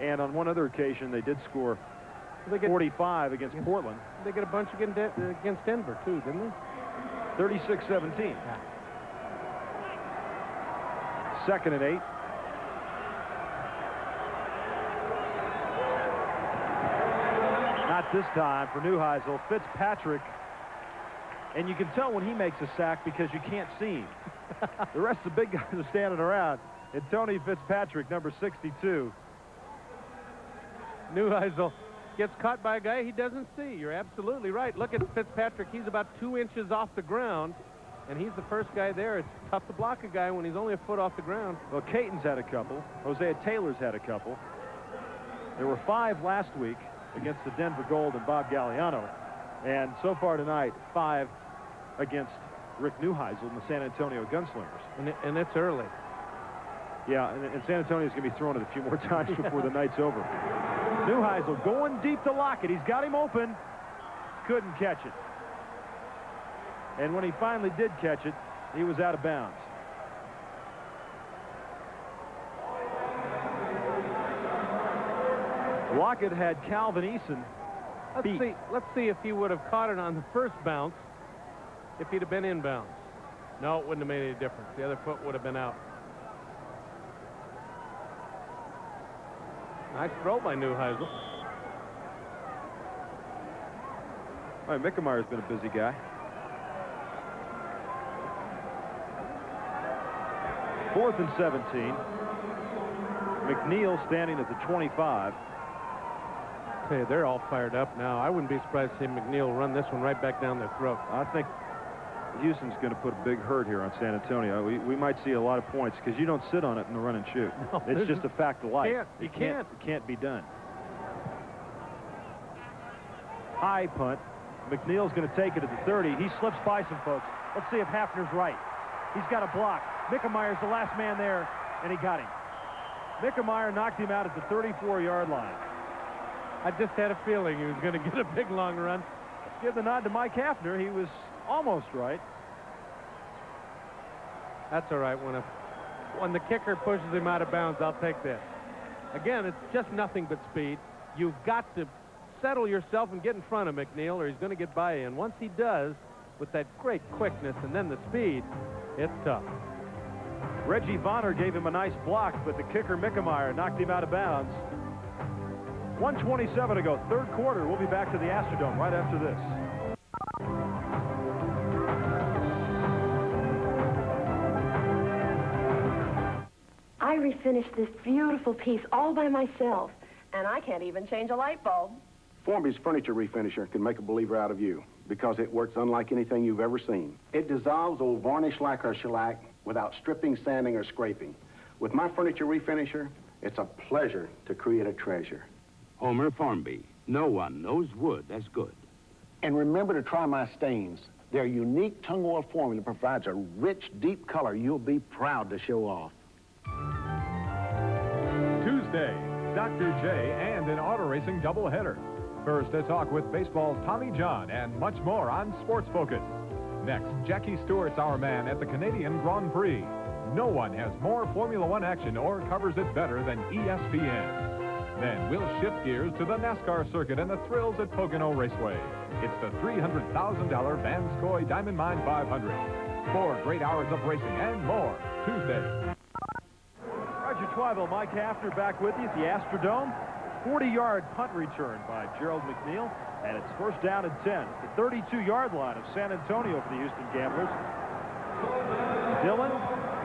And on one other occasion, they did score 45 against Portland. They get a bunch against Denver, too, didn't they? 36-17. Yeah. 2nd and 8. Not this time for Neuheisel. Fitzpatrick. And you can tell when he makes a sack because you can't see him. The rest of the big guys are standing around. And Tony Fitzpatrick, number 62. Neuheisel gets caught by a guy he doesn't see. You're absolutely right. Look at Fitzpatrick. He's about 2 inches off the ground, and he's the first guy there. It's tough to block a guy when he's only a foot off the ground. Well, Caton's had a couple. Hosea Taylor's had a couple. There were 5 last week against the Denver Gold and Bob Galliano. And so far tonight, 5 against Rick Neuheisel and the San Antonio Gunslingers. And it's early. Yeah, and San Antonio's going to be throwing it a few more times before the night's over. Neuheisel going deep to Lockett. He's got him open. Couldn't catch it. And when he finally did catch it, he was out of bounds. Lockett had Calvin Eason beat. Let's see if he would have caught it on the first bounce if he'd have been inbounds. No, it wouldn't have made any difference. The other foot would have been out. Nice throw by Neuheisel. All right, Mickemeier's been a busy guy. 4th and 17. McNeil standing at the 25. Hey, they're all fired up now. I wouldn't be surprised to see McNeil run this one right back down their throat. I think Houston's going to put a big hurt here on San Antonio. We might see a lot of points because you don't sit on it in the run and shoot. No, it's just a fact of life. You can't. It can't be done. High punt. McNeil's going to take it at the 30. He slips by some folks. Let's see if Hafner's right. He's got a block. Mickemeier's the last man there, and he got him. Mickemeier knocked him out at the 34-yard line. I just had a feeling he was going to get a big long run. Give the nod to Mike Hafner. He was almost right. That's all right. When the kicker pushes him out of bounds, I'll take that. Again, it's just nothing but speed. You've got to settle yourself and get in front of McNeil, or he's going to get by you. And once he does, with that great quickness and then the speed, it's tough. Reggie Vonner gave him a nice block, but the kicker Mickemeier knocked him out of bounds. 1:27 to go, third quarter. We'll be back to the Astrodome right after this. I refinished this beautiful piece all by myself, and I can't even change a light bulb. Formby's Furniture Refinisher can make a believer out of you because it works unlike anything you've ever seen. It dissolves old varnish lacquer shellac without stripping, sanding, or scraping. With my Furniture Refinisher, it's a pleasure to create a treasure. Homer Formby. No one knows wood as good. And remember to try my stains. Their unique tung oil formula provides a rich, deep color you'll be proud to show off. Tuesday, Dr. J and an auto racing doubleheader. First, a talk with baseball's Tommy John and much more on Sports Focus. Next, Jackie Stewart's Our Man at the Canadian Grand Prix. No one has more Formula One action or covers it better than ESPN. Then we'll shift gears to the NASCAR circuit and the thrills at Pocono Raceway. It's the $300,000 Vanscoy Diamond Mine 500. 4 great hours of racing and more Tuesday. Roger Twyville, Mike Hafner back with you at the Astrodome. 40-yard punt return by Gerald McNeil, and it's first down and 10 at the 32-yard line of San Antonio for the Houston Gamblers. Dylan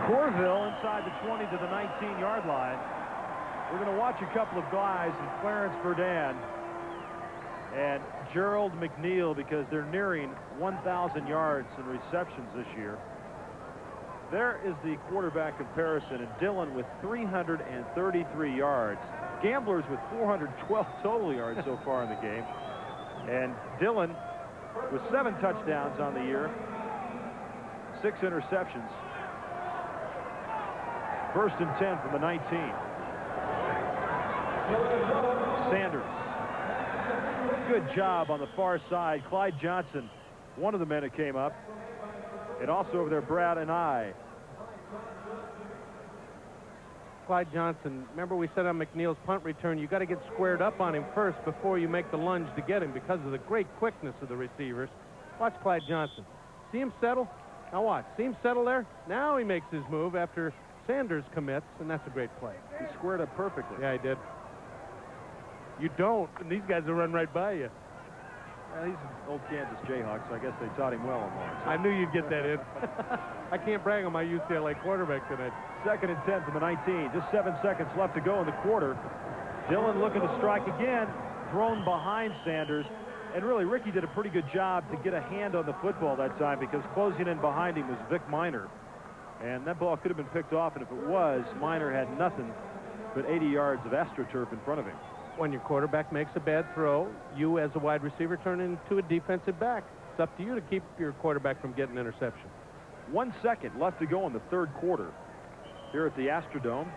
Corville inside the 20 to the 19-yard line. We're going to watch a couple of guys in Clarence Verdun and Gerald McNeil because they're nearing 1,000 yards in receptions this year. There is the quarterback comparison, and Dylan with 333 yards. Gamblers with 412 total yards so far in the game. And Dylan with 7 touchdowns on the year, 6 interceptions. 1st and 10 from the 19. Sanders. Good job on the far side. Clyde Johnson, one of the men that came up. And also over there, Brad and I. Clyde Johnson, remember we said on McNeil's punt return, you got to get squared up on him first before you make the lunge to get him because of the great quickness of the receivers. Watch Clyde Johnson. See him settle? Now watch. See him settle there? Now he makes his move after Sanders commits, and that's a great play. He squared up perfectly. Yeah, he did. You don't, and these guys will run right by you. Well, he's an old Kansas Jayhawk, so I guess they taught him well on Lawrence. I knew you'd get that in. I can't brag on my UCLA quarterback tonight. 2nd and 10 from the 19. Just 7 seconds left to go in the quarter. Dillon looking to strike again. Thrown behind Sanders. And really, Ricky did a pretty good job to get a hand on the football that time because closing in behind him was Vic Minor. And that ball could have been picked off, and if it was, Minor had nothing but 80 yards of AstroTurf in front of him. When your quarterback makes a bad throw, you as a wide receiver turn into a defensive back. It's up to you to keep your quarterback from getting an interception. 1 second left to go in the 3rd quarter here at the Astrodome.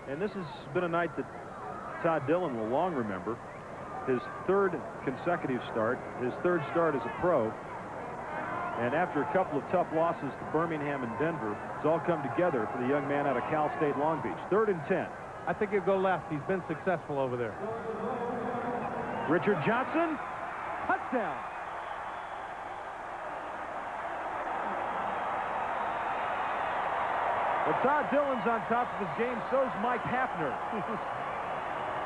And this has been a night that Todd Dillon will long remember. His 3rd consecutive start, his 3rd start as a pro. And after a couple of tough losses to Birmingham and Denver, it's all come together for the young man out of Cal State Long Beach. 3rd and 10. I think he'll go left. He's been successful over there. Richard Johnson, touchdown. Well, Todd Dillon's on top of his game. So's Mike Hafner.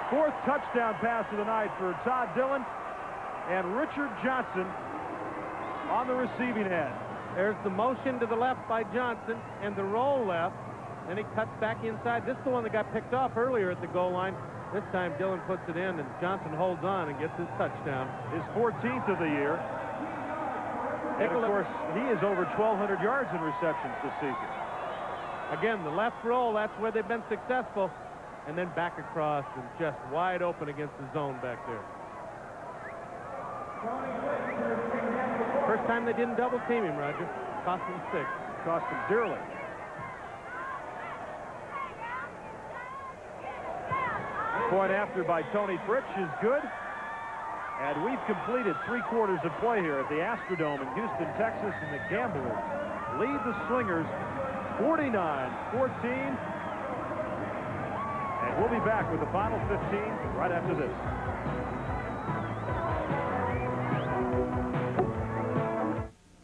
4th touchdown pass of the night for Todd Dillon. And Richard Johnson on the receiving end. There's the motion to the left by Johnson and the roll left. Then he cuts back inside. This is the one that got picked off earlier at the goal line. This time Dillon puts it in, and Johnson holds on and gets his touchdown. His 14th of the year. And of course, he is over 1,200 yards in receptions this season. Again, the left roll, that's where they've been successful. And then back across and just wide open against the zone back there. First time they didn't double team him, Roger. Cost him 6. Cost him dearly. Point after by Tony Fritsch is good. And we've completed 3 quarters of play here at the Astrodome in Houston, Texas, and the Gamblers lead the Slingers 49-14. And we'll be back with the final 15 right after this.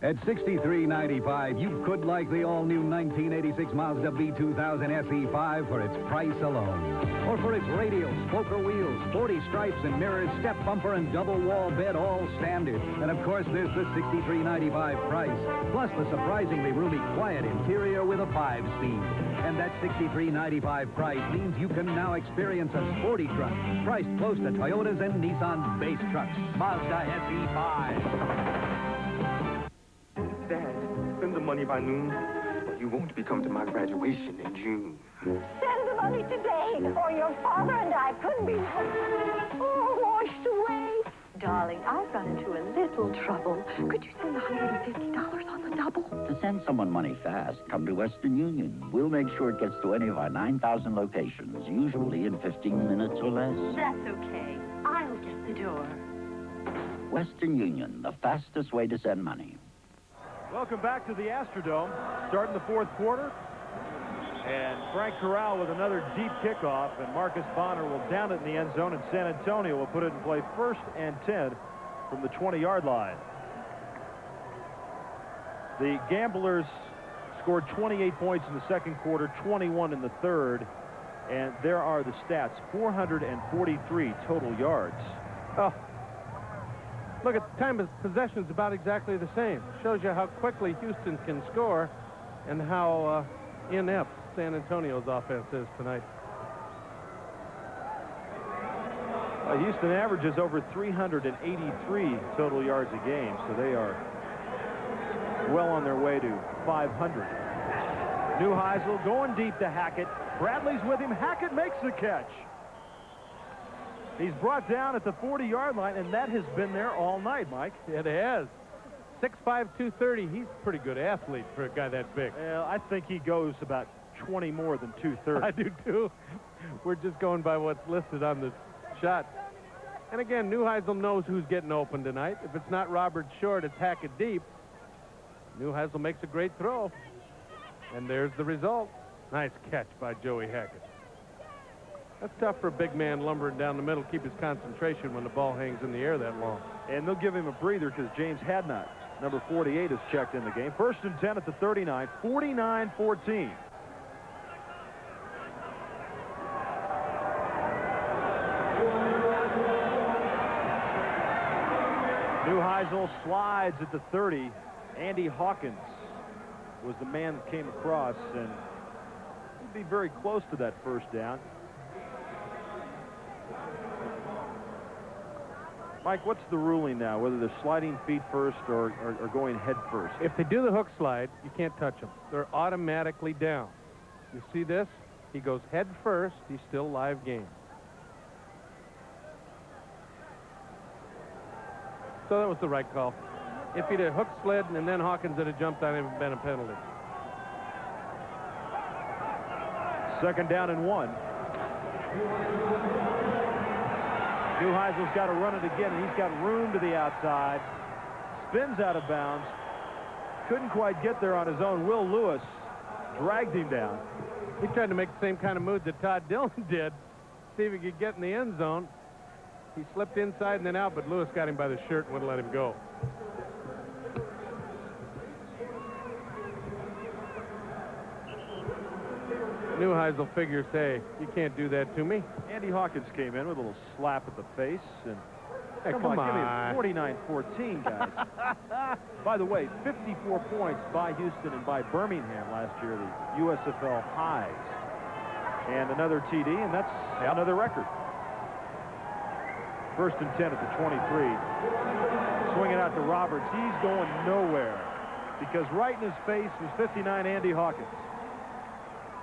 At $63.95, you could like the all-new 1986 Mazda B2000 SE5 for its price alone. Or for its radial, spoker wheels, 40 stripes and mirrors, step bumper, and double wall bed, all standard. And of course, there's the $63.95 price, plus the surprisingly roomy, quiet interior with a 5-speed. And that $63.95 price means you can now experience a sporty truck, priced close to Toyota's and Nissan's base trucks. Mazda SE5. Dad, send the money by noon, or you won't be coming to my graduation in June. Send the money today, or your father and I couldn't be washed away. Darling, I've run into a little trouble. Could you send $150 on the double? To send someone money fast, come to Western Union. We'll make sure it gets to any of our 9,000 locations, usually in 15 minutes or less. That's okay. I'll get the door. Western Union, the fastest way to send money. Welcome back to the Astrodome. Starting the 4th quarter. And Frank Corral with another deep kickoff. And Marcus Bonner will down it in the end zone. And San Antonio will put it in play 1st and 10 from the 20-yard line. The Gamblers scored 28 points in the 2nd quarter, 21 in the 3rd. And there are the stats. 443 total yards. Oh. Look, at the time of possession is about exactly the same. Shows you how quickly Houston can score and how inept San Antonio's offense is tonight. Houston averages over 383 total yards a game, so they are well on their way to 500. Neuheisel going deep to Hackett. Bradley's with him. Hackett makes the catch. He's brought down at the 40-yard line, and that has been there all night, Mike. It has. 6'5", 230. He's a pretty good athlete for a guy that big. Well, I think he goes about 20 more than 230. I do, too. We're just going by what's listed on the shot. And again, Neuheisel knows who's getting open tonight. If it's not Robert Short, it's Hackett deep. Neuheisel makes a great throw. And there's the result. Nice catch by Joey Hackett. That's tough for a big man lumbering down the middle, keep his concentration when the ball hangs in the air that long. And they'll give him a breather because James Hadnot, number 48, is checked in the game. 1st and 10 at the 39, 49-14. Neuheisel slides at the 30. Andy Hawkins was the man that came across, and he'd be very close to that first down. Mike, what's the ruling now, whether they're sliding feet first or going head first? If they do the hook slide, you can't touch them. They're automatically down. You see this? He goes head first. He's still live game. So that was the right call. If he'd have hook slid and then Hawkins had jumped on him, it would have been a penalty. 2nd down and 1. Neuheisel's got to run it again, and he's got room to the outside. Spins out of bounds. Couldn't quite get there on his own. Will Lewis dragged him down. He tried to make the same kind of move that Todd Dillon did. See if he could get in the end zone. He slipped inside and then out, but Lewis got him by the shirt and wouldn't let him go. Neuheisel figures, hey, you can't do that to me. Andy Hawkins came in with a little slap at the face. And hey, come on, give me 49-14, guys. By the way, 54 points by Houston and by Birmingham last year, the USFL highs. And another TD, and that's another record. 1st and 10 at the 23. Swinging out to Roberts. He's going nowhere because right in his face was 59 Andy Hawkins.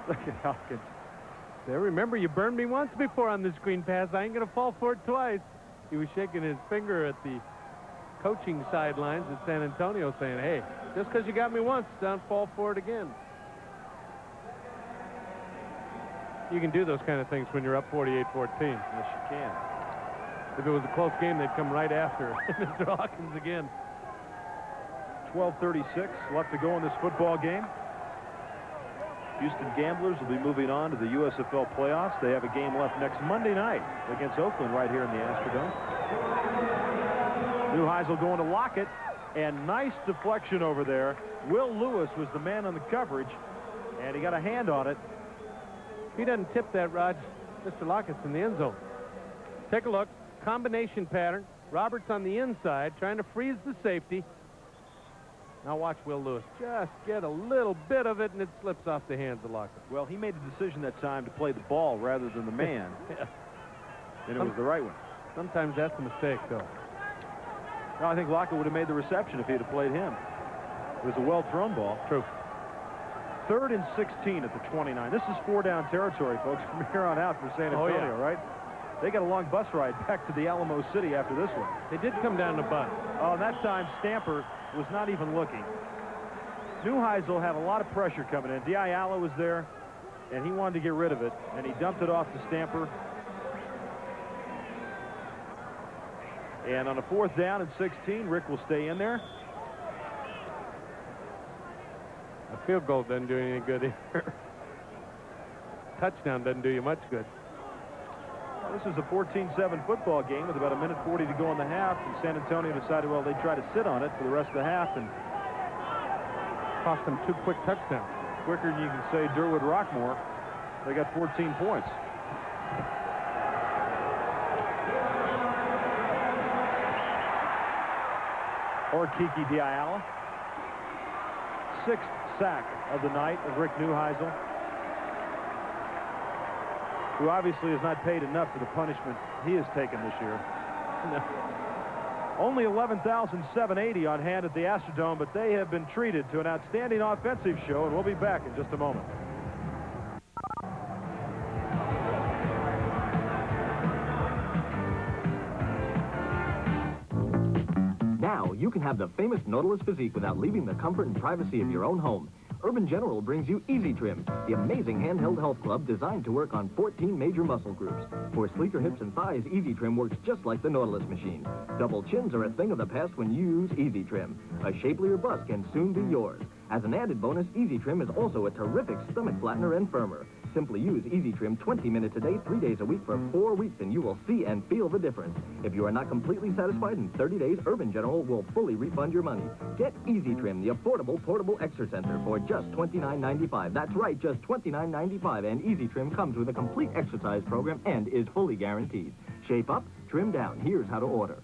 Look at Hawkins. There, remember, you burned me once before on the screen pass. I ain't going to fall for it twice. He was shaking his finger at the coaching sidelines at San Antonio saying, hey, just because you got me once, don't fall for it again. You can do those kind of things when you're up 48-14. Yes, you can. If it was a close game, they'd come right after Mr. Hawkins again. 12:36 left to go in this football game. Houston Gamblers will be moving on to the USFL playoffs. They have a game left next Monday night against Oakland right here in the Astrodome. Neuheisel going to Lockett, and nice deflection over there. Will Lewis was the man on the coverage, and he got a hand on it. If he doesn't tip that, Rod, Mr. Lockett's in the end zone. Take a look. Combination pattern. Roberts on the inside, trying to freeze the safety. Now watch Will Lewis just get a little bit of it, and it slips off the hands of Lockett. Well, he made the decision that time to play the ball rather than the man. Yeah. And it was the right one. Sometimes that's a mistake, though. No, I think Lockett would have made the reception if he had played him. It was a well-thrown ball. True. 3rd and 16 at the 29. This is 4-down territory, folks, from here on out for San Antonio, right? They got a long bus ride back to the Alamo City after this one. They did come down the bus. Oh, and that time Stamper was not even looking. Neuheisel had a lot of pressure coming in. Diayala was there, and he wanted to get rid of it, and he dumped it off to Stamper. And on a 4th down and 16, Rick will stay in there. A field goal doesn't do you any good either. Touchdown doesn't do you much good. This is a 14-7 football game with about 1:40 to go in the half, and San Antonio decided, well, they'd try to sit on it for the rest of the half, and cost them 2 quick touchdowns. Quicker than you can say Durwood Rockmore. They got 14 points. Or Kiki Diayala. 6th sack of the night of Rick Neuheisel, who obviously has not paid enough for the punishment he has taken this year. No. Only 11,780 on hand at the Astrodome, but they have been treated to an outstanding offensive show, and we'll be back in just a moment. you can have the famous Nautilus physique without leaving the comfort and privacy of your own home. Urban General brings you Easy Trim, the amazing handheld health club designed to work on 14 major muscle groups. For sleeker hips and thighs, Easy Trim works just like the Nautilus machine. Double chins are a thing of the past when you use Easy Trim. A shapelier bust can soon be yours. As an added bonus, Easy Trim is also a terrific stomach flattener and firmer. Simply use Easy Trim 20 minutes a day, 3 days a week for 4 weeks, and you will see and feel the difference. If you are not completely satisfied in 30 days, Urban General will fully refund your money. Get Easy Trim, the affordable portable exercenter, for just $29.95. That's right, just $29.95. And Easy Trim comes with a complete exercise program and is fully guaranteed. Shape up, trim down. Here's how to order.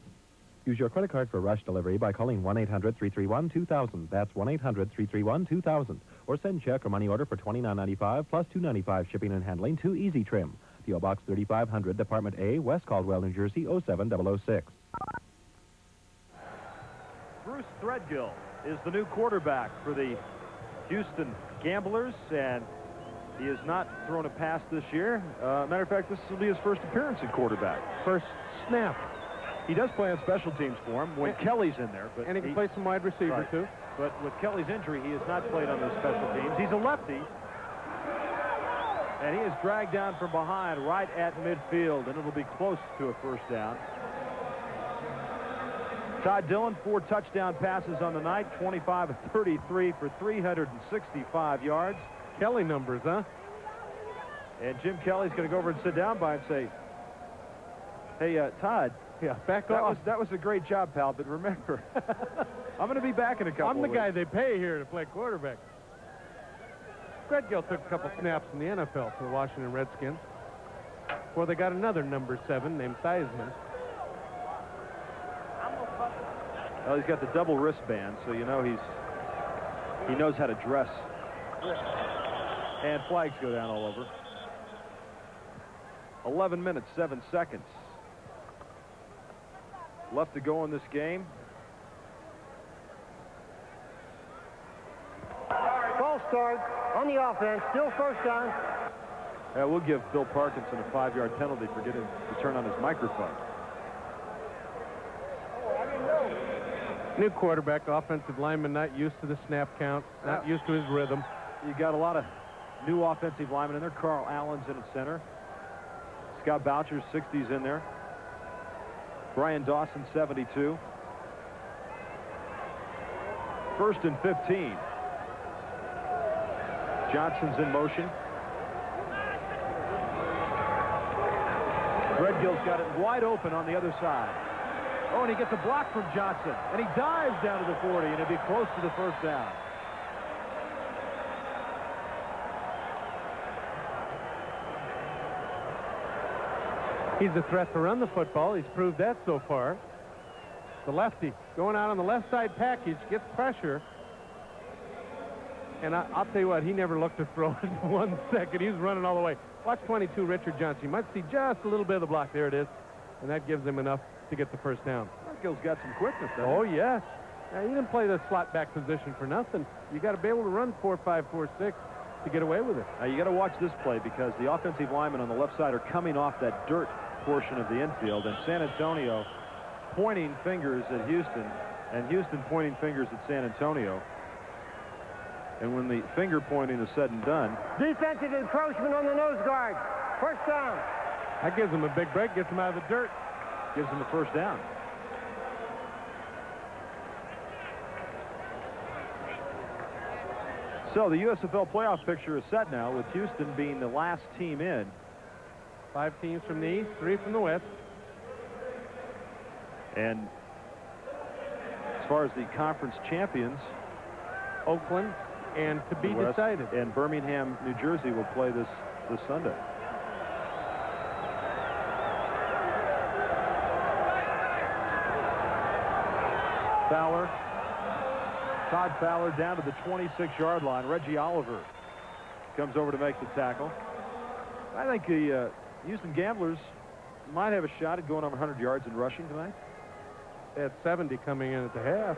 Use your credit card for rush delivery by calling 1-800-331-2000. That's 1-800-331-2000. Or send check or money order for $29.95 plus $2.95 shipping and handling to Easy Trim. P.O. Box 3500, Department A, West Caldwell, New Jersey, 07006. Bruce Threadgill is the new quarterback for the Houston Gamblers, and he has not thrown a pass this year. Matter of fact, this will be his first appearance at quarterback. First snap. He does play on special teams for him when Kelly's in there. But and he can play some wide receiver, right. too. But with Kelly's injury, he has not played on those special teams. He's a lefty. And he is dragged down from behind right at midfield, and it'll be close to a first down. Todd Dillon, 4 touchdown passes on the night, 25 of 33 for 365 yards. Kelly numbers, huh? And Jim Kelly's going to go over and sit down by and say, hey, Todd, back off. That was a great job, pal, but remember, I'm going to be back in a couple I'm the of guy weeks. they pay here to play quarterback. Threadgill took a couple snaps in the NFL for the Washington Redskins before they got another number 7 named Theismann. Well, he's got the double wristband, so you know he knows how to dress. And flags go down all over. 11 minutes, 7 seconds left to go in this game. False start on the offense, still first down. Yeah, we'll give Bill Parkinson a 5-yard penalty for getting to turn on his microphone. New quarterback, offensive lineman, not used to the snap count, not used to his rhythm. You got a lot of new offensive linemen in there. Carl Allen's in at center. Scott Boucher's 60's in there. Brian Dawson, 72. First and 15. Johnson's in motion. Threadgill's got it wide open on the other side. Oh, and he gets a block from Johnson. And he dives down to the 40, and it'll be close to the first down. He's a threat to run the football. He's proved that so far. The lefty going out on the left side package, gets pressure. And I'll tell you what, he never looked to throw it for 1 second. He was running all the way. Watch 22, Richard Johnson. You might see just a little bit of the block. There it is. And that gives him enough to get the first down. Threadgill's got some quickness, doesn't Oh, he? yes. Now, he didn't play the slot back position for nothing. You got to be able to run 4-5, 4-6 to get away with it. Now, you got to watch this play because the offensive linemen on the left side are coming off that dirt portion of the infield, and San Antonio pointing fingers at Houston, and Houston pointing fingers at San Antonio. And when the finger pointing is said and done, Defensive encroachment on the nose guard. First down. That gives him a big break, gets him out of the dirt. gives him the first down. So the USFL playoff picture is set now, with Houston being the last team in. 5 teams from the east, 3 from the west. And as far as the conference champions, Oakland and to be West, decided. and Birmingham, New Jersey will play this Sunday. Fowler, Todd Fowler down to the 26-yard line. Reggie Oliver comes over to make the tackle. I think the Houston Gamblers might have a shot at going over 100 yards in rushing tonight. They had 70 coming in at the half.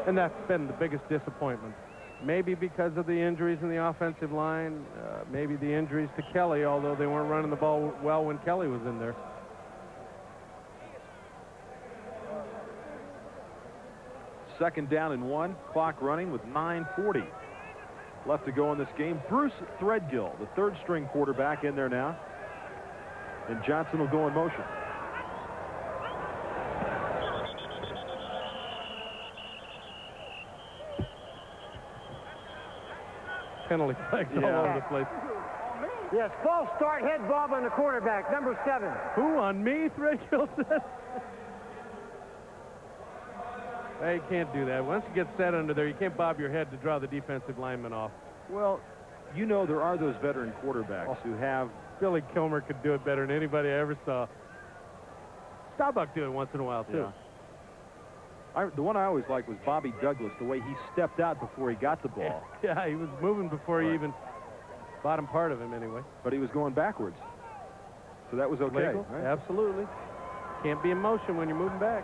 And that's been the biggest disappointment. Maybe because of the injuries in the offensive line, maybe the injuries to Kelly, although they weren't running the ball well when Kelly was in there. Second down and 1. Clock running with 9:40 left to go in this game. Bruce Threadgill, the third-string quarterback, in there now. And Johnson will go in motion. Penalty flags all over the place. Yes, false start, head bob on the quarterback, number 7. Who on me, Threadgill says? Hey, you can't do that. Once you get set under there, you can't bob your head to draw the defensive lineman off. Well, you know there are those veteran quarterbacks who have... Billy Kilmer could do it better than anybody I ever saw. Starbuck do it once in a while, too. Yeah. The one I always liked was Bobby Douglas, the way he stepped out before he got the ball. Yeah, he was moving before he even... Bottom part of him, anyway. But he was going backwards. So that was okay. Legal. Right? Absolutely. Can't be in motion when you're moving back.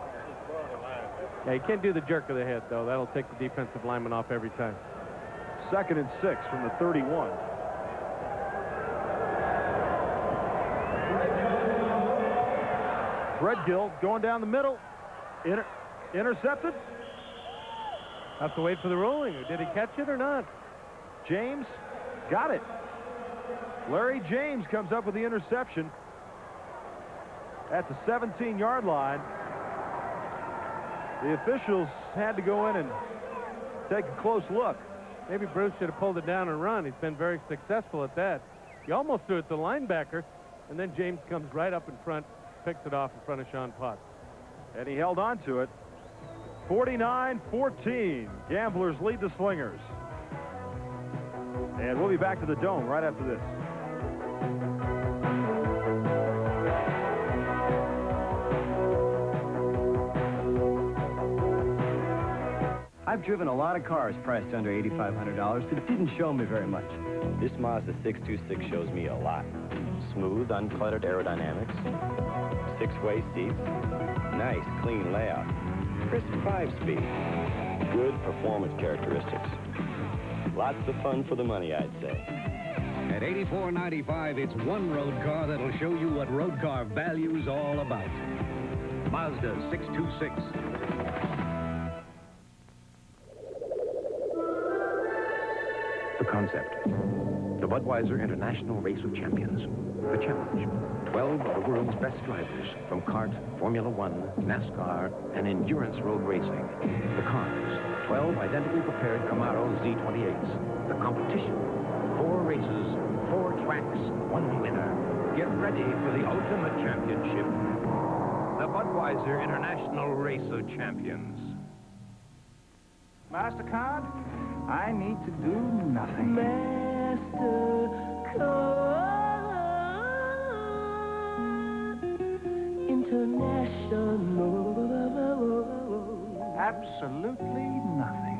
Yeah, you can't do the jerk of the head, though. That'll take the defensive lineman off every time. 2nd and 6 from the 31. Threadgill going down the middle. Intercepted. Have to wait for the ruling. Did he catch it or not? James got it. Larry James comes up with the interception at the 17-yard line. The officials had to go in and take a close look. Maybe Bruce should have pulled it down and run. He's been very successful at that. He almost threw it to the linebacker, and then James comes right up in front, picks it off in front of Sean Potts. And he held on to it. 49-14. Gamblers lead the Slingers. And we'll be back to the Dome right after this. I've driven a lot of cars priced under $8,500, but it didn't show me very much. This Mazda 626 shows me a lot. Smooth, uncluttered aerodynamics, 6-way seats, nice, clean layout, crisp 5-speed, good performance characteristics. Lots of fun for the money, I'd say. At $84.95, it's one road car that'll show you what road car value's all about. Mazda 626. The concept. The Budweiser International Race of Champions. The challenge. 12 of the world's best drivers from kart, Formula One, NASCAR, and endurance road racing. The cars. 12 identically prepared Camaro Z28s. The competition. 4 races, 4 tracks, 1 winner. Get ready for the ultimate championship. The Budweiser International Race of Champions. MasterCard, I need to do nothing. MasterCard International. Absolutely nothing.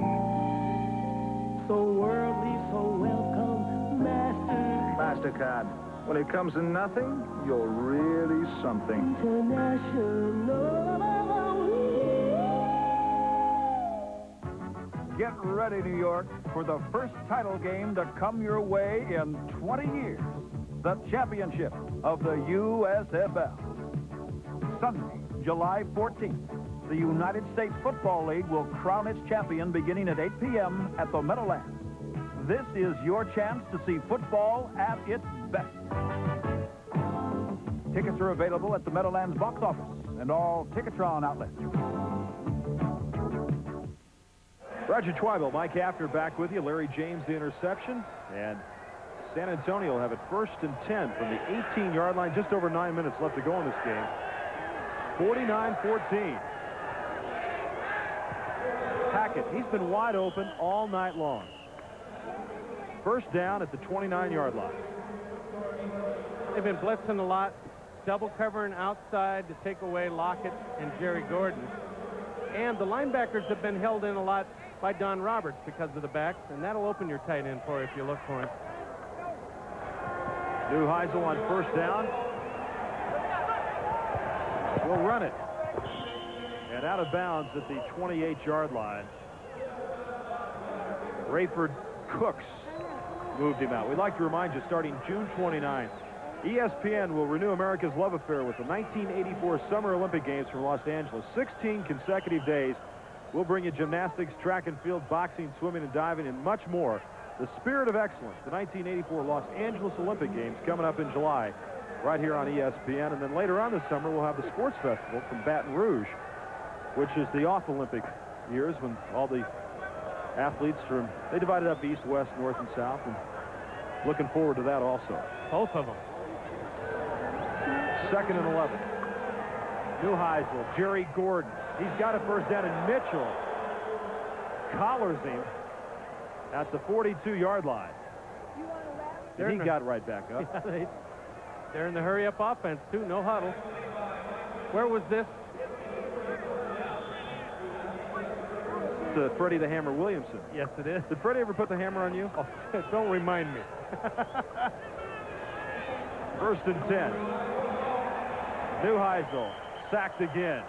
So worldly, so welcome, MasterCard. When it comes to nothing, you're really something. International. Get ready, New York, for the first title game to come your way in 20 years. The championship of the USFL. Sunday, July 14th, the United States Football League will crown its champion beginning at 8 p.m. at the Meadowlands. This is your chance to see football at its best. Tickets are available at the Meadowlands box office and all Ticketron outlets. Roger Twyville, Mike Hafner back with you. Larry James, the interception. And San Antonio will have it 1st and 10 from the 18-yard line. Just over 9 minutes left to go in this game. 49-14. Hackett, he's been wide open all night long. 1st down at the 29-yard line. They've been blitzing a lot, double covering outside to take away Lockett and Jerry Gordon. And the linebackers have been held in a lot by Don Roberts because of the backs, and that'll open your tight end for you if you look for him. Neuheisel on 1st down. Will run it. And out of bounds at the 28-yard line. Rayford Cooks moved him out. We'd like to remind you, starting June 29th, ESPN will renew America's love affair with the 1984 Summer Olympic Games from Los Angeles. 16 consecutive days We'll bring you gymnastics, track and field, boxing, swimming and diving, and much more. The Spirit of Excellence, the 1984 Los Angeles Olympic Games, coming up in July right here on ESPN. And then later on this summer, we'll have the Sports Festival from Baton Rouge, which is the off-Olympic years when all the athletes from, they divided up east, west, north, and south, and looking forward to that also. Both of them. 2nd and 11. Neuheisel, Jerry Gordon. He's got a first down, and Mitchell collars him at the 42-yard line. And he got right back up. Yeah, they're in the hurry-up offense, too. No huddle. Where was this? It's Freddie the Hammer Williamson. Yes, it is. Did Freddie ever put the hammer on you? Oh, don't remind me. 1st and 10. Neuheisel sacked again.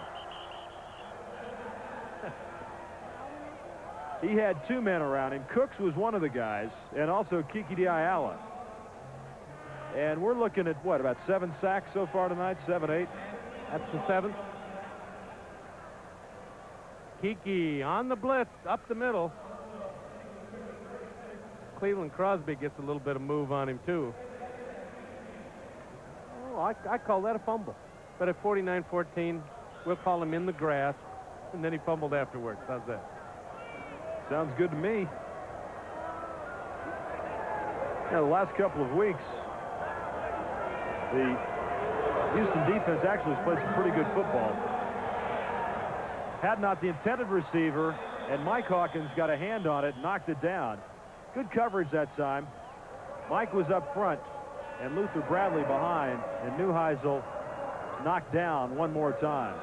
He had 2 men around him. Cooks was one of the guys, and also Kiki Diayala. And we're looking at, what, about 7 sacks so far tonight? 7, 8? That's the 7th. Kiki on the blitz, up the middle. Cleveland Crosby gets a little bit of move on him, too. Oh, I call that a fumble. But at 49-14, we'll call him in the grass, and then he fumbled afterwards. How's that? Sounds good to me. Yeah, the last couple of weeks, the Houston defense actually has played some pretty good football. Had not the intended receiver, and Mike Hawkins got a hand on it, knocked it down. Good coverage that time. Mike was up front, and Luther Bradley behind, and Neuheisel knocked down one more time.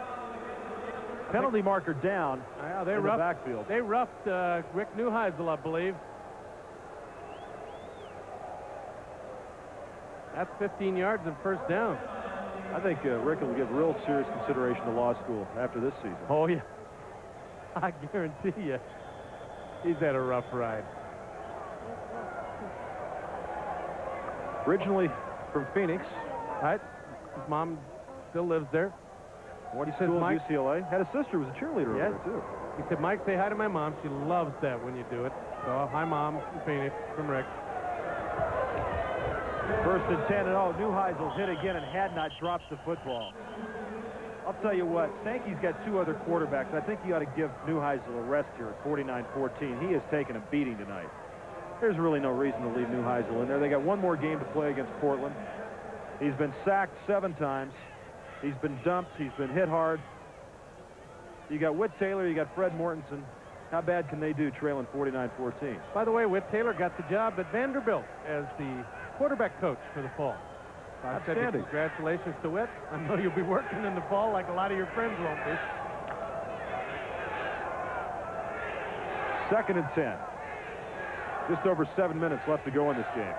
Penalty marker down in the backfield. They roughed Rick Neuheisel, I believe. That's 15 yards and first down. I think Rick will give real serious consideration to law school after this season. Oh, yeah. I guarantee you. He's had a rough ride. Originally from Phoenix. Right. His mom still lives there. What he said, Mike, UCLA. Had a sister who was a cheerleader yes. over there, too. He said, Mike, say hi to my mom. She loves that when you do it. So, hi, Mom, from Phoenix, from Rick. 1st and 10, and Neuheisel's hit again and had not dropped the football. I'll tell you what, Sankey's got 2 other quarterbacks. I think you ought to give Neuheisel a rest here at 49-14. He has taken a beating tonight. There's really no reason to leave Neuheisel in there. They got 1 more game to play against Portland. He's been sacked 7 times. He's been dumped. He's been hit hard. You got Whit Taylor. You got Fred Mortensen. How bad can they do trailing 49-14? By the way, Whit Taylor got the job at Vanderbilt as the quarterback coach for the fall. I said congratulations to Whit. I know you'll be working in the fall like a lot of your friends won't be. 2nd and 10. Just over 7 minutes left to go in this game.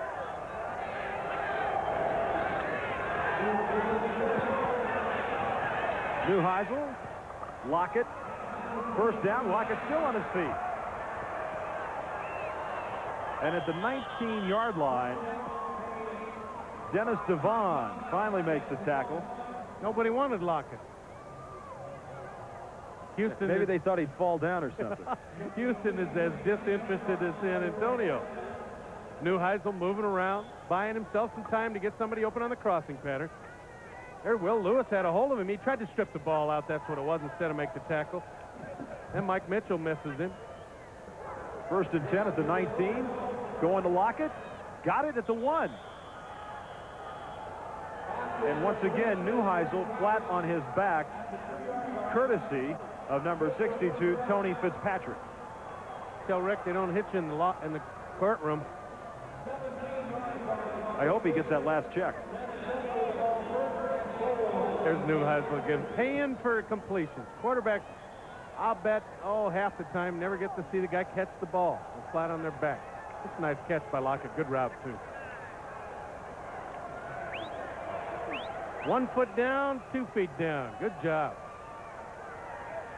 Neuheisel, Lockett, first down. Lockett still on his feet. And at the 19-yard line, Dennis Devon finally makes the tackle. Nobody wanted Lockett. Houston Maybe they thought he'd fall down or something. Houston is as disinterested as San Antonio. Neuheisel moving around, buying himself some time to get somebody open on the crossing pattern. There, Will Lewis had a hold of him. He tried to strip the ball out. That's what it was, instead of make the tackle. And Mike Mitchell misses him. 1st and 10 at the 19. Going to Lockett. Got it at the 1. And once again, Neuheisel flat on his back, courtesy of number 62, Tony Fitzpatrick. Tell Rick they don't hit you in the courtroom. I hope he gets that last check. There's Neuheisel again, paying for completions. Quarterbacks, I'll bet, half the time never get to see the guy catch the ball. They're flat on their back. It's a nice catch by Lockett. Good route, too. 1 foot down, 2 feet down. Good job.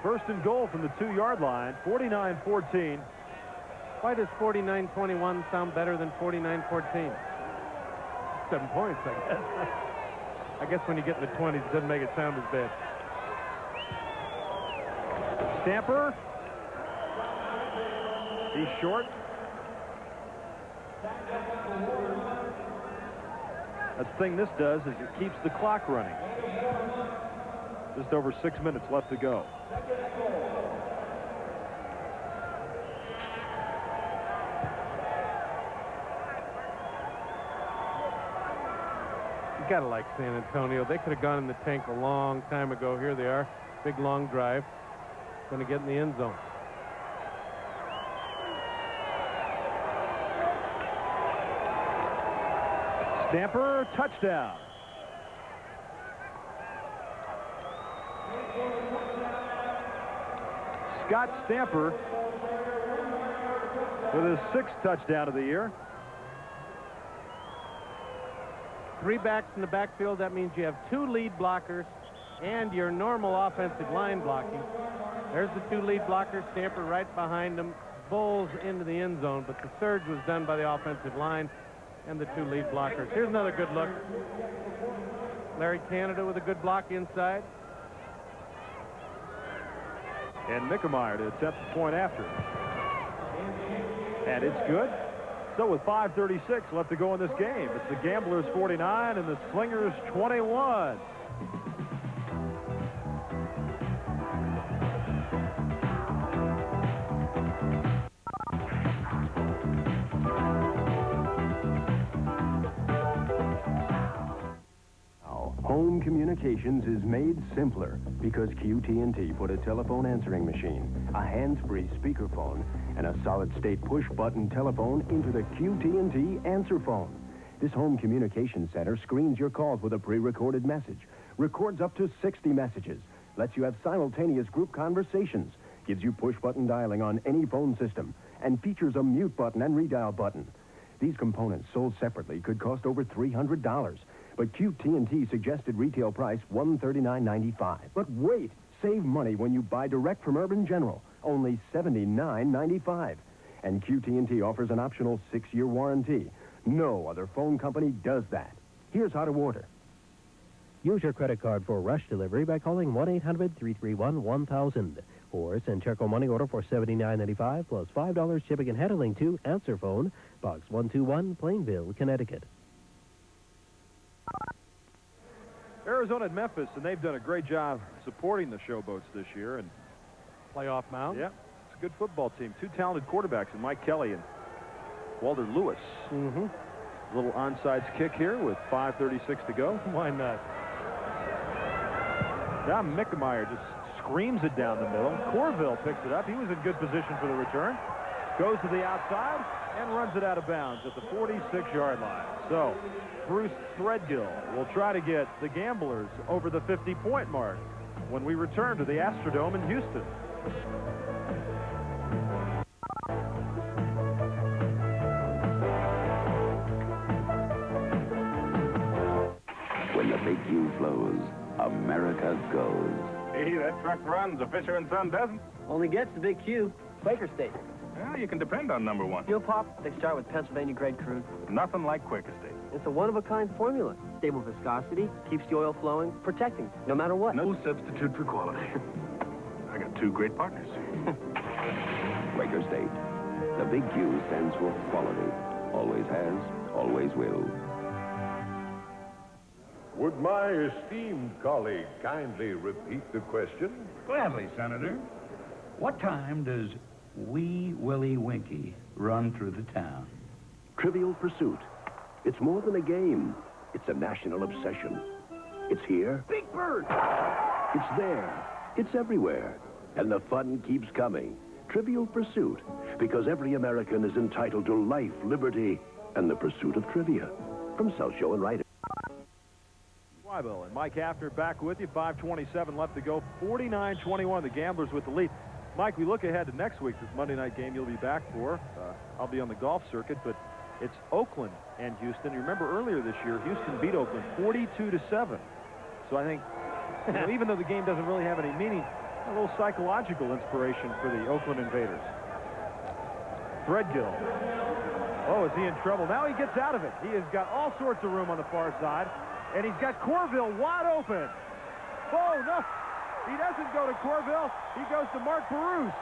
1st and goal from the 2-yard line, 49-14. Why does 49-21 sound better than 49-14? 7 points, I guess. I guess when you get in the 20s, it doesn't make it sound as bad. Stamper He's short. The thing this does is it keeps the clock running. Just over 6 minutes left to go. You gotta like San Antonio. They could have gone in the tank a long time ago. Here they are. Big long drive. Gonna get in the end zone. Stamper, touchdown. Scott Stamper with his 6th touchdown of the year. 3 backs in the backfield. That means you have 2 lead blockers and your normal offensive line blocking. There's the 2 lead blockers. Stamper right behind them. Bowls into the end zone, but the surge was done by the offensive line and the 2 lead blockers. Here's another good look. Larry Canada with a good block inside. And Mickemeyer to attempt the point after. And it's good. So with 5:36 left to go in this game, it's the Gamblers 49 and the Slingers 21. Home communications is made simpler because QT&T put a telephone answering machine, a hands-free speakerphone, and a solid-state push-button telephone into the QT&T answer phone. This home communication center screens your calls with a pre-recorded message, records up to 60 messages, lets you have simultaneous group conversations, gives you push-button dialing on any phone system, and features a mute button and redial button. These components sold separately could cost over $300. But QT&T suggested retail price $139.95. But wait, save money when you buy direct from Urban General, only $79.95. And QT&T offers an optional 6-year warranty. No other phone company does that. Here's how to order. Use your credit card for rush delivery by calling 1-800-331-1000 or send check or money order for $79.95 plus $5 shipping and handling to Answer Phone, Box 121, Plainville, Connecticut. Arizona and Memphis, and they've done a great job supporting the Showboats this year. And playoff mound. Yeah, it's a good football team. 2 talented quarterbacks, and Mike Kelly and Walter Lewis. Mm-hmm. Little onside kick here with 5:36 to go. Why not? Now Mickemeyer just screams it down the middle. Corville picks it up. He was in good position for the return. Goes to the outside and runs it out of bounds at the 46-yard line. So Bruce Threadgill will try to get the Gamblers over the 50-point mark when we return to the Astrodome in Houston. When the big U flows, America goes. Hey, that truck runs. A Fisher & Son doesn't. Only gets the big Q. Quaker State. Well, you can depend on number 1. Fuel pop, they start with Pennsylvania-grade crude. Nothing like Quaker State. It's a one-of-a-kind formula. Stable viscosity, keeps the oil flowing, protecting, no matter what. No substitute for quality. I got 2 great partners. Quaker State. The big Q stands for quality. Always has, always will. Would my esteemed colleague kindly repeat the question? Gladly, Senator. What time does Wee Willie Winkie run through the town? Trivial Pursuit. It's more than a game. It's a national obsession. It's here. Big Bird! It's there. It's everywhere. And the fun keeps coming. Trivial Pursuit. Because every American is entitled to life, liberty, and the pursuit of trivia. From South Show and Writer. Weibo and Mike Hafner back with you. 5:27 left to go. 49-21, the Gamblers with the lead. Mike, we look ahead to next week, this Monday night game you'll be back for. I'll be on the golf circuit, but it's Oakland and Houston. You remember earlier this year, Houston beat Oakland 42-7. So I think, even though the game doesn't really have any meaning, a little psychological inspiration for the Oakland Invaders. Threadgill. Oh, is he in trouble? Now he gets out of it. He has got all sorts of room on the far side, and he's got Corville wide open. Oh, no. He doesn't go to Corville. He goes to Mark Perouse.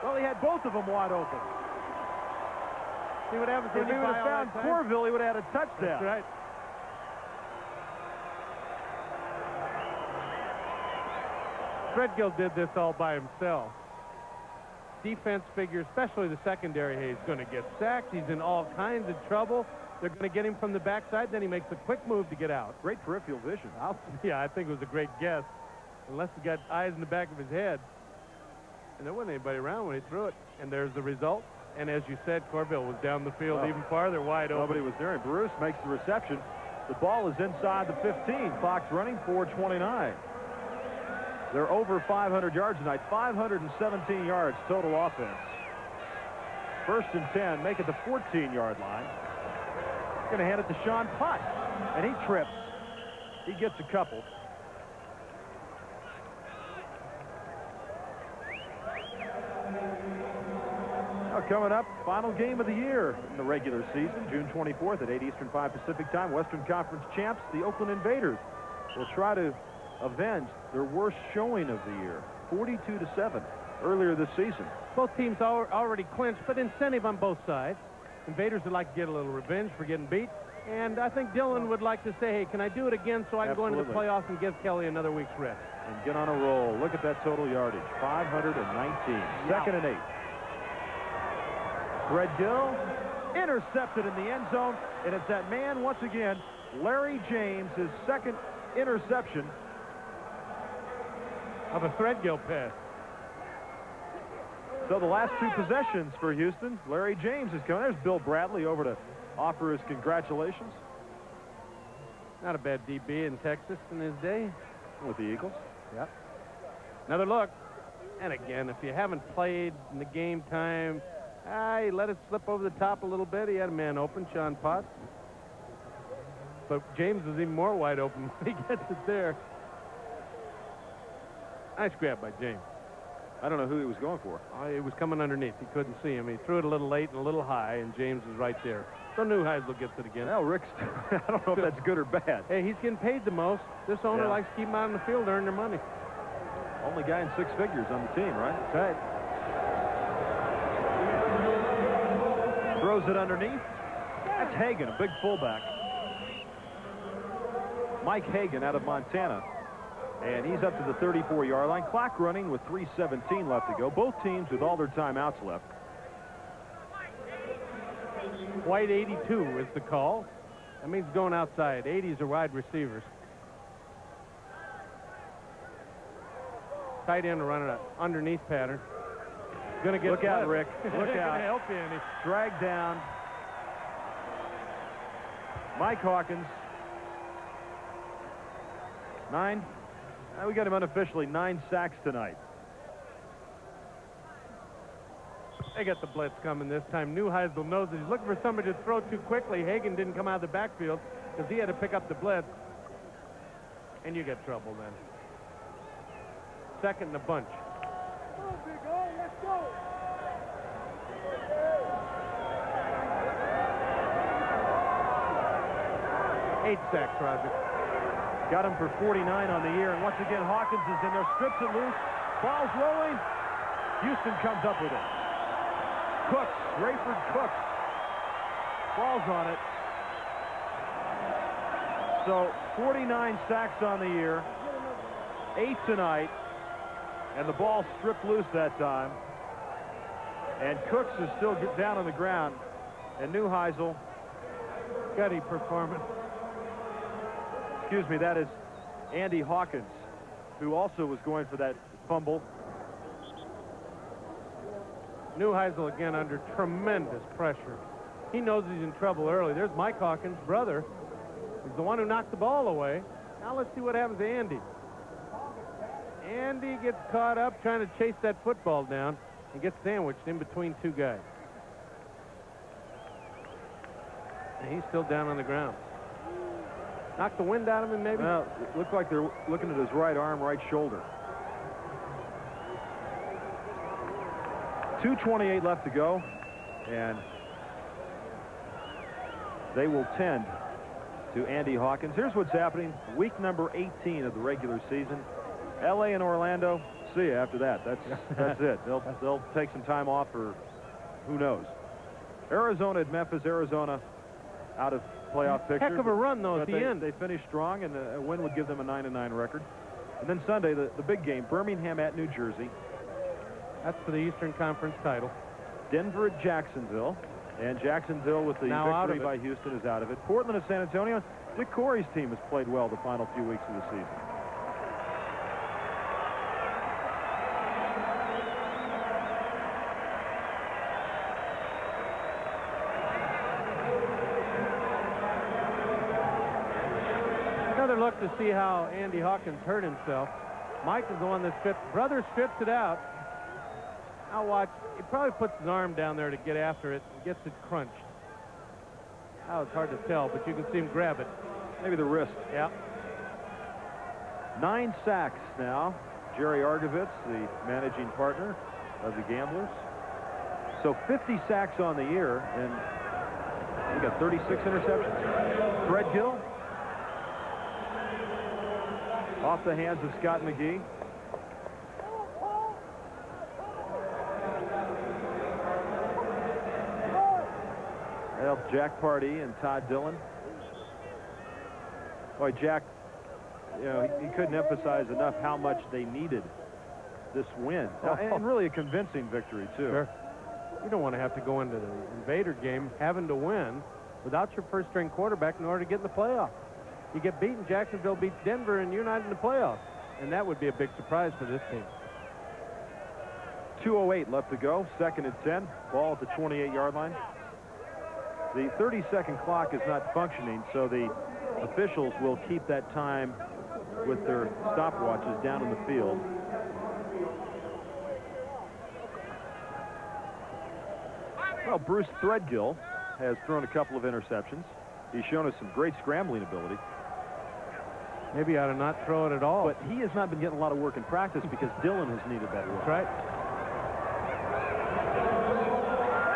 Well, he had both of them wide open. See what happens when If he you would buy have all found that time? Corville, he would have had a touchdown. That's right. Threadgill did this all by himself. Defense figure, especially the secondary, hey, he's going to get sacked. He's in all kinds of trouble. They're going to get him from the backside. Then he makes a quick move to get out. Great peripheral vision. Yeah, I think it was a great guess. Unless he got eyes in the back of his head. And there wasn't anybody around when he threw it. And there's the result. And as you said, Corville was down the field even farther, wide open. Nobody was there. Bruce makes the reception. The ball is inside the 15. Fox running 4:29. They're over 500 yards tonight. 517 yards total offense. 1st and 10. Make it the 14-yard line. Going to hand it to Sean Potts. And he trips. He gets a couple. Now coming up, final game of the year in the regular season, June 24th at 8 Eastern, 5 Pacific time. Western Conference champs, the Oakland Invaders, will try to avenge their worst showing of the year, 42-7 earlier this season. Both teams are already clinched, but incentive on both sides. Invaders would like to get a little revenge for getting beat. And I think Dylan would like to say, hey, can I do it again so I can go into the playoffs and give Kelly another week's rest? And get on a roll. Look at that total yardage, 519. 2nd and 8. Threadgill intercepted in the end zone, and it's that man once again, Larry James, his 2nd interception of a Threadgill pass. So the last 2 possessions for Houston, Larry James is coming. There's Bill Bradley over to offer his congratulations. Not a bad DB in Texas in his day. With the Eagles. Yep. Another look. And again, if you haven't played in the game time, he let it slip over the top a little bit. He had a man open, Sean Potts. But James is even more wide open when he gets it there. Nice grab by James. I don't know who he was going for. He was coming underneath. He couldn't see him. He threw it a little late and a little high, and James was right there. So Neuheisel gets it again. Well, Rick's, I don't know if that's good or bad. Hey, he's getting paid the most. This owner likes to keep him out on the field to earn their money. Only guy in 6 figures on the team, right? That's right. Throws it underneath. That's Hagan, a big fullback. Mike Hagan out of Montana. And he's up to the 34-yard line. Clock running with 3:17 left to go. Both teams with all their timeouts left. White 82 is the call. That means going outside. 80s are wide receivers. Tight end running an underneath pattern. Gonna get Look out, Rick. Look out. Help you, Andy. Dragged down. Mike Hawkins. 9. We got him unofficially 9 sacks tonight. They got the blitz coming this time. Neuheisel knows that he's looking for somebody to throw too quickly. Hagan didn't come out of the backfield because he had to pick up the blitz. And you get trouble then. 2nd and a bunch. Let's go. 8 sacks, Roger. Got him for 49 on the year, and once again Hawkins is in there, strips it loose, ball's rolling. Houston comes up with it. Cooks, Rayford Cooks, falls on it. So 49 sacks on the year, 8 tonight, and the ball stripped loose that time. And Cooks is still down on the ground, and Neuheisel. Gutty performance. Excuse me, that is Andy Hawkins, who also was going for that fumble. Neuheisel again under tremendous pressure. He knows he's in trouble early. There's Mike Hawkins' brother. He's the one who knocked the ball away. Now let's see what happens to Andy. Andy gets caught up trying to chase that football down and gets sandwiched in between 2 guys. And he's still down on the ground. Knocked the wind out of him, maybe? Well, it looked like they're looking at his right arm, right shoulder. 2:28 left to go, and they will tend to Andy Hawkins. Here's what's happening. Week number 18 of the regular season. L.A. and Orlando, see you after that. That's it. They'll take some time off, or who knows. Arizona at Memphis. Arizona out of playoff picture. Heck of a run, though, at the end. They finished strong, and a win would give them a 9-9 record. And then Sunday, the big game, Birmingham at New Jersey. That's for the Eastern Conference title. Denver at Jacksonville. And Jacksonville, with the victory by Houston, is out of it. Portland at San Antonio. Dick Corey's team has played well the final few weeks of the season. Another look to see how Andy Hawkins hurt himself. Mike is the one that stripped. Brother strips it out. Now watch. He probably puts his arm down there to get after it and gets it crunched. Now it's hard to tell, but you can see him grab it. Maybe the wrist. Yeah. 9 sacks now. Jerry Argovitz, the managing partner of the Gamblers. So 50 sacks on the year, and he got 36 interceptions. Threadgill off the hands of Scott McGee. Helped Jack Pardee and Todd Dillon. Boy, Jack, you know, he couldn't emphasize enough how much they needed this win. And really a convincing victory, too. Sure. You don't want to have to go into the Invader game having to win without your first-string quarterback in order to get in the playoffs. You get beaten, Jacksonville beats Denver, and you're not in the playoffs. And that would be a big surprise for this team. 2:08 left to go. 2nd and 10. Ball at the 28-yard line. The 30-second clock is not functioning, so the officials will keep that time with their stopwatches down in the field. Well, Bruce Threadgill has thrown a couple of interceptions. He's shown us some great scrambling ability. Maybe he ought to not throw it at all. But he has not been getting a lot of work in practice because Dillon has needed that work. That's right.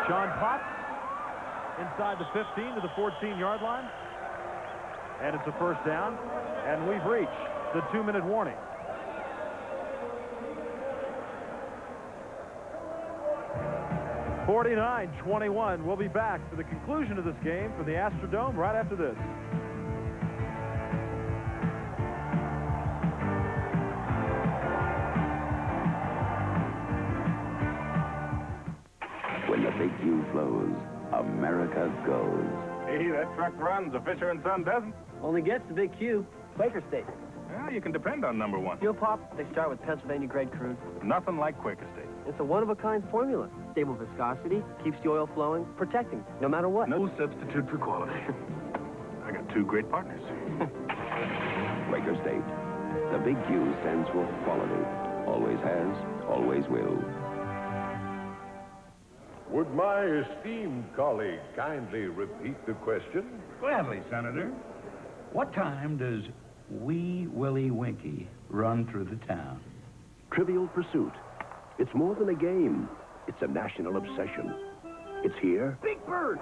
Sean Potts inside the 15 to the 14-yard line. And it's a first down. And we've reached the 2-minute warning. (49-21). We'll be back for the conclusion of this game from the Astrodome right after this. When the big U flows, America goes. Hey, that truck runs. A Fisher & Son doesn't. Only gets the big Q. Quaker State. Well, you can depend on number one. Fuel pop, they start with Pennsylvania-grade crude. Nothing like Quaker State. It's a one-of-a-kind formula. Stable viscosity, keeps the oil flowing, protecting, no matter what. No substitute for quality. I got 2 great partners. Quaker State. The big Q stands for quality. Always has, always will. Would my esteemed colleague kindly repeat the question? Gladly, Senator. What time does Wee Willie Winkie run through the town? Trivial Pursuit. It's more than a game. It's a national obsession. It's here. Big Bird!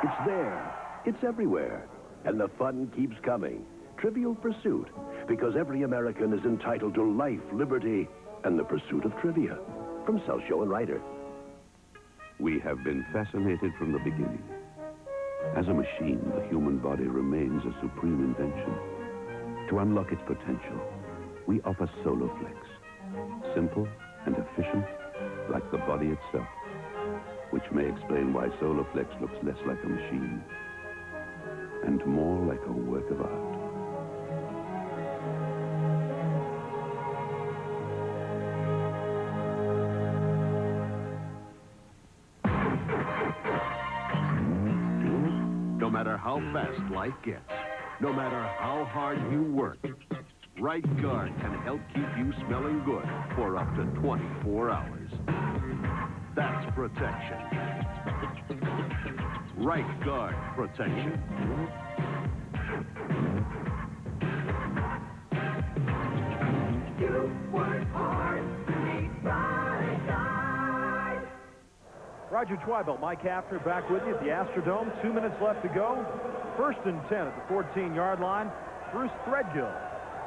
It's there. It's everywhere. And the fun keeps coming. Trivial Pursuit. Because every American is entitled to life, liberty, and the pursuit of trivia. From South Show and Writer. We have been fascinated from the beginning. As a machine, the human body remains a supreme invention. To unlock its potential, we offer SoloFlex. Simple and efficient, like the body itself. Which may explain why SoloFlex looks less like a machine and more like a work of art. No matter how fast life gets, no matter how hard you work, Right Guard can help keep you smelling good for up to 24 hours. That's protection. Right Guard protection. You work hard to meet Right Guard. Roger Twibell, Mike Hafner back with you at the Astrodome. 2 minutes left to go. 1st and 10 at the 14-yard line. Bruce Threadgill,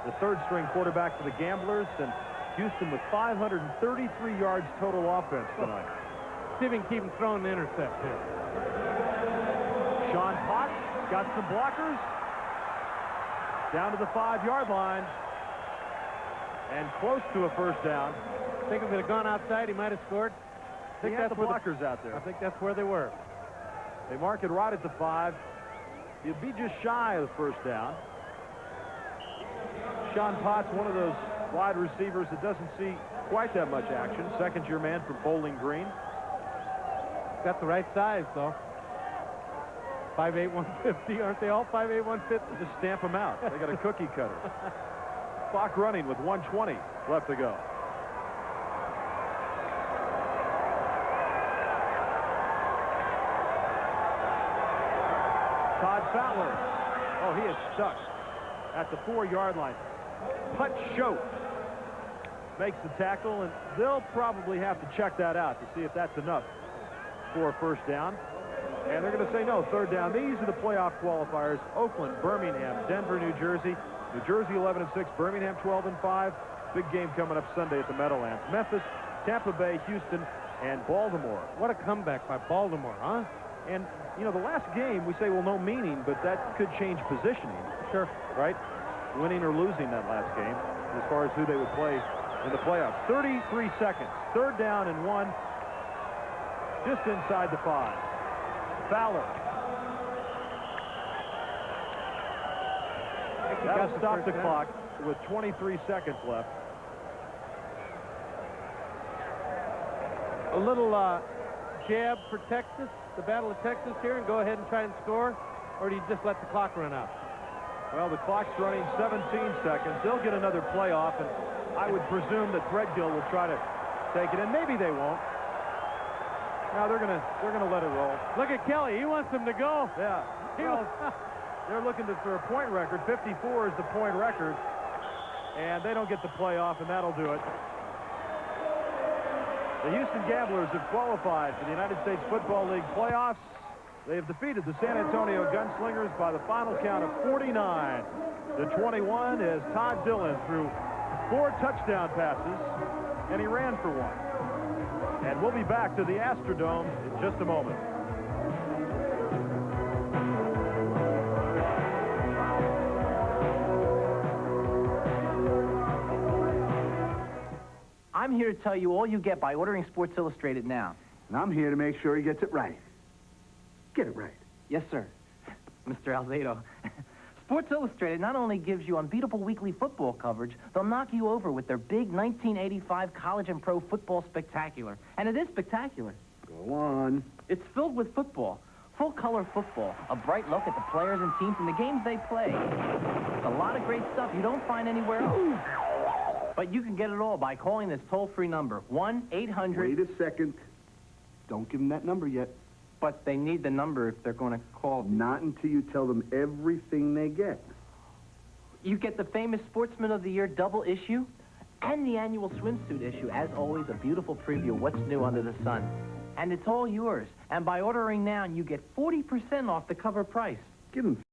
the 3rd-string quarterback for the Gamblers, and Houston with 533 yards total offense tonight. See if he can keep him throwing the intercept here. Sean Potts got some blockers. Down to the 5-yard line. And close to a first down. I think if it had gone outside, he might have scored. I think He had that's the where blockers out there. I think that's where they were. They mark it right at the 5. He'd be just shy of the first down. Sean Potts, one of those wide receivers that doesn't see quite that much action. Second-year man from Bowling Green. Got the right size, though. 5'8", 150. Aren't they all 5'8", 150? Just stamp them out. They got a cookie cutter. Clock running with 1:20 left to go. Todd Fowler. Oh, he is stuck at the 4-yard line. Putt Choate makes the tackle, and they'll probably have to check that out to see if that's enough for a first down. And they're going to say no, third down. These are the playoff qualifiers. Oakland, Birmingham, Denver, New Jersey. New Jersey 11-6, Birmingham 12-5. Big game coming up Sunday at the Meadowlands. Memphis, Tampa Bay, Houston, and Baltimore. What a comeback by Baltimore, huh? And, you know, the last game, we say, well, no meaning, but that could change positioning. Sure. Right? Winning or losing that last game as far as who they would play in the playoffs. 33 seconds. Third down and 1. Just inside the 5. Fowler. That'll stop the clock with 23 seconds left. A little jab for Texas, the Battle of Texas here, and go ahead and try and score, or do you just let the clock run out? Well, the clock's running 17 seconds. They'll get another playoff, and I would presume that Threadgill will try to take it, and maybe they won't. No, they're gonna let it roll. Look at Kelly. He wants them to go. Yeah. Well, they're looking for a point record. 54 is the point record, and they don't get the playoff, and that'll do it. The Houston Gamblers have qualified for the United States Football League playoffs. They have defeated the San Antonio Gunslingers by the final count of 49-21 as Todd Dillon threw 4 touchdown passes, and he ran for 1. And we'll be back to the Astrodome in just a moment. I'm here to tell you all you get by ordering Sports Illustrated now. And I'm here to make sure he gets it right. Get it right. Yes, sir. Mr. Alzado. Sports Illustrated not only gives you unbeatable weekly football coverage, they'll knock you over with their big 1985 college and pro football spectacular. And it is spectacular. Go on. It's filled with football. Full-color football. A bright look at the players and teams and the games they play. It's a lot of great stuff you don't find anywhere else. But you can get it all by calling this toll-free number, 1-800... Wait a second. Don't give them that number yet. But they need the number if they're going to call. Not until you tell them everything they get. You get the famous Sportsman of the Year double issue and the annual swimsuit issue. As always, a beautiful preview of what's new under the sun. And it's all yours. And by ordering now, you get 40% off the cover price. Give them